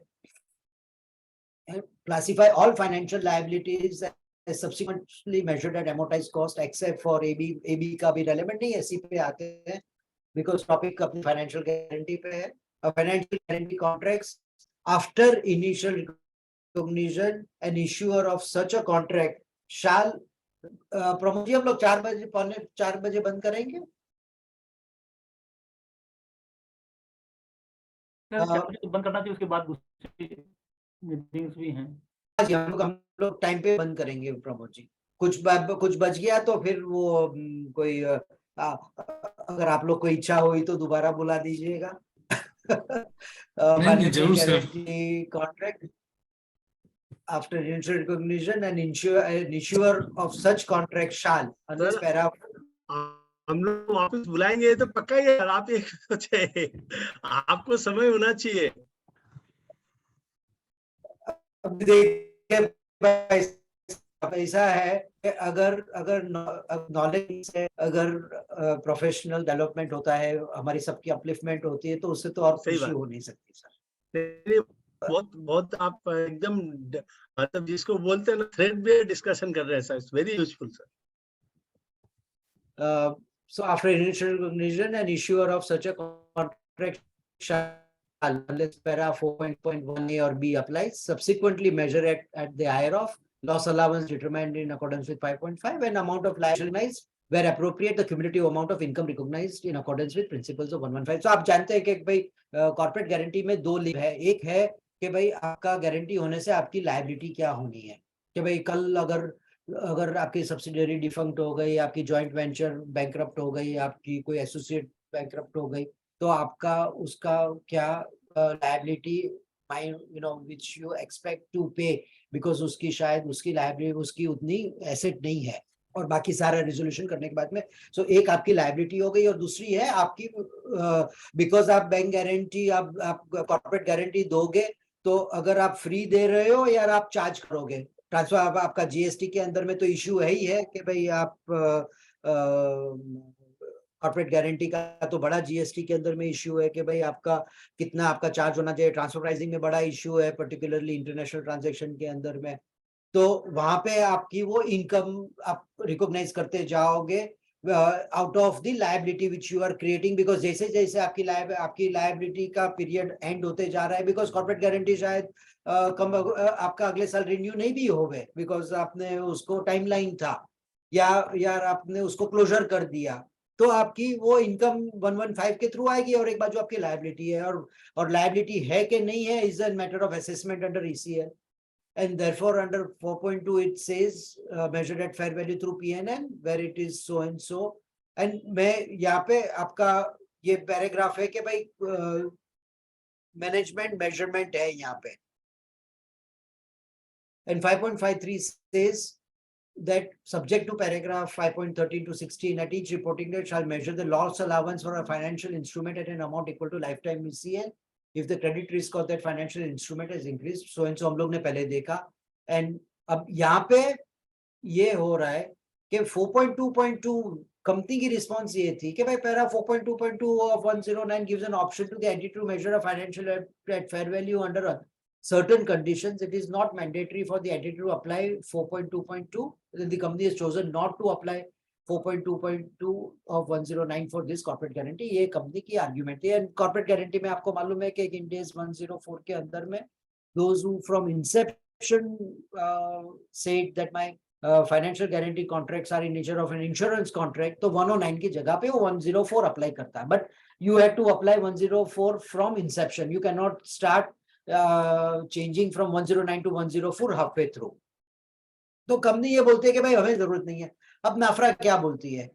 S6: Classify all financial liabilities as subsequently measured at amortized cost except for AB. AB का भी relevant नहीं है, इसी पे आते हैं. Because topic अपनी financial guarantee पे है. A financial guarantee contracts after initial recognition, an issuer of such a contract shall Pramod ji हम लोग 4 बजे 4 बजे बंद करेंगे.
S8: बंद करना चाहिए, उसके बाद दूसरी मीटिंग्स भी हैं.
S6: हम लोग टाइम पे बंद करेंगे प्रमोद जी. कुछ बच गया तो फिर वो कोई अगर आप लोग को इच्छा हुई तो दोबारा बुला दीजिएगा.
S3: जरूर sir.
S6: Contract after initial recognition and issuer of such contract shall unless para.
S4: हम लोग वापस बुलाएंगे तो पक्का ही यार, आप ये सोचे, आपको समय होना चाहिए.
S6: अब देखिए ऐसा है कि अगर नॉलेज से अगर प्रोफेशनल डेवलपमेंट होता है, हमारी सबकी अपलिफ्टमेंट होती है, तो उससे तो और खुशी हो नहीं सकती सर.
S4: बहुत आप एकदम मतलब जिसको बोलते हैं ना थ्रेड पे डिस्कशन कर रहे हैं sir. It's very useful sir.
S6: So after initial recognition, an issuer of such a contract shall, unless para 4.1a or b applies, subsequently measure at the higher of loss allowance determined in accordance with 5.5 and amount of liability where appropriate the cumulative amount of income recognized in accordance with principles of 115. So आप जानते हैं कि भाई corporate guarantee में दो leave है. एक है कि भाई आपका गारंटी होने से आपकी लायबिलिटी क्या होनी है, कि भाई कल अगर आपकी सब्सिडियरी डिफंक्ट हो गई, आपकी जॉइंट वेंचर बैंकरप्ट हो गई, आपकी कोई एसोसिएट बैंकरप्ट हो गई, तो आपका उसका क्या liability which you expect to pay because उसकी शायद उसकी लायबिलिटी उसकी उतनी एसेट नहीं है, और बाकी सारा रिजोल्यूशन करने के बाद में. सो एक आपकी लायबिलिटी हो गई और दूसरी है आपकी बिकॉज आप बैंक गारंटी आप कॉर्पोरेट गारंटी दोगे तो अगर आप फ्री दे रहे हो या आप चार्ज करोगे ट्रांसफर. आपका जीएसटी के अंदर में तो इश्यू है ही है कि भाई आप कॉर्पोरेट गारंटी का तो बड़ा जीएसटी के अंदर में इश्यू है कि भाई आपका कितना आपका चार्ज होना चाहिए. ट्रांसफर प्राइसिंग में बड़ा इश्यू है, पर्टिकुलरली इंटरनेशनल ट्रांजैक्शन के अंदर में. तो वहां पे आपकी वो इनकम आप रिकॉग्नाइज करते जाओगे out of the liability which you are creating, because जैसे जैसे आपकी लायबिलिटी का पीरियड एंड होते जा रहा है, बिकॉज कॉर्पोरेट गारंटी शायद कम आपका अगले साल रिन्यू नहीं भी होवे बिकॉज आपने उसको टाइमलाइन था या यार आपने उसको क्लोजर कर दिया, तो आपकी वो इनकम 115 के थ्रू आएगी. और एक बात जो आपकी लायबिलिटी है और लायबिलिटी है कि नहीं है is a matter of assessment under ECL. And therefore, under 4.2, it says measured at fair value through PNL, where it is so and so. And मैं यहाँ पे आपका ये पैराग्राफ है कि भाई मैनेजमेट मेजरमेंट है यहाँ पे. And 5.53 says that subject to paragraph 5.13 to 16, at each reporting date shall measure the loss allowance for a financial instrument at an amount equal to lifetime ECL. If the credit risk of that financial instrument has increased, so and so हम लोग ने पहले देखा. And अब यहाँ पे ये हो रहा है कि 4.2.2 कंपनी की रिस्पॉन्स ये थी कि भाई para 4.2.2 of 109 gives an option to the entity to measure a financial at fair value under certain conditions. It is not mandatory for the entity to apply 4.2.2. Then the company has chosen not to apply 4.2.2 of 109 for this corporate guarantee. ये company की argument है. And corporate guarantee में आपको मालूम है कि इन days 104 के अंदर में those who from inception said that my financial guarantee contracts are in nature of an insurance contract, तो 109 की जगह पे वो 104 अप्लाई करता है. But you have to apply 104 from inception. You cannot start changing from 109 to 104 halfway through. तो company ये बोलती है कि भाई हमें जरूरत नहीं है. अब NFRA क्या बोलती है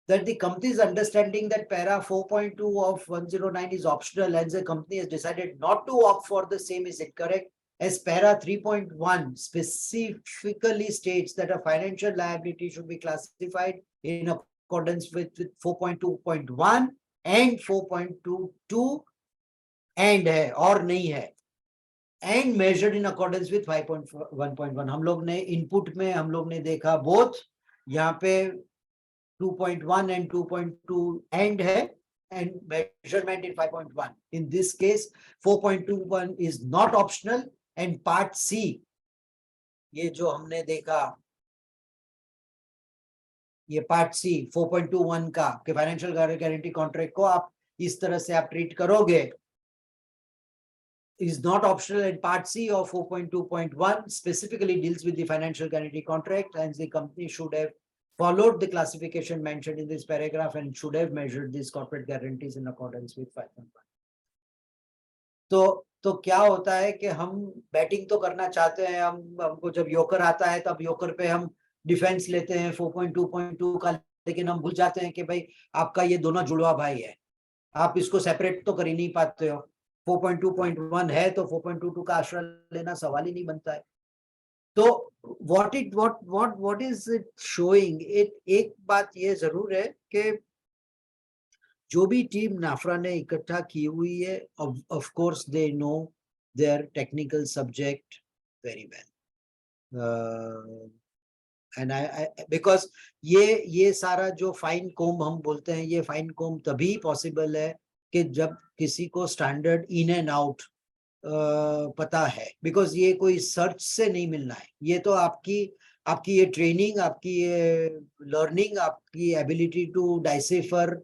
S6: that the company is understanding that para 4.2 of 109 is optional and the company has decided not to opt for the same is incorrect, as para 3.1 specifically states that a financial liability should be classified in accordance with 4.2.1 and 4.22 and है और नहीं है and measured in accordance with 5.1.1. हम लोग ने input में हम लोग ने देखा both यहाँ पे 2.1 and 2.2 and है and measurement in 5.1. In this case 4.21 is not optional and part C ये जो हमने देखा ये पार्ट सी 4.21 का कि फाइनेंशियल गारंटी कॉन्ट्रैक्ट को आप इस तरह से आप ट्रीट करोगे is not optional, and part C of 4.2.1 specifically deals with the financial guarantee contract, and the company should have followed the classification mentioned in this paragraph and should have measured these corporate guarantees in accordance with 5.1. तो क्या होता है कि हम batting तो करना चाहते हैं, हमको जब योकर आता है तब योकर पे हम डिफेंस लेते हैं 4.2.2 का, लेकिन हम भूल जाते हैं कि भाई आपका ये दोनों जुड़वा भाई है, आप इसको सेपरेट तो कर ही नहीं पाते हो। 4.2.1 है तो 4.22 का आश्रय लेना सवाल ही नहीं बनता है। तो what is it showing? एक बात ये जरूर है कि जो भी टीम नाफरा ने इकट्ठा की हुई है, of course they know their technical subject very well. And I because ये सारा जो फाइन कोम हम बोलते हैं, ये फाइन कोम तभी पॉसिबल है कि जब किसी को स्टैंडर्ड इन एंड आउट पता है, बिकॉज ये कोई सर्च से नहीं मिलना है, ये तो आपकी ये ट्रेनिंग, आपकी ये लर्निंग, आपकी ability to decipher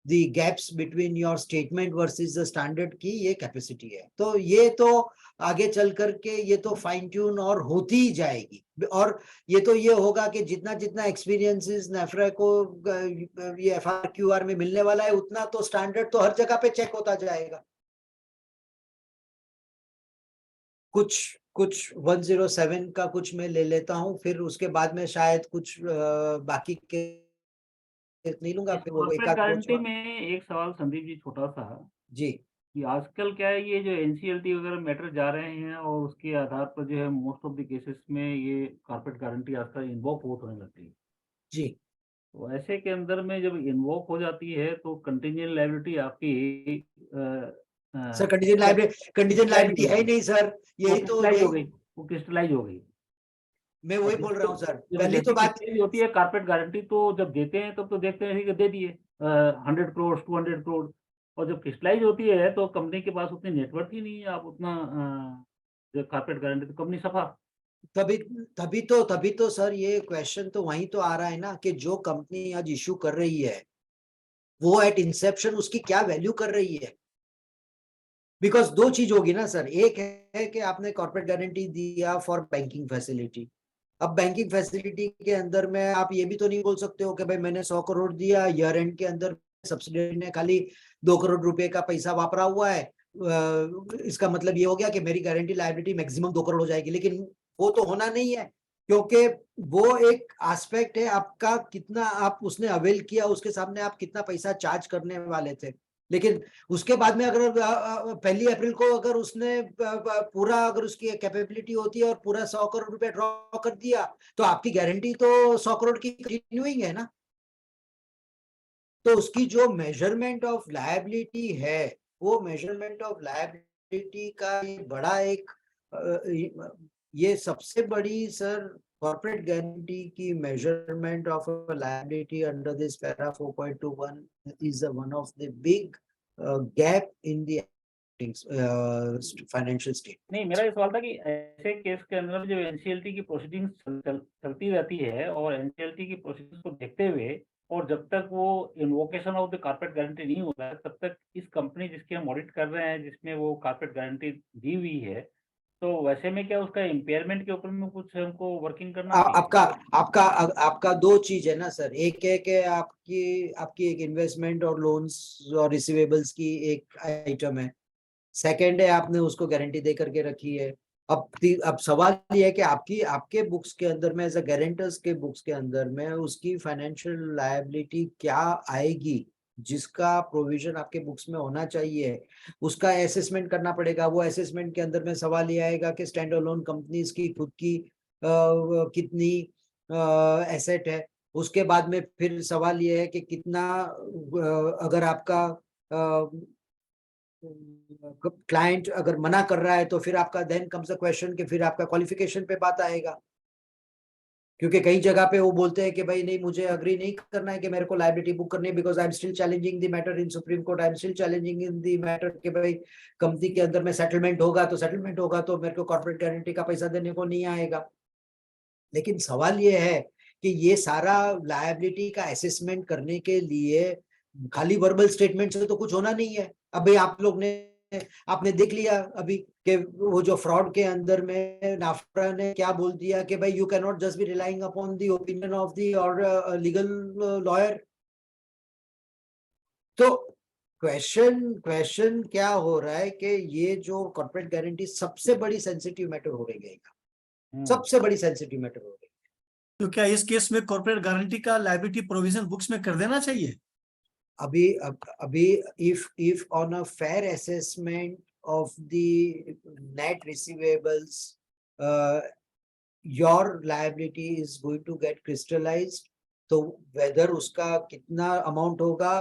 S6: the gaps between your statement versus the standard की ये कैपेसिटी है। तो ये तो आगे चल करके ये तो फाइन ट्यून और होती ही जाएगी, और ये तो ये होगा कि जितना जितना एक्सपीरियंसेस नेफ्रा को ये FRQR में मिलने वाला है, उतना तो स्टैंडर्ड तो हर जगह पे चेक होता जाएगा। कुछ 107 का कुछ मैं ले लेता हूँ, फिर उसके बाद में शायद कुछ बाकी के नहीं लूंगा। फिर वो एक
S8: गारंटी में एक सवाल संदीप जी छोटा सा
S6: जी,
S8: कि आजकल क्या है, ये जो NCLT वगैरह मैटर जा रहे हैं और उसके आधार पर जो है मोस्ट ऑफ द केसेस में ये कॉर्पोरेट गारंटी आजकल इन्वोक होने लगती है
S6: जी।
S8: तो ऐसे के अंदर में जब इन्वोक हो जाती है तो कंटिजेंट लायबिलिटी आपकी
S6: सर कंटिजेंट लायबिलिटी है ही नहीं सर, यही तो
S8: हो गई, वो क्रिस्टलाइज हो गई।
S6: मैं वही बोल रहा हूँ सर।
S8: जब
S6: पहली तो बात
S8: होती है कॉर्पोरेट गारंटी, तो जब देते हैं तब तो देखते हैं कि दे दिए 100 करोड़ 200 करोड़, और जब क्रिस्टलाइज होती है तो कंपनी के पास उतनी नेटवर्क ही नहीं है, आप उतना कॉर्पोरेट गारंटी तो कंपनी सफा।
S6: तभी तो सर ये क्वेश्चन तो वहीं तो आ रहा है ना कि जो कंपनी आज इश्यू कर रही है वो एट इंसेप्शन उसकी क्या वैल्यू कर रही है। बिकॉज दो चीज होगी ना सर, एक है कि आपने कॉर्पोरेट गारंटी दिया फॉर बैंकिंग फैसिलिटी, अब बैंकिंग फैसिलिटी के अंदर में आप ये भी तो नहीं बोल सकते हो कि भाई मैंने 100 करोड़ दिया, ईयर एंड के अंदर सब्सिडियरी ने खाली 2 करोड़ रुपए का पैसा वापरा हुआ है, इसका मतलब ये हो गया कि मेरी गारंटी लायबिलिटी मैक्सिमम 2 करोड़ हो जाएगी। लेकिन वो तो होना नहीं है, क्योंकि वो एक एस्पेक्ट है आपका, कितना आप उसने अवेल किया, उसके सामने आप कितना पैसा चार्ज करने वाले थे। लेकिन उसके बाद में अगर 1 अप्रैल को अगर उसने पूरा, अगर उसकी कैपेबिलिटी होती है और पूरा 100 करोड़ रुपए ड्रॉ कर दिया, तो आपकी गारंटी तो 100 करोड़ की कंटिन्यूइंग है ना। तो उसकी जो मेजरमेंट ऑफ लायबिलिटी है, वो मेजरमेंट ऑफ लायबिलिटी का ये बड़ा एक ये सबसे बड़ी सर corporate guarantee की measurement of a liability under this para 4.21 is one of the big gap in the financial state.
S8: नहीं, मेरा ये सवाल था कि ऐसे केस के अंदर जो NCLT की प्रोसीडिंग्स चलती रहती है और NCLT की प्रोसीडिंग्स को देखते हुए, और जब तक वो invocation of the corporate guarantee नहीं होता है, तब तक इस कंपनी जिसकी हम ऑडिट कर रहे हैं, जिसमें वो कॉर्पोरेट गारंटी दी हुई है, तो वैसे में क्या उसका इम्पेयरमेंट के ऊपर में कुछ हमको वर्किंग करना
S6: आपका दो चीज है ना सर, एक है कि आपकी एक इन्वेस्टमेंट और लोन्स और रिसीवेबल्स की एक आइटम है, सेकंड है आपने उसको गारंटी दे करके रखी है, अब सवाल ये है कि आपके बुक्स के अंदर में एज अ गारंटर्स के बुक्स के अंदर में उसकी फाइनेंशियल लायबिलिटी क्या आएगी, जिसका प्रोविजन आपके बुक्स में होना चाहिए, उसका असेसमेंट करना पड़ेगा। वो असेसमेंट के अंदर में सवाल ये आएगा कि स्टैंड अलोन कंपनीज की खुद की कितनी एसेट है। उसके बाद में फिर सवाल ये है कि कितना अगर आपका क्लाइंट अगर मना कर रहा है तो फिर आपका देन कम्स द क्वेश्चन कि फिर आपका क्वालिफिकेशन पे बात आएगा, क्योंकि कई जगह पे वो बोलते हैं कि भाई नहीं, मुझे अग्री नहीं करना है कि मेरे को लायबिलिटी बुक करनी है, because I am still challenging the matter in supreme court, I am still challenging in the matter कि भाई कंपनी के अंदर में सेटलमेंट होगा तो मेरे को कॉर्पोरेट गारंटी का पैसा देने को नहीं आएगा। लेकिन सवाल ये है कि ये सारा लायबिलिटी का असेसमेंट करने के लिए खाली वर्बल स्टेटमेंट से तो कुछ होना नहीं है। अब भाई आपने देख लिया अभी कि वो जो फ्रॉड के अंदर में नाफ्रा ने क्या बोल दिया कि भाई you can not just be relying upon the opinion of the और लीगल लॉयर। तो क्वेश्चन क्या हो रहा है कि ये जो कॉर्पोरेट गारंटी सबसे बड़ी सेंसिटिव मैटर हो रही है, सबसे बड़ी सेंसिटिव मैटर हो रही है।
S7: तो क्या इस केस में कॉर्पोरेट गारंटी का लायबिलिटी प्रोविजन बुक्स में कर देना चाहिए?
S6: अभी if on a fair assessment of the net receivables, your liability is going to get crystallized, तो whether उसका कितना अमाउंट होगा,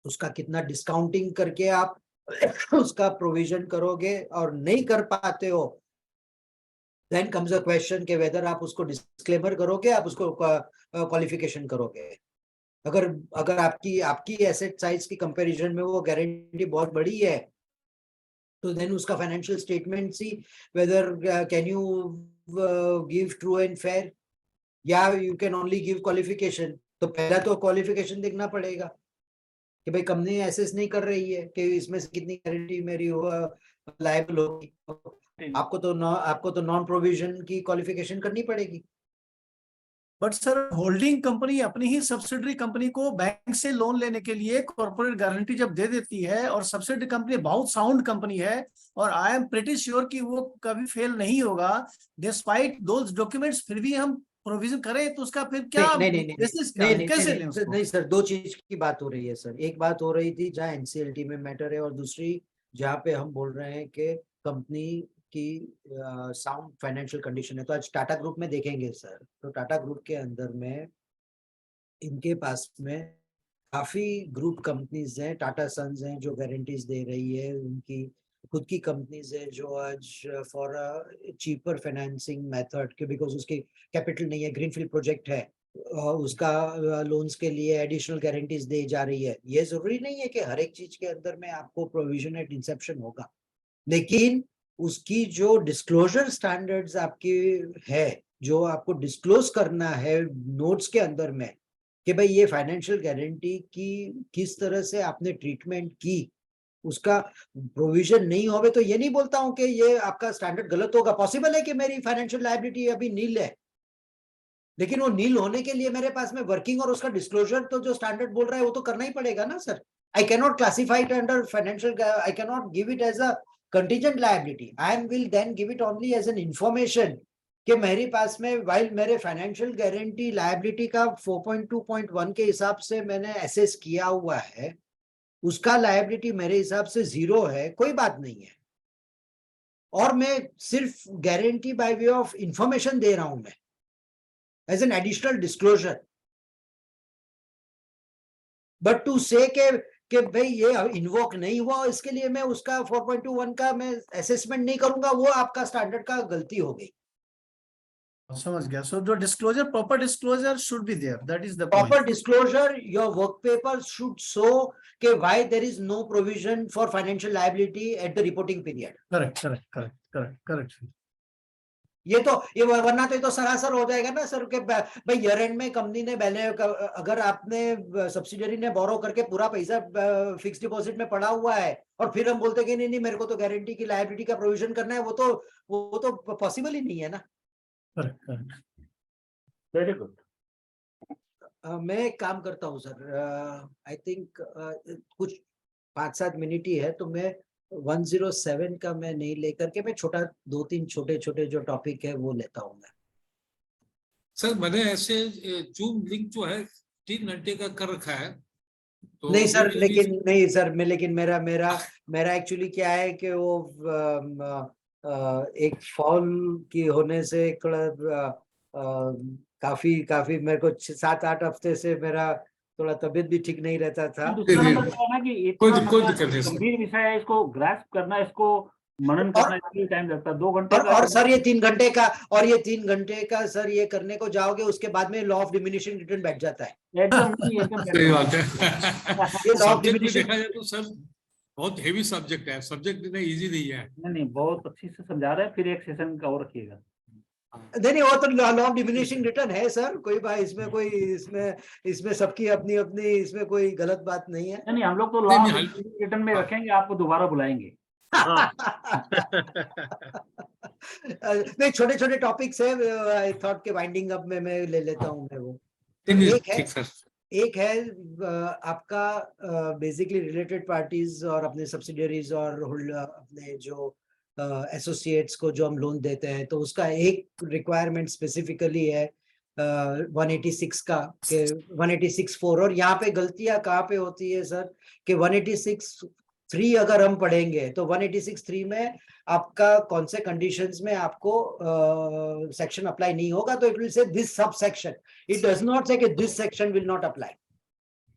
S6: उसका कितना डिस्काउंटिंग करके आप उसका प्रोविजन करोगे और नहीं कर पाते हो, then comes a question कि whether आप उसको डिस्क्लेमर करोगे, आप उसको क्वालिफिकेशन करोगे। अगर आपकी एसेट साइज की कंपैरिजन में वो गारंटी बहुत बड़ी है, तो देन उसका financial statement see whether can you give true and fair या you can only give qualification. तो पहला तो क्वालिफिकेशन देखना पड़ेगा कि भाई कंपनी एसेस नहीं कर रही है कि इसमें से कितनी गारंटी मेरी लायबल होगी। आपको तो नॉन प्रोविजन की क्वालिफिकेशन करनी पड़ेगी।
S7: बट सर, होल्डिंग कंपनी अपनी ही सब्सिडरी कंपनी को बैंक से लोन लेने के लिए कॉर्पोरेट गारंटी जब दे देती है, और सब्सिडरी कंपनी बहुत साउंड कंपनी है, और आई एम प्रीटी श्योर कि वो कभी फेल नहीं होगा डिस्पाइट दोज डॉक्यूमेंट्स, फिर भी हम प्रोविजन करें तो उसका फिर क्या बेसिस क्या है? कैसे लें उसको?
S6: नहीं सर, दो चीज की बात हो रही है सर। एक बात हो रही थी जहाँ एनसीएलटी में मैटर है, और दूसरी जहाँ पे हम बोल रहे हैं कि कंपनी की साउंड फाइनेंशियल कंडीशन है। तो आज टाटा ग्रुप में देखेंगे सर, तो टाटा ग्रुप के अंदर में इनके पास में काफी ग्रुप कंपनीज हैं, टाटा सन्स हैं जो गारंटीज दे रही है, उनकी खुद की कंपनीज है जो आज फॉर चीपर फाइनेंसिंग मेथड के, बिकॉज उसकी कैपिटल नहीं है, ग्रीनफील्ड प्रोजेक्ट है, उसका लोन्स के लिए एडिशनल गारंटीज दे जा रही है। ये जरूरी नहीं है कि हर एक चीज के अंदर में आपको प्रोविजन एट इंसेप्शन होगा, लेकिन उसकी जो डिस्क्लोजर स्टैंडर्ड्स आपकी है, जो आपको डिस्क्लोज करना है नोट्स के अंदर में कि भाई ये फाइनेंशियल गारंटी की किस तरह से आपने ट्रीटमेंट की, उसका प्रोविजन नहीं होवे तो ये नहीं बोलता हूं कि ये आपका स्टैंडर्ड गलत होगा। पॉसिबल है कि मेरी फाइनेंशियल लायबिलिटी अभी नील है, लेकिन वो नील होने के लिए मेरे पास में वर्किंग और उसका डिस्क्लोजर तो जो स्टैंडर्ड बोल रहा है वो तो करना ही पड़ेगा ना sir. I can not classify it under financial, I can not give it as a contingent liability, I will then give it only as an information कि मेरे पास में वाइल मेरे फाइनेंशियल गारंटी लायबिलिटी का 4.2.1 के हिसाब से मैंने एसेस किया हुआ है, उसका लायबिलिटी मेरे हिसाब से 0 है, कोई बात नहीं है, और मैं सिर्फ guarantee by way of information दे रहा हूं मैं as an additional disclosure. But to say कि भाई ये इन्वोक नहीं हुआ, इसके लिए मैं उसका 4.21 का मैं असेसमेंट नहीं करूंगा, वो आपका स्टैंडर्ड का गलती हो गई।
S7: समझ गया। सो जो disclosure, proper disclosure should be there, that is the
S6: Proper disclosure, your work papers should show कि why there is no provision for financial liability at the reporting period.
S7: Correct.
S6: ये वरना तो ये तो सरासर हो जाएगा ना सर के भाई ईयर एंड में कंपनी ने अगर आपने सब्सिडियरी ने बोरो करके पूरा पैसा फिक्स डिपॉजिट में पड़ा हुआ है और फिर हम बोलते कि नहीं मेरे को तो गारंटी की लायबिलिटी का प्रोविजन करना है, वो तो पॉसिबल ही नहीं है ना।
S7: करेक्ट।
S8: Very good.
S6: मैं एक काम करता हूँ सर, आई थिंक कुछ 5-7 मिनट ही है, तो मैं 107 का मैं नहीं लेकर के, मैं छोटा 2-3 छोटे छोटे जो टॉपिक है वो लेता हूँ मैं।
S3: सर मैंने ऐसे जूम लिंक जो है 3 घंटे का कर रखा है, तो
S6: नहीं सर,
S3: maybe
S6: लेकिन नहीं सर, मैं लेकिन मेरा एक्चुअली क्या है कि वो एक फॉल की होने से थोड़ा काफी मेरे को 7-8 हफ्ते से मेरा थोड़ा तबीयत भी ठीक नहीं रहता था।
S8: दूसरा
S3: नहीं,
S8: नंबर क्या है ना कि
S3: कोई
S8: इतना
S3: कोई
S8: मतलब
S3: दिक्कत नहीं सर।
S8: गंभीर विषय है, इसको ग्रास्प करना, इसको मनन
S6: और-
S8: करना, इसके लिए टाइम लगता है। 2 घंटे का
S6: और सर ये 3 घंटे का, और ये 3 घंटे का सर ये करने को जाओगे, उसके बाद में लॉ ऑफ डिमिनिशिंग रिटर्न बैठ जाता है।
S8: एकदम नहीं, एकदम
S3: सही बात है।
S6: ये लॉ ऑफ
S3: सब्जेक्ट भी
S6: डिमिनिशिंग,
S3: देखा जाए तो सर बहुत हेवी सब्जेक्ट है, सब्जेक्ट इतना इजी नहीं है।
S8: नहीं, बहुत अच्छी से समझा रहे हैं, फिर एक सेशन का और रखिएगा।
S6: नहीं वो तो लॉ ऑफ डिमिनिशिंग रिटर्न है सर, कोई भाई इसमें कोई इसमें सबकी अपनी अपनी, इसमें कोई गलत बात नहीं है।
S8: नहीं, हम लोग तो
S3: नहीं,
S8: लॉ
S3: नहीं,
S8: रिटर्न में
S3: हाँ।
S8: रखेंगे, आपको दोबारा बुलाएंगे।
S4: हाँ।
S6: नहीं, छोटे छोटे टॉपिक्स है, आई थॉट के वाइंडिंग अप में मैं ले लेता हूँ मैं वो।
S3: नहीं, नहीं,
S6: एक है,
S3: ठीक सर।
S6: एक है आपका बेसिकली रिलेटेड पार्टीज और अपने सब्सिडियरीज और अपने जो एसोसिएट्स को जो हम लोन देते हैं, तो उसका एक रिक्वायरमेंट स्पेसिफिकली है 186 का, के 186(4). और यहाँ पे गलतियां कहाँ पे होती है सर, कि 186(3) अगर हम पढ़ेंगे तो 186(3) में आपका कौन से कंडीशंस में आपको सेक्शन अप्लाई नहीं होगा, तो it will say this sub section, it does not से कि this section will not apply.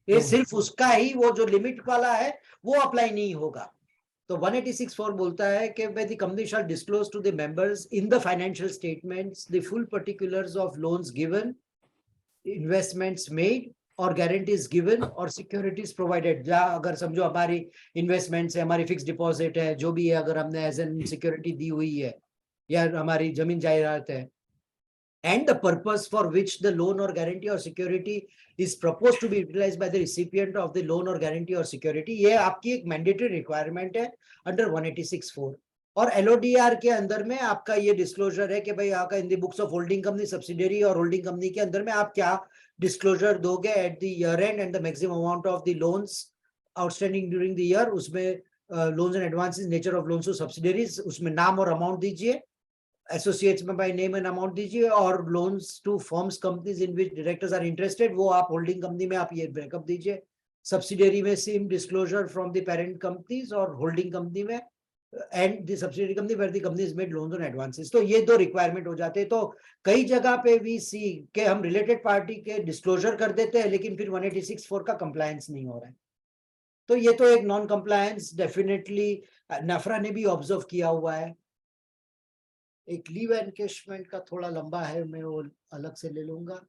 S6: ये सिर्फ उसका ही वो जो लिमिट वाला है वो अप्लाई नहीं होगा। तो 186(4) बोलता है कि the company shall disclose to the members in the financial statements the full particulars of loans given, investments made और guarantees given और securities provided। जहाँ अगर समझो हमारी इन्वेस्टमेंट्स है, हमारी फिक्स डिपॉजिट है, जो भी है, अगर हमने एज एन सिक्योरिटी दी हुई है, या हमारी जमीन जायदाद है, and the purpose for which the loan or guarantee or security is proposed to be utilized by the recipient of the loan or guarantee or security, ये आपकी एक मैंडेटरी रिक्वायरमेंट है अंडर 186(4). और LODR के अंदर में आपका ये डिस्क्लोजर है कि भाई आपका in the books of holding company, subsidiary और होल्डिंग कंपनी के अंदर में आप क्या डिस्क्लोजर दोगे at the year end the maximum amount of the loans outstanding during the year. उसमें loans and advances, nature of loans to subsidiaries, उसमें नाम और अमाउंट दीजिए, एसोसिएट्स में बाय नेम एंड अमाउंट दीजिए, और loans to firms companies in which directors are interested, वो आप होल्डिंग कंपनी में आप ये ब्रेकअप दीजिए। सब्सिडियरी में same disclosure from the parent companies, और होल्डिंग कंपनी में and the subsidiary company where the company is made loans and advances. तो ये 2 रिक्वायरमेंट हो जाते हैं। तो कई जगह पे वी सी के हम रिलेटेड पार्टी के डिस्क्लोजर कर देते हैं, लेकिन फिर 186(4) का कंप्लायंस नहीं हो रहा है। तो ये तो एक नॉन कंप्लायंस डेफिनेटली NFRA ने भी ऑब्जर्व किया हुआ है। एक लीव एनकेशमेंट का थोड़ा लंबा है, मैं वो अलग से ले लूंगा।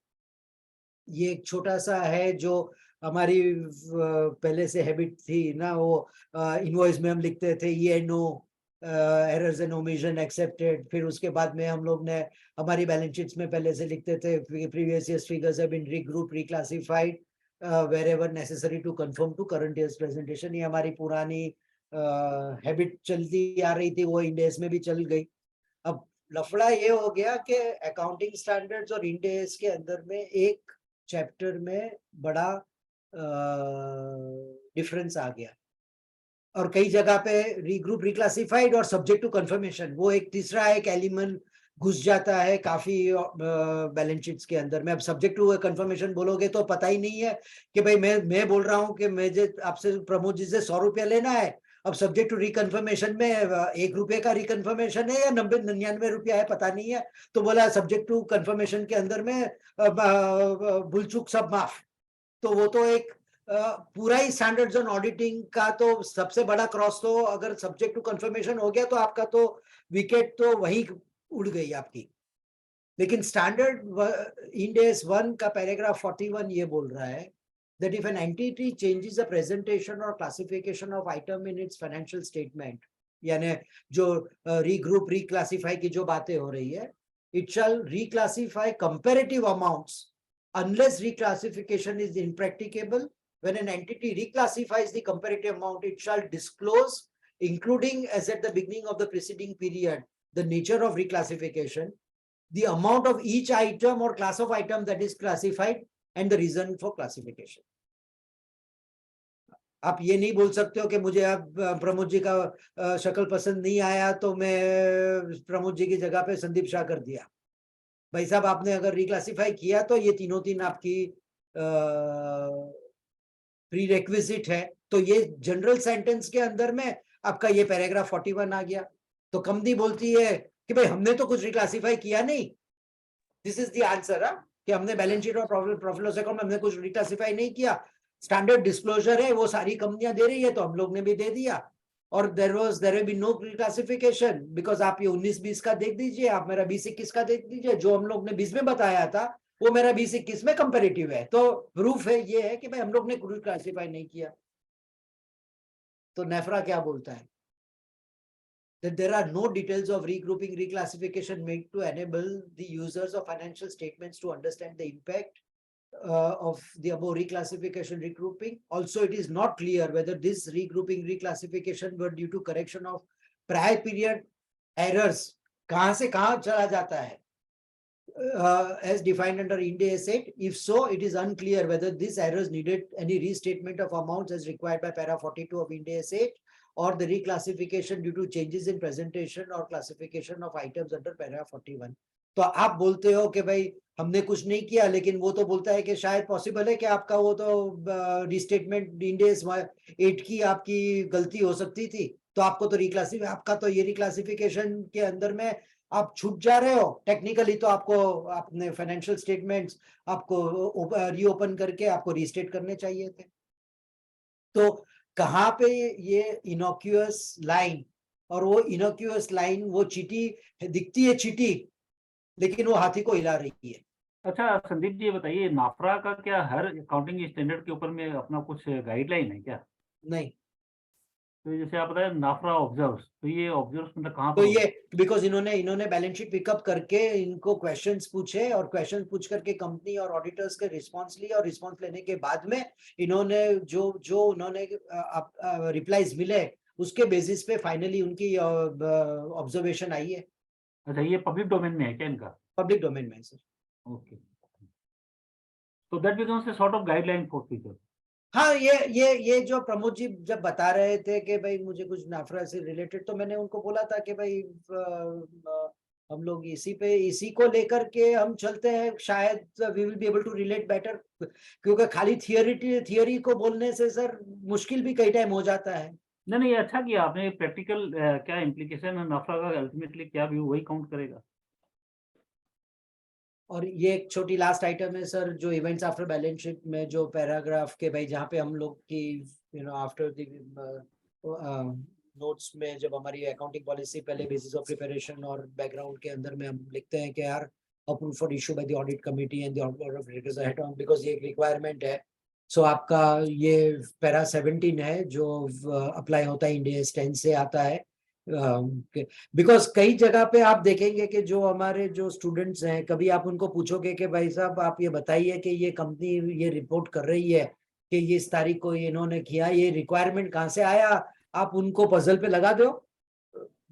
S6: ये एक छोटा सा है जो हमारी पहले से हैबिट थी ना, वो इनवॉइस में हम लिखते थे ये no errors and omission excepted, फिर उसके बाद में हम लोग ने हमारी बैलेंस शीट्स में पहले से लिखते थे previous years figures have been regroup reclassified wherever necessary to conform to current year's presentation। ये हमारी पुरानी हैबिट चलती आ रही थी, वो इंडेस में भी चल गई। अब लफड़ा ये हो गया कि अकाउंटिंग स्टैंडर्ड्स और इंड AS के अंदर में एक चैप्टर में बड़ा डिफरेंस आ गया, और कई जगह पे रीग्रुप रिक्लासिफाइड और सब्जेक्ट टू कंफर्मेशन, वो एक तीसरा एक एलिमेंट घुस जाता है काफी बैलेंस शीट्स के अंदर में। अब सब्जेक्ट टू कंफर्मेशन बोलोगे तो पता ही नहीं है कि भाई मैं बोल रहा हूँ कि मुझे आपसे प्रमोद जी से 100 रुपया लेना है, अब सब्जेक्ट टू रिकन्फर्मेशन में 1 रुपये का रिकन्फर्मेशन है या 99 रुपया है, पता नहीं है। तो बोला सब्जेक्ट टू कंफर्मेशन के अंदर में भूलचूक सब माफ। तो वो तो एक पूरा ही स्टैंडर्ड्स ऑन ऑडिटिंग का तो सबसे बड़ा क्रॉस, तो अगर सब्जेक्ट टू कंफर्मेशन हो गया तो आपका तो विकेट तो वही उड़ गई आपकी। लेकिन स्टैंडर्ड इंड AS 1 का पैराग्राफ 41 ये बोल रहा है that if an entity changes the presentation or classification of item in its financial statement, यानी जो regroup reclassify की जो बातें हो रही है, it shall reclassify comparative amounts unless reclassification is impracticable. When an entity reclassifies the comparative amount, it shall disclose, including as at the beginning of the preceding period, the nature of reclassification, the amount of each item or class of item that is classified, and the reason for classification. आप ये नहीं बोल सकते हो कि मुझे अब प्रमोद जी का शक्ल पसंद नहीं आया तो मैं प्रमोद जी की जगह पे संदीप शाह कर दिया। भाई साहब आपने अगर रिक्लासिफाई किया तो ये तीनों तीन आपकी प्री रेक्विजिट है, तो ये जनरल सेंटेंस के अंदर में आपका ये पैराग्राफ 41 आ गया। तो कंपनी बोलती है कि भाई हमने तो कुछ रिक्लासिफाई किया नहीं, दिस इज द आंसर, कि हमने बैलेंस शीट और प्रॉफिट लॉस अकाउंट में हमने कुछ रिक्लासिफाई नहीं किया, स्टैंडर्ड डिस्क्लोजर है वो सारी कंपनियां दे रही है तो हम लोग ने भी दे दिया, और there be no reclassification because आप ये 19-20 का देख दीजिए, आप मेरा 20-21 का देख दीजिए, जो हम लोग ने 20 में बताया था वो मेरा 20-21 में कंपेरेटिव है, तो प्रूफ है ये है कि भाई हम लोग ने कुछ क्लासिफाई नहीं किया। तो नेफ्रा क्या बोलता है, that there are no details of regrouping reclassification made to enable the users of financial statements to understand the impact of the above reclassification regrouping. Also, it is not clear whether this regrouping reclassification were due to correction of prior period errors. कहाँ से कहाँ चला जाता है? As defined under Ind AS 8. If so, it is unclear whether these errors needed any restatement of amounts as required by para 42 of Ind AS 8 or the reclassification due to changes in presentation or classification of items under para 41. तो आप बोलते हो कि भाई हमने कुछ नहीं किया, लेकिन वो तो बोलता है कि शायद पॉसिबल है कि आपका वो तो रिस्टेटमेंट इंड AS 8 की आपकी गलती हो सकती थी, तो आपको तो रिक्लासिफाई, आपका तो ये रिक्लासिफिकेशन के अंदर में आप छूट जा रहे हो टेक्निकली, तो आपको अपने फाइनेंशियल स्टेटमेंट्स आपको रीओपन करके आपको रीस्टेट करने चाहिए थे। तो कहाँ पे ये इनोक्यूअस लाइन, और वो इनोक्यूअस लाइन वो चीटी दिखती है चीटी, लेकिन वो हाथी को हिला रही है।
S8: अच्छा संदीप जी, ये बताइए नाफरा का क्या हर अकाउंटिंग स्टैंडर्ड के ऊपर में अपना कुछ गाइडलाइन है क्या?
S6: नहीं,
S8: तो जैसे आप बताए नाफरा ऑब्जर्व्स, तो ये ऑब्जर्व्स मतलब कहाँ
S6: तो
S8: पर
S6: ये बिकॉज इन्होंने बैलेंस शीट पिकअप करके इनको क्वेश्चंस पूछे, और क्वेश्चन पूछ करके कंपनी और ऑडिटर्स के रिस्पांस लिए, और रिस्पांस लेने के बाद में इन्होंने जो उन्होंने रिप्लाईज मिले उसके बेसिस पे फाइनली उनकी ऑब्जर्वेशन आई है।
S8: अच्छा, ये पब्लिक डोमेन में है क्या इनका?
S6: पब्लिक डोमेन में सर।
S8: ओके, तो that becomes a sort of guideline for future.
S6: हाँ, ये जो प्रमोद जी जब बता रहे थे कि भाई मुझे कुछ नाफरा से रिलेटेड, तो मैंने उनको बोला था कि भाई हम लोग इसी को लेकर के हम चलते हैं, शायद we will be able to relate better, क्योंकि खाली थियरी को बोलने से सर मुश्किल भी कई टाइम हो जाता है।
S8: नहीं, अच्छा किया आपने, प्रैक्टिकल क्या इम्प्लीकेशन है नाफरा का, अल्टीमेटली क्या व्यू वही काउंट करेगा।
S6: और ये एक छोटी लास्ट आइटम है सर, जो इवेंट्स आफ्टर बैलेंस शीट में जो पैराग्राफ के भाई जहाँ पे हम लोग की आफ्टर द नोट्स में जब हमारी अकाउंटिंग पॉलिसी पहले बेसिस ऑफ प्रिपरेशन और बैकग्राउंड के अंदर में हम लिखते हैं कि यार approve for issue by the audit committee and the auditor of directors head on, because ये एक रिक्वायरमेंट है। सो आपका ये पैरा 17 है जो अप्लाई होता है, Ind AS 10 से आता है, बिकॉज कई जगह पे आप देखेंगे कि जो हमारे जो स्टूडेंट्स हैं, कभी आप उनको पूछोगे कि भाई साहब आप ये बताइए कि ये कंपनी ये रिपोर्ट कर रही है कि ये इस तारीख को इन्होंने किया, ये रिक्वायरमेंट कहाँ से आया, आप उनको पजल पे लगा दो,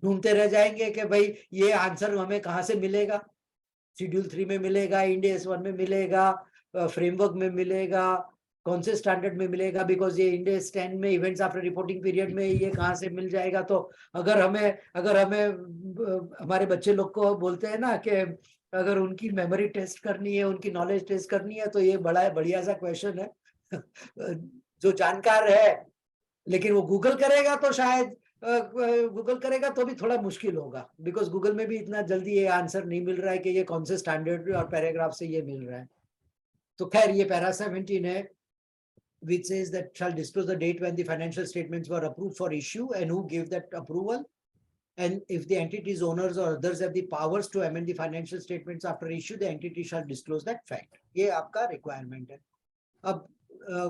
S6: ढूंढते रह जाएंगे कि भाई ये आंसर हमें कहाँ से मिलेगा, शेड्यूल 3 में मिलेगा, Ind AS 1 में मिलेगा, फ्रेमवर्क में मिलेगा, कौन से स्टैंडर्ड में मिलेगा, बिकॉज ये Ind AS 10 में इवेंट्स आफ्टर रिपोर्टिंग पीरियड में ये कहाँ से मिल जाएगा। तो अगर हमें हमारे बच्चे लोग को बोलते हैं ना कि अगर उनकी मेमोरी टेस्ट करनी है, उनकी नॉलेज टेस्ट करनी है, तो ये बड़ा बढ़िया सा क्वेश्चन है। जो जानकार है, लेकिन वो गूगल करेगा तो शायद गूगल करेगा तो भी थोड़ा मुश्किल होगा, बिकॉज गूगल में भी इतना जल्दी ये आंसर नहीं मिल रहा है कि ये कौन से स्टैंडर्ड और पैराग्राफ से ये मिल रहा है। तो खैर ये पैरा 17 है, which says that shall disclose the date when the financial statements were approved for issue and who gave that approval, and if the entity's owners or others have the powers to amend the financial statements after issue, the entity shall disclose that fact. ये आपका requirement है। अब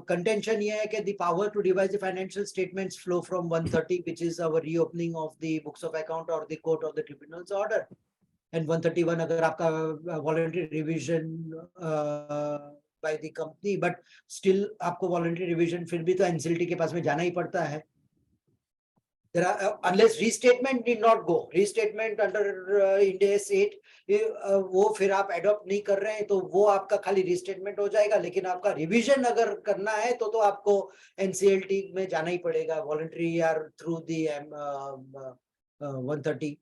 S6: contention ये है कि the power to revise the financial statements flow from 130, which is our reopening of the books of account or the court or the tribunal's order, and 131 अगर आपका voluntary revision by the company, but still आपको voluntary revision फिर भी तो NCLT के पास में जाना ही पड़ता है। There are unless restatement did not go, restatement under Ind AS 8 वो फिर आप अडॉप्ट नहीं कर रहे हैं तो वो आपका खाली रिस्टेटमेंट हो जाएगा, लेकिन आपका रिवीजन अगर करना है तो आपको एनसीएलटी में जाना ही पड़ेगा, वॉलंटरी और through the 130.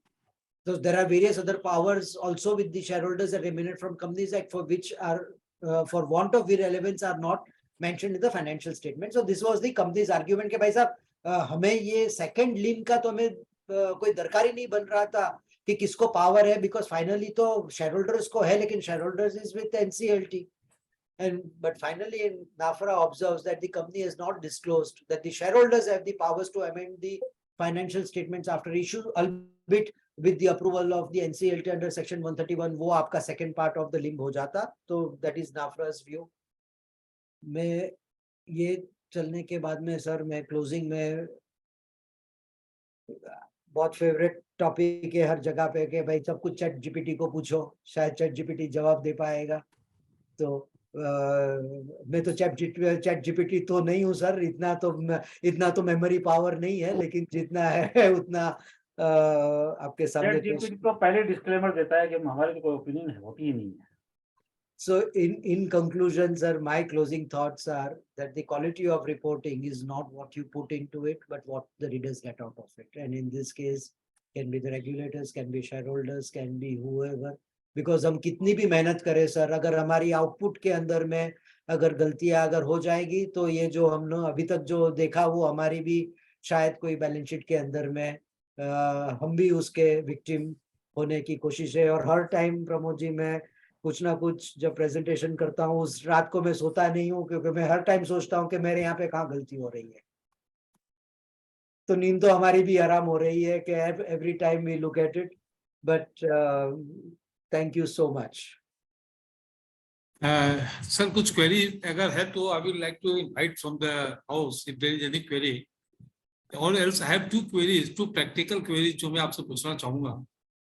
S6: So there are various other powers also with the shareholders that emanate from Companies Act for which are for want of irrelevance are not mentioned in the financial statement. So this was the company's argument कि भाई साहब हमें ये second link का तो हमें कोई दरकार ही नहीं बन रहा था कि किसको पावर है, because finally तो shareholders को है, लेकिन shareholders is with NCLT. But finally NFRA observes that the company has not disclosed that the shareholders have the powers to amend the financial statements after issue, albeit with the approval of the NCLT under section 131, वो आपका second part of the link हो जाता. तो that is NFRA's view. मैं ये चलने के बाद में सर मैं क्लोजिंग में बहुत फेवरेट टॉपिक है हर जगह पे कि भाई सब कुछ चैट जीपीटी को पूछो, शायद चैट जीपीटी जवाब दे पाएगा. तो मैं तो चैट जीपीटी तो नहीं हूँ सर, इतना तो मेमोरी पावर नहीं है, लेकिन जितना है उतना आपके सामने
S8: जीपीटी तो पहले डिस्क्लेमर देता है कि हमारे तो कोई ओपिनियन है, होती ही नहीं है.
S6: So in conclusion, sir, my closing thoughts are that the quality of reporting is not what you put into it, but what the readers get out of it. And in this case, can be the regulators, can be shareholders, can be whoever. Because हम कितनी भी मेहनत करें sir, अगर हमारी output के अंदर में अगर गलतियां अगर हो जाएगी तो ये जो हमने अभी तक जो देखा वो हमारी भी शायद कोई बैलेंस शीट के अंदर में हम भी उसके विक्टिम होने की कोशिश है. और हर टाइम प्रमोद जी मैं कुछ ना कुछ जब प्रेजेंटेशन करता हूँ उस रात को मैं सोता नहीं हूँ, क्योंकि मैं हर टाइम सोचता हूँ कि मेरे यहाँ पे कहाँ गलती हो रही है. तो नींद तो हमारी भी आराम हो रही है कि every time we look at it. But thank you so much.
S3: Sir कुछ क्वेरी अगर है तो I will like to invite from the house if there is any query, और else I have 2 queries, 2 practical queries जो मैं आपसे पूछना चाहूंगा,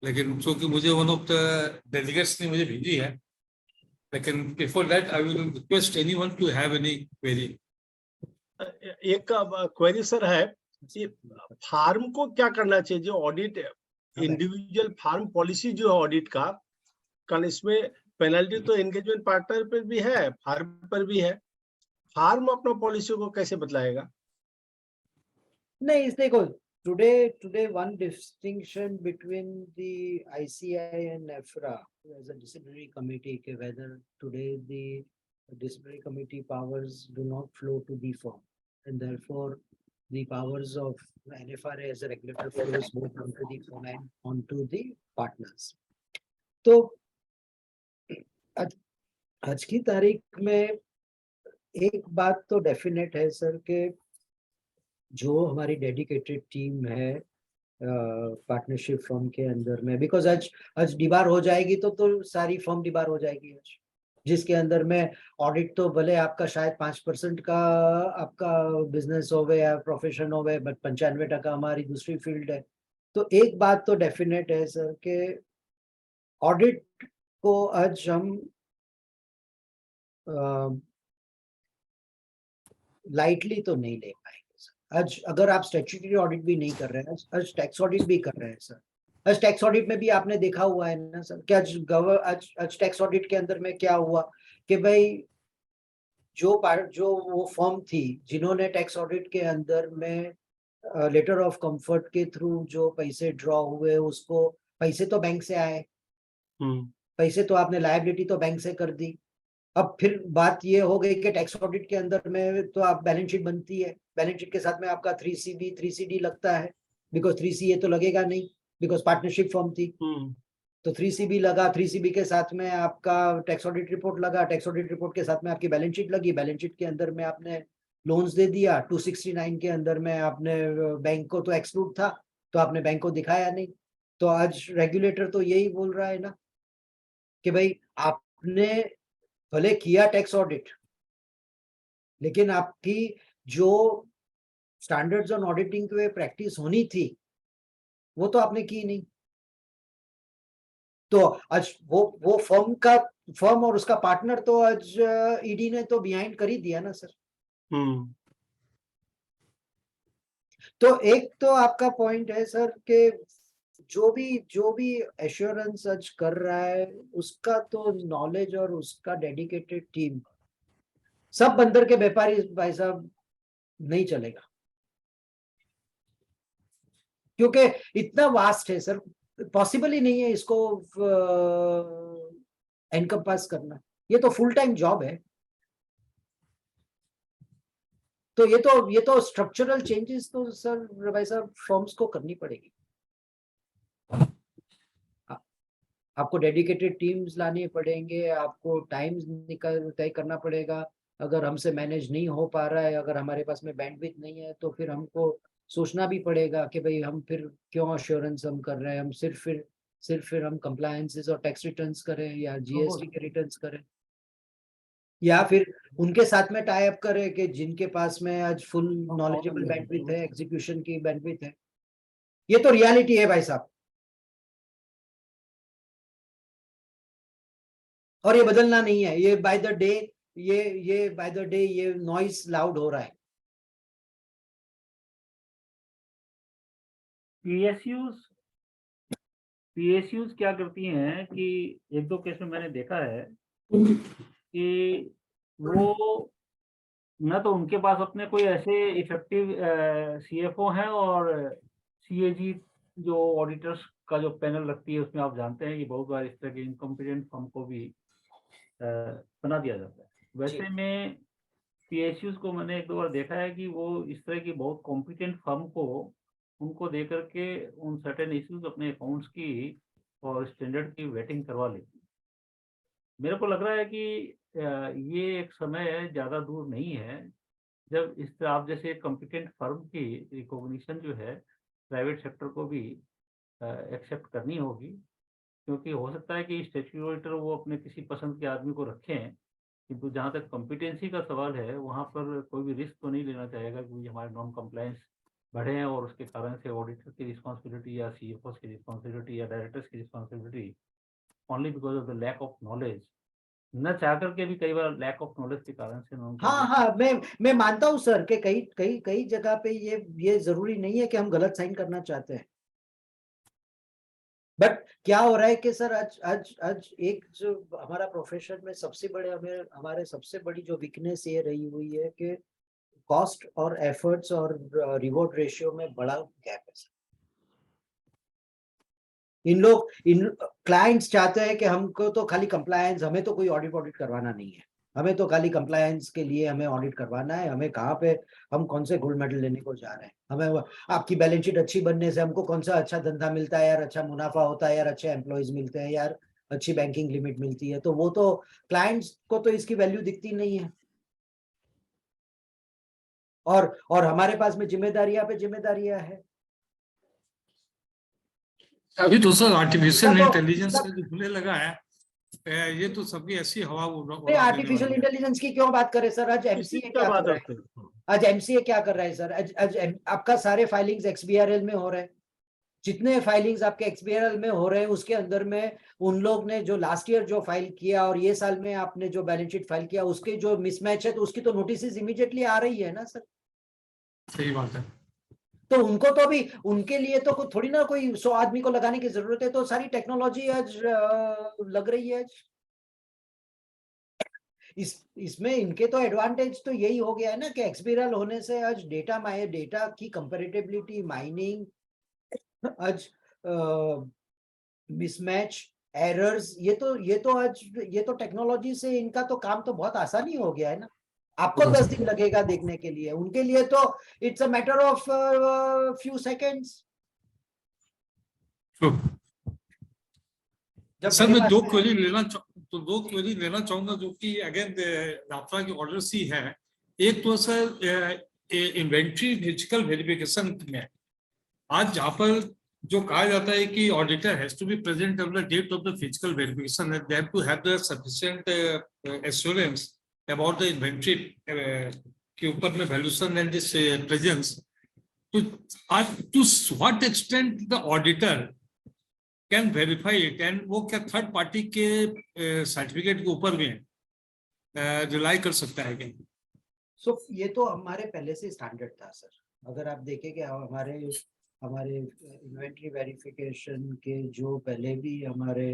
S3: लेकिन क्योंकि मुझे वन ऑफ द डेलीगेट्स ने मुझे भेजी है, लेकिन before that I will request anyone to have any query.
S4: एक क्वेरी सर है, ये फार्म को क्या करना चाहिए जो ऑडिट इंडिविजुअल फार्म पॉलिसी जो है ऑडिट का, कारण इसमें पेनल्टी तो एंगेजमेंट पार्टनर पर भी है, फार्म पर भी है. फार्म अपना पॉलिसी को कैसे बदलाएगा?
S6: नहीं, इस देखो today one distinction between the ICI and NFRA as a disciplinary committee, whether today the disciplinary committee powers do not flow to the firm, and therefore the powers of NFRA as a regulator flows both onto the firm and onto the partners. तो आज की तारीख में एक बात तो definite है sir के जो हमारी डेडिकेटेड टीम है पार्टनरशिप फर्म के अंदर में, बिकॉज आज डिबार हो जाएगी तो सारी फर्म डिबार हो जाएगी आज, जिसके अंदर में ऑडिट तो भले आपका शायद 5% का आपका बिजनेस हो या प्रोफेशन हो, बट 95% हमारी दूसरी फील्ड है. तो एक बात तो डेफिनेट है सर के ऑडिट को आज हम लाइटली तो नहीं ले पाएंगे. आज अगर आप स्टैट्यूटरी ऑडिट भी नहीं कर रहे हैं, आज टैक्स ऑडिट भी कर रहे हैं सर. आज टैक्स ऑडिट में भी आपने देखा हुआ है ना सर कि आज टैक्स ऑडिट के अंदर में क्या हुआ कि भाई जो वो फर्म थी जिन्होंने टैक्स ऑडिट के अंदर में लेटर ऑफ कंफर्ट के थ्रू जो पैसे ड्रॉ हुए, उसको पैसे तो बैंक से आए, पैसे तो आपने लायबिलिटी तो बैंक से कर दी. अब फिर बात ये हो गई कि टैक्स ऑडिट के अंदर में तो आप बैलेंस शीट बनती है, बैलेंस शीट के साथ में आपका 3CB 3CD लगता है, बिकॉज 3CA तो लगेगा नहीं बिकॉज पार्टनरशिप फर्म थी. तो 3CB लगा, 3CB के साथ में आपका टैक्स ऑडिट रिपोर्ट लगा, टैक्स ऑडिट रिपोर्ट के साथ में आपकी बैलेंस शीट लगी, बैलेंस शीट के अंदर में आपने लोन्स दे दिया. 269 के अंदर में आपने बैंक को तो एक्सक्लूड था तो आपने बैंक को दिखाया नहीं. तो आज रेगुलेटर तो यही बोल रहा है ना कि भाई आपने भले किया टैक्स ऑडिट, लेकिन आपकी जो स्टैंडर्ड्स ऑन ऑडिटिंग के प्रैक्टिस होनी थी वो तो आपने की नहीं. तो आज वो फर्म और उसका पार्टनर तो आज ईडी ने तो बिहाइंड कर ही दिया ना सर. तो एक तो आपका पॉइंट है सर कि जो भी एश्योरेंस आज कर रहा है उसका तो नॉलेज और उसका डेडिकेटेड टीम सब बंदर के व्यापारी भाई साहब नहीं चलेगा, क्योंकि इतना वास्ट है सर, पॉसिबल ही नहीं है इसको एनकम्पास करना। ये तो फुल टाइम जॉब है। तो ये तो स्ट्रक्चरल चेंजेस तो सर भाई साहब फर्म्स को करनी पड़ेगी। आपको डेडिकेटेड टीम्स लानी पड़ेंगे, आपको टाइम्स निकल तय करना पड़ेगा। अगर हमसे मैनेज नहीं हो पा रहा है, अगर हमारे पास में बैंडविड्थ नहीं है, तो फिर हमको सोचना भी पड़ेगा कि भाई हम फिर क्यों अश्योरेंस हम कर रहे हैं, हम सिर्फ हम कंप्लायंसेस और टैक्स रिटर्न्स करें या जीएसटी के रिटर्न्स करें, या फिर उनके साथ में टाई अप करें कि जिनके पास में आज फुल नॉलेजेबल बैंडविड्थ है, एग्जीक्यूशन की बैंडविड्थ है। ये तो रियलिटी है भाई साहब, और ये बदलना नहीं है। ये बाय द डे ये नॉइस लाउड हो रहा है।
S8: पीएसयूज क्या करती हैं कि एक दो केस में मैंने देखा है कि वो न तो उनके पास अपने कोई ऐसे इफेक्टिव सीएफओ हैं, और सीएजी जो ऑडिटर्स का जो पैनल रखती है उसमें आप जानते हैं कि बहुत बार इस तरह के इनकॉम्पिटेंट फर्म को भी बना दिया जाता है। वैसे में पीएसयूज को मैंने एक दो बार देखा है कि वो इस तरह की बहुत कॉम्पिटेंट फर्म को उनको दे करके उन सर्टेन इश्यूज अपने अकाउंट्स की और स्टैंडर्ड की वेटिंग करवा लेती है। मेरे को लग रहा है कि ये एक समय ज़्यादा दूर नहीं है जब इस तरह आप जैसे कॉम्पिटेंट फर्म की रिकॉग्निशन जो है प्राइवेट सेक्टर को भी एक्सेप्ट करनी होगी, क्योंकि हो सकता है कि स्टैट्यूटरी ऑडिटर वो अपने किसी पसंद के आदमी को रखें, किंतु जहाँ तक कॉम्पिटेंसी का सवाल है वहाँ पर कोई भी रिस्क तो नहीं लेना चाहेगा कि हमारे नॉन कंप्लायंस बढ़े हैं और उसके कारण से ऑडिटर की रिस्पॉन्सिबिलिटी या सीएफओ की रिस्पॉन्सिबिलिटी या डायरेक्टर्स की responsibility only because of the lack of knowledge, न चाह करके भी कई बार लैक ऑफ नॉलेज के कारण से
S6: हाँ, मैं मानता हूँ सर कि कई जगह पे ये जरूरी नहीं है कि हम गलत साइन करना चाहते हैं, बट क्या हो रहा है कि सर आज एक जो हमारा प्रोफेशन में हमारे सबसे बड़ी जो वीकनेस ये रही हुई है कि कॉस्ट और एफर्ट्स और रिवॉर्ड रेशियो में बड़ा गैप है। इन क्लाइंट्स चाहते हैं कि हमको तो खाली कंप्लायंस, हमें तो कोई ऑडिट करवाना नहीं है, हमें तो खाली कंप्लायंस के लिए हमें ऑडिट करवाना है, हमें कहाँ पे हम कौन से गोल्ड मेडल लेने को जा रहे हैं, हमें आपकी बैलेंस शीट अच्छी बनने से हमको कौन सा अच्छा धंधा मिलता है यार, अच्छा मुनाफा होता है यार, अच्छे एम्प्लॉयज मिलते हैं यार, अच्छी बैंकिंग लिमिट मिलती है। तो वो तो क्लाइंट्स को तो इसकी वैल्यू दिखती नहीं है, और हमारे पास में जिम्मेदारियां पे जिम्मेदारियां है।
S3: अभी तो सर आर्टिफिशियल इंटेलिजेंस का जो खुले लगा है, ये तो सबकी ऐसी हवा
S6: आर्टिफिशियल इंटेलिजेंस की क्यों बात करें सर? आज एमसीए क्या कर रहा है? आज एमसीए क्या कर रहा है सर? आज आपका सारे फाइलिंग्स एक्सबीआरएल में हो रहे हैं, जितने फाइलिंग्स आपके एक्सबीआरएल में हो रहे हैं उसके अंदर में उन लोग ने जो लास्ट ईयर जो फाइल किया और ये साल में आपने जो बैलेंस शीट फाइल किया उसके जो मिसमैच है तो उसकी तो नोटिस इमीडिएटली आ रही है ना सर।
S3: सही बात है।
S6: तो उनको तो अभी उनके लिए तो थोड़ी ना कोई 100 आदमी को लगाने की जरूरत है, तो सारी टेक्नोलॉजी आज लग रही है। इसमें इनके तो एडवांटेज तो यही हो गया है ना कि एक्सबीआरएल होने से आज डेटा की कंपैरेटिबिलिटी, माइनिंग, आज मिसमैच, एरर्स, ये तो टेक्नोलॉजी से इनका तो काम तो बहुत आसान ही हो गया है ना। आपको 10 दिन लगेगा देखने के लिए, उनके लिए तो it's a matter of few seconds.
S3: Sir मैं दो क्वेरी लेना चाहूंगा जो कि अगेन NFRA की ऑर्डर सी है। एक तो सर इन्वेंट्री फिजिकल वेरिफिकेशन में आज जहाँ पर जो कहा जाता है कि auditor has to be present on the date of the physical verification, they have to have the sufficient assurance about the inventory के ऊपर में वैल्यूएशन एंड दिस प्रेजेंस, तो to what extent the auditor can verify it, and वो क्या third party के certificate के ऊपर में रिलाई कर सकता है क्या?
S6: सो ये तो हमारे पहले से स्टैंडर्ड था सर, अगर आप देखें कि हमारे हमारे इन्वेंट्री वेरिफिकेशन के जो पहले भी हमारे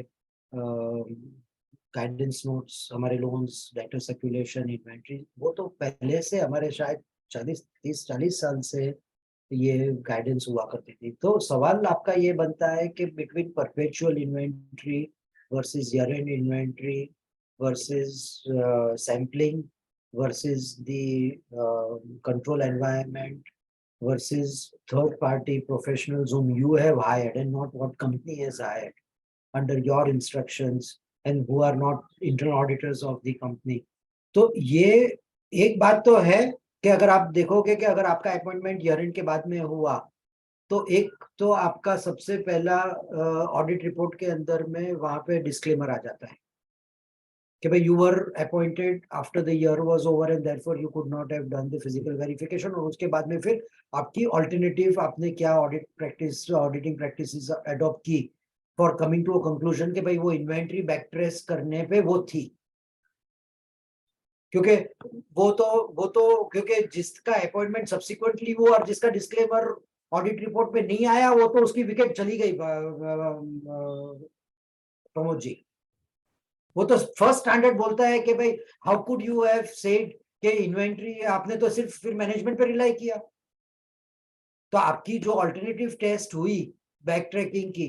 S6: गाइडेंस नोट्स, हमारे लोन्स, डेटा सर्कुलेशन, इन्वेंट्री, वो तो पहले से हमारे शायद 30-40 साल से ये गाइडेंस हुआ करती थी। तो सवाल आपका ये बनता है कि between perpetual inventory versus year and inventory versus sampling versus the control environment versus third party professionals whom you have hired and not what company has hired under your instructions and who are not internal auditors of the company. तो ये एक बात तो है कि अगर आप देखोगे कि अगर आपका अपॉइंटमेंट ईयर एंड के बाद में हुआ तो एक तो आपका सबसे पहला ऑडिट रिपोर्ट के अंदर में वहां पे डिस्क्लेमर आ जाता है कि भाई you were appointed after the year was over and therefore you could not have done the physical verification, और उसके बाद में फिर आपकी ऑल्टरनेटिव आपने क्या ऑडिटिंग प्रैक्टिसेस अडॉप्ट की for coming to a conclusion कि भाई वो इन्वेंट्री बैक ट्रेस करने पे वो थी, क्योंकि वो तो क्योंकि जिसका अपॉइंटमेंट सब्सिक्वेंटली वो और जिसका डिस्क्लेमर ऑडिट रिपोर्ट में नहीं आया वो तो उसकी विकेट चली गई प्रमोद जी। वो तो फर्स्ट स्टैंडर्ड बोलता है कि भाई how could you have said कि इन्वेंट्री आपने तो सिर्फ फिर मैनेजमेंट पे रिलाई किया। तो आपकी जो अल्टरनेटिव टेस्ट हुई बैक ट्रैकिंग की,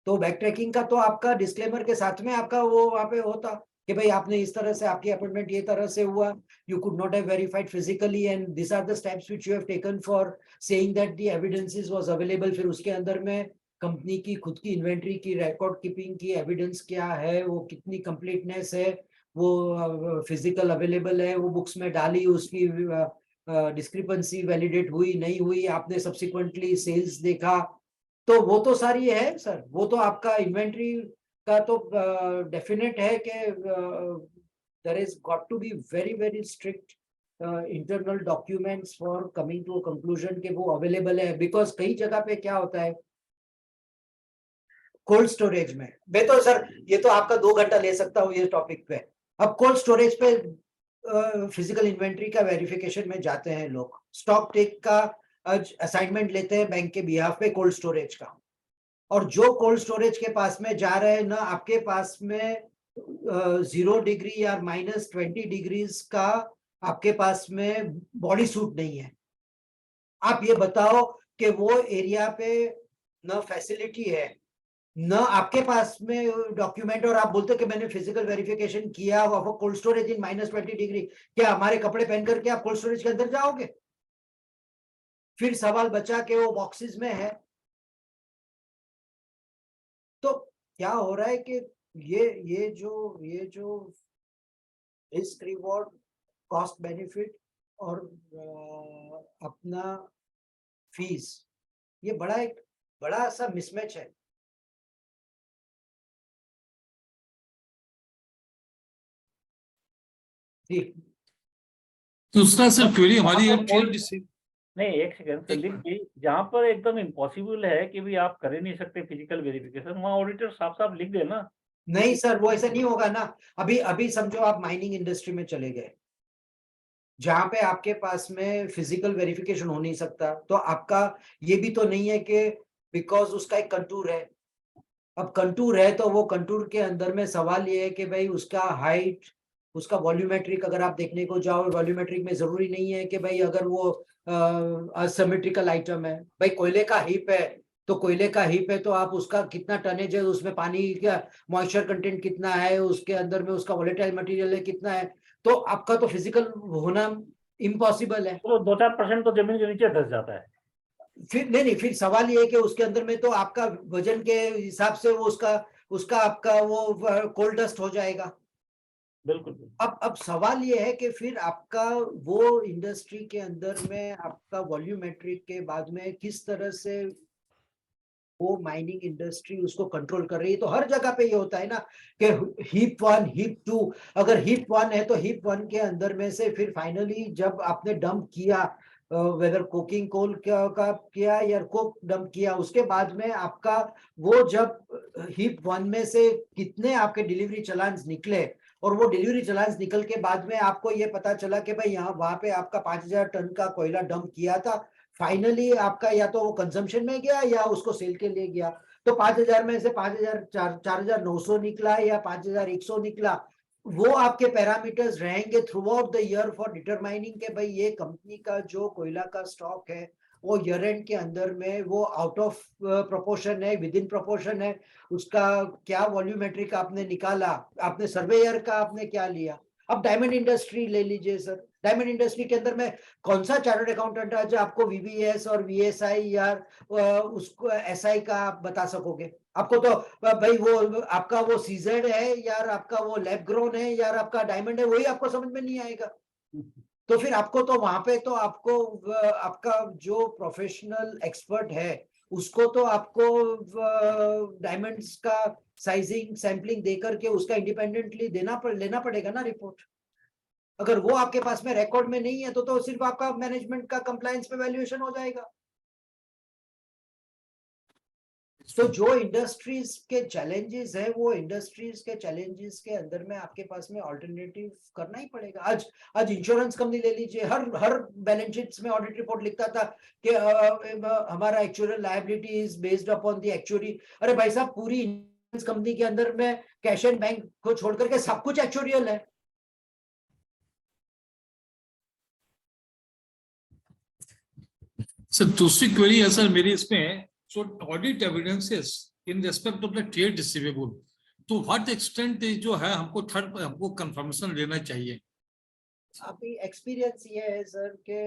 S6: तो बैक ट्रैकिंग का तो आपका डिस्क्लेमर के साथ में आपका वो वहां पे होता कि भाई आपने इस तरह से आपकी अपॉइंटमेंट ये तरह से हुआ, you could not have verified physically and this are the steps which you have taken for saying that the evidences was available. फिर उसके अंदर में कंपनी की खुद की इन्वेंट्री की रिकॉर्ड कीपिंग की एविडेंस क्या है, वो कितनी कंप्लीटनेस है, वो फिजिकल अवेलेबल है, वो बुक्स में डाली, उसकी डिस्क्रिपेंसी वैलिडेट हुई नहीं हुई, आपने सब्सिक्वेंटली सेल्स देखा, तो वो तो सारी है सर। वो तो आपका इन्वेंट्री का तो डेफिनेट है कि there is got to be very very strict internal documents for coming to a conclusion के वो अवेलेबल है। बिकॉज कई जगह पे क्या होता है कोल्ड स्टोरेज में, मैं तो सर ये तो आपका 2 घंटा ले सकता हूँ ये टॉपिक पे। अब कोल्ड स्टोरेज पे फिजिकल इन्वेंट्री का वेरिफिकेशन में जाते हैं लोग, स्टॉक टेक का असाइनमेंट लेते हैं बैंक के बिहाफ पे कोल्ड स्टोरेज का, और जो कोल्ड स्टोरेज के पास में जा रहे हैं ना आपके पास में 0 डिग्री या -20 डिग्रीज का आपके पास में बॉडी सूट नहीं है। आप ये बताओ कि वो एरिया पे न फैसिलिटी है न आपके पास में डॉक्यूमेंट, और आप बोलते कि मैंने फिजिकल वेरिफिकेशन किया वो कोल्ड स्टोरेज इन -20 डिग्री, क्या हमारे कपड़े पहन करके आप कोल्ड स्टोरेज के अंदर जाओगे? फिर सवाल बचा कि वो बॉक्सेस में है। तो क्या हो रहा है कि ये जो रिस्क रिवॉर्ड कॉस्ट बेनिफिट और अपना फीस, ये बड़ा सा मिसमैच है।
S3: दूसरा सर क्वेरी हमारी
S8: नहीं, एक सेकंड संदीप जी, जहाँ पर एकदम इम्पॉसिबल है कि भी आप कर ही नहीं सकते फिजिकल वेरिफिकेशन, वहाँ ऑडिटर साफ साफ लिख दे ना।
S6: नहीं सर वो ऐसा नहीं होगा ना। अभी समझो आप माइनिंग इंडस्ट्री में चले गए जहां पे आपके पास में फिजिकल वेरिफिकेशन हो नहीं सकता, तो आपका ये भी तो नहीं है कि बिकॉज उसका एक कंटूर है। अब कंटूर है तो वो कंटूर के अंदर में सवाल ये है कि भाई उसका हाइट, उसका वॉल्यूमेट्रिक अगर आप देखने को जाओ, वॉल्यूमेट्रिक में जरूरी नहीं है कि भाई अगर वो असिमेट्रिकल आइटम है, भाई कोयले का हीप है तो कोयले का हीप है तो आप उसका कितना टनेज है, उसमें पानी का मॉइस्चर कंटेंट कितना है, उसके अंदर में उसका वोलेटाइल मटेरियल है कितना है, तो आपका तो फिजिकल होना इम्पॉसिबल है।
S8: तो 2-4% तो जमीन के नीचे धस जाता है।
S6: फिर नहीं फिर सवाल ये है कि उसके अंदर में तो आपका वजन के हिसाब से वो उसका आपका वो कोल्ड डस्ट हो जाएगा।
S8: बिल्कुल।
S6: अब सवाल ये है कि फिर आपका वो इंडस्ट्री के अंदर में आपका वॉल्यूमेट्रिक के बाद में किस तरह से वो माइनिंग इंडस्ट्री उसको कंट्रोल कर रही है। तो हर जगह पे ये होता है ना कि हीप 1 हीप 2, अगर हीप 1 है तो हीप 1 के अंदर में से फिर फाइनली जब आपने डंप किया, वेदर कोकिंग कोल का किया या कोक डंप किया, उसके बाद में आपका वो जब हीप 1 में से कितने आपके डिलीवरी चलान्स निकले, और वो डिलीवरी चलान्स निकल के बाद में आपको ये पता चला कि भाई यहाँ वहां पे आपका 5000 टन का कोयला डंप किया था, फाइनली आपका या तो वो कंजम्पशन में गया या उसको सेल के लिए गया, तो 5,000 में से 4,900 निकला या 5,100 निकला, वो आपके पैरामीटर्स रहेंगे through out the year for determining के भाई ये कंपनी का जो कोयला का स्टॉक है वो ईयर एंड के अंदर में वो आउट ऑफ प्रोपोर्शन है, विद इन प्रोपोर्शन है, उसका क्या वॉल्यूमेट्रिक आपने निकाला, आपने सर्वेयर का आपने क्या लिया। अब डायमंड इंडस्ट्री ले लीजिए सर, डायमंड इंडस्ट्री के अंदर में कौन सा चार्टर्ड अकाउंटेंट है जो आपको वीवीएस और वीएसआई या उसको एसआई का आप बता सकोगे। आपको तो भाई वो आपका वो सीजेड है यार, आपका वो लैब ग्रोन है यार, आपका डायमंड है, वही आपको समझ में नहीं आएगा। तो फिर आपको तो वहां पे तो आपको आपका जो प्रोफेशनल एक्सपर्ट है उसको तो आपको डायमंड्स का साइजिंग सैंपलिंग देकर के उसका इंडिपेंडेंटली लेना पड़ेगा ना रिपोर्ट। अगर वो आपके पास में रिकॉर्ड में नहीं है तो सिर्फ आपका मैनेजमेंट का कंप्लायंस पे वैल्यूएशन हो जाएगा। तो जो इंडस्ट्रीज के चैलेंजेस है वो इंडस्ट्रीज के चैलेंजेस के अंदर में आपके पास में ऑल्टरनेटिव करना ही पड़ेगा। आज इंश्योरेंस कंपनी ले लीजिए, हर बैलेंस शीट्स में ऑडिट रिपोर्ट लिखता था कि हमारा actual liability is based upon the actuary. अरे भाई साहब, पूरी इंश्योरेंस कंपनी के अंदर में कैश एंड बैंक को छोड़ करके सब कुछ एक्चुअरियल है।
S3: सर दूसरी क्वेरी है सर मेरी इसमें, so audit evidences in respect of the trade receivable, तो what extent जो है हमको कंफर्मेशन लेना चाहिए।
S6: अभी एक्सपीरियंस ये है सर कि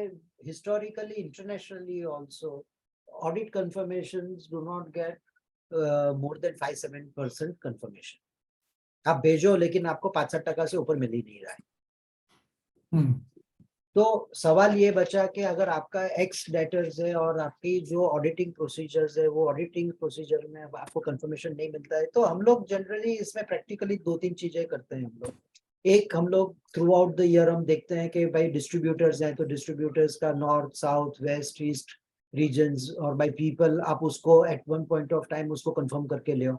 S6: historically internationally also audit confirmations do not get more than 5-7% confirmation. आप भेजो लेकिन आपको 5-7% से ऊपर मिल ही नहीं रहा है। तो सवाल ये बचा कि अगर आपका एक्स डेटर्स है और आपकी जो ऑडिटिंग प्रोसीजर्स है वो ऑडिटिंग प्रोसीजर में आपको कंफर्मेशन नहीं मिलता है, तो हम लोग जनरली इसमें प्रैक्टिकली 2-3 चीजें करते हैं। हम लोग थ्रू आउट द ईयर हम देखते हैं कि भाई डिस्ट्रीब्यूटर्स हैं तो डिस्ट्रीब्यूटर्स का north south west east regions और बाय पीपल आप उसको at one point of time उसको कंफर्म करके ले,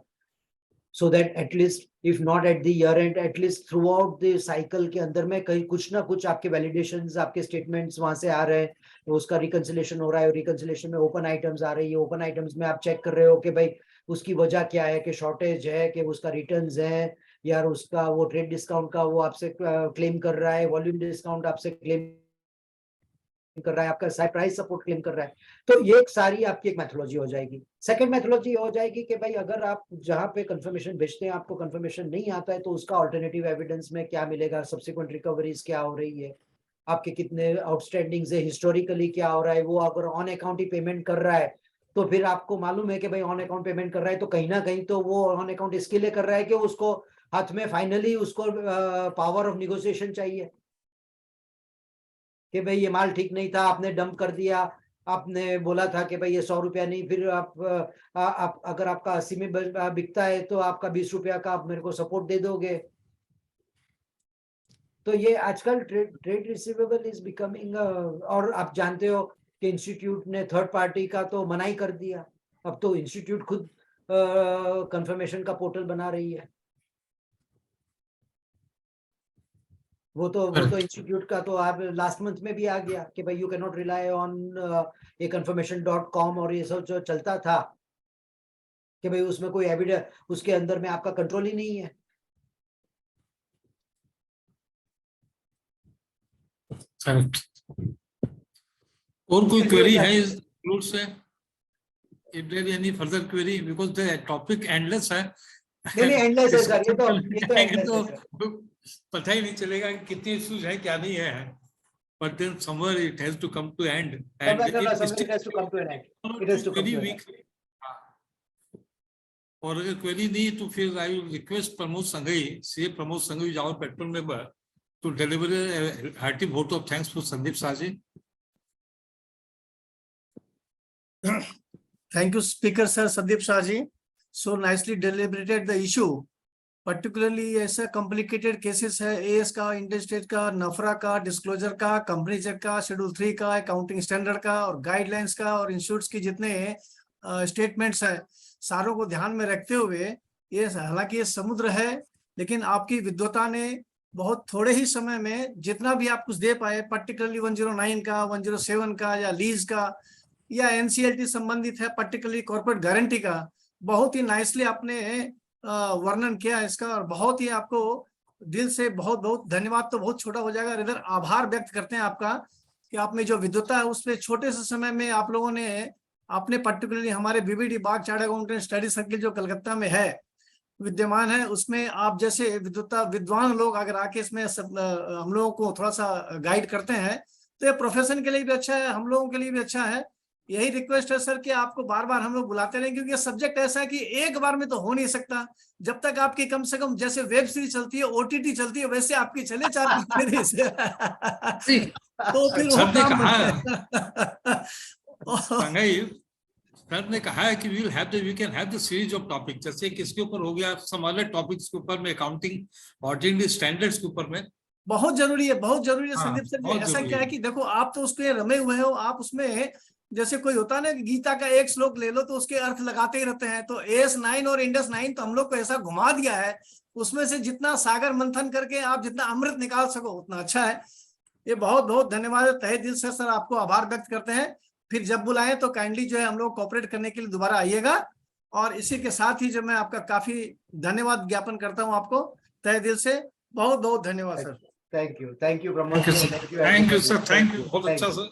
S6: so that at least if not at the year end at least throughout the cycle के अंदर में कहीं कुछ ना कुछ आपके validations आपके statements वहां से आ रहे हैं, तो उसका reconciliation हो रहा है, reconciliation में open items आ रही है, open items में आप check कर रहे हो कि भाई उसकी वजह क्या है, कि shortage है, कि उसका returns है या उसका वो trade discount का वो आपसे claim कर रहा है, volume discount आपसे claim कर रहा है, आपका प्राइस सपोर्ट क्लेम कर रहा है। तो ये एक सारी आपकी एक मेथोडोलॉजी हो जाएगी। सेकंड मेथोडोलॉजी हो जाएगी कि भाई अगर आप जहां पे कंफर्मेशन भेजते हैं आपको कंफर्मेशन नहीं आता है तो उसका अल्टरनेटिव एविडेंस में क्या मिलेगा, सब्सिक्वेंट रिकवरीज क्या हो रही है, आपके कितने आउटस्टैंडिंग्स है, हिस्टोरिकली क्या हो रहा है। वो अगर ऑन अकाउंट ही पेमेंट कर रहा है तो फिर आपको मालूम है कि भाई ऑन अकाउंट पेमेंट कर रहा है तो कहीं ना कहीं तो वो ऑन अकाउंट इसके लिए कर रहा है कि उसको हाथ में फाइनली उसको पावर ऑफ निगोशिएशन चाहिए कि भाई ये माल ठीक नहीं था, आपने डंप कर दिया, आपने बोला था कि भाई ये 100 रुपया नहीं, फिर आप अगर आपका 80 में बिकता है तो आपका 20 रुपया का आप मेरे को सपोर्ट दे दोगे। तो ये आजकल ट्रेड रिसीवेबल इज बिकमिंग, और आप जानते हो कि इंस्टीट्यूट ने थर्ड पार्टी का तो मना ही कर दिया। अब तो इंस्टीट्यूट खुद कंफर्मेशन का पोर्टल बना रही है। वो तो इंस्टीट्यूट का तो आप लास्ट मंथ में भी आ गया कि भाई you can not rely on ये confirmation.com और ये सब जो चलता था कि भाई उसमें कोई एविडेंस उसके अंदर में आपका कंट्रोल ही नहीं है।
S3: और कोई क्वेरी है इस रूल से? If there is any further query, because the topic endless है।
S6: नहीं एंडलेस है सर, ये तो endless है सर।
S3: पता ही नहीं चलेगा कि कितनी इश्यूज है क्या नहीं है, but then somewhere it has to come to end and
S6: it has to come to an end. It has to come to an end.
S3: और अगर क्वेरी नहीं तो फिर I will request Pramod Sanghai, सी Pramod Sanghai, our petrol member, to deliver a hearty vote of thanks for Sandeep Saji.
S7: Thank you, Speaker Sir Sandeep Saji. So nicely deliberated the issue. Particularly ऐसा complicated cases है, AS का, इंडस्ट्रेट का, नफरा का, disclosure का, company cheque का, schedule 3 का, accounting standard का और गाइडलाइंस का और इंस्टीट्यूट्स की जितने स्टेटमेंट्स है सारों को ध्यान में रखते हुए, ये हालांकि ये समुद्र है लेकिन आपकी विद्वता ने बहुत थोड़े ही समय में जितना भी आप कुछ दे पाए, पर्टिकुलरली 109 का, 107 का या लीज का, या एनसीएलटी संबंधित है, पर्टिकुलरली कॉर्पोरेट गारंटी का, बहुत ही नाइसली आपने वर्णन किया इसका, और बहुत ही आपको दिल से बहुत बहुत धन्यवाद तो बहुत छोटा हो जाएगा, इधर आभार व्यक्त करते हैं आपका कि आप में जो विद्वता है उसमें छोटे से समय में आप लोगों ने आपने पर्टिकुलरली हमारे बीबीडी बाग चार्टर्ड अकाउंटेंट स्टडी सर्किल जो कलकत्ता में है विद्यमान है, उसमें आप जैसे विद्वान लोग अगर आके इसमें हम लोगों को थोड़ा सा गाइड करते हैं तो ये प्रोफेशन के लिए भी अच्छा है, हम लोगों के लिए भी अच्छा है। यही रिक्वेस्ट है सर कि आपको बार बार हम लोग बुलाते रहें, क्योंकि ये सब्जेक्ट ऐसा है कि एक बार में तो हो नहीं सकता। जब तक आपकी कम से कम जैसे वेब सीरीज चलती है, ओटीटी चलती है, वैसे आपकी चले 4-5 महीने से तो फिर वो
S3: सर ने
S7: काम
S3: कहा सर ने कहा है कि we can have the series of topic, जैसे किसके ऊपर हो गया, सम अदर टॉपिक्स के ऊपर में, अकाउंटिंग ऑडिटिंग स्टैंडर्ड्स के ऊपर में।
S7: बहुत जरूरी है, बहुत जरूरी है
S3: हाँ,
S7: संदीप सर जी।
S3: बहुत
S7: ऐसा
S3: जरूरी
S7: क्या है
S3: है।
S7: कि देखो आप तो उसके रमे हुए हो, आप उसमें जैसे कोई होता है ना कि गीता का एक श्लोक ले लो तो उसके अर्थ लगाते ही रहते हैं, तो AS9 और इंडस 9 तो हम लोग को ऐसा घुमा दिया है, उसमें से जितना सागर मंथन करके आप जितना अमृत निकाल सको उतना अच्छा है। ये बहुत बहुत धन्यवाद है, तहे दिल से सर आपको आभार व्यक्त करते हैं। फिर जब बुलाएं तो काइंडली जो है हम लोग कोऑपरेट करने के लिए दोबारा आइएगा। और इसी के साथ ही जो मैं आपका काफी धन्यवाद ज्ञापन करता हूं आपको तहे दिल से, बहुत बहुत धन्यवाद sir.
S6: Thank you Pramod ji,
S3: thank you sir, thank you, बहुत अच्छा सर।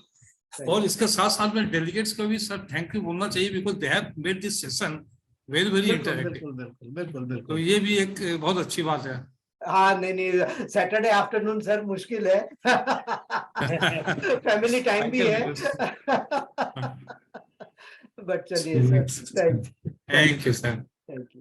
S6: Thank
S3: और इसके साथ साथ में डेलीगेट्स को भी सर थैंक यू बोलना चाहिए, because they have made this session very very
S7: बिल्कुल
S3: इंटरेक्टिव।
S7: बिल्कुल बिल्कुल बिल्कुल
S3: तो
S7: बिल्कुल।
S3: ये भी एक बहुत अच्छी बात है।
S6: हाँ नहीं सैटरडे आफ्टरनून सर मुश्किल है फैमिली टाइम भी है बट चलिए sir,
S3: thank you sir.
S6: Thank you.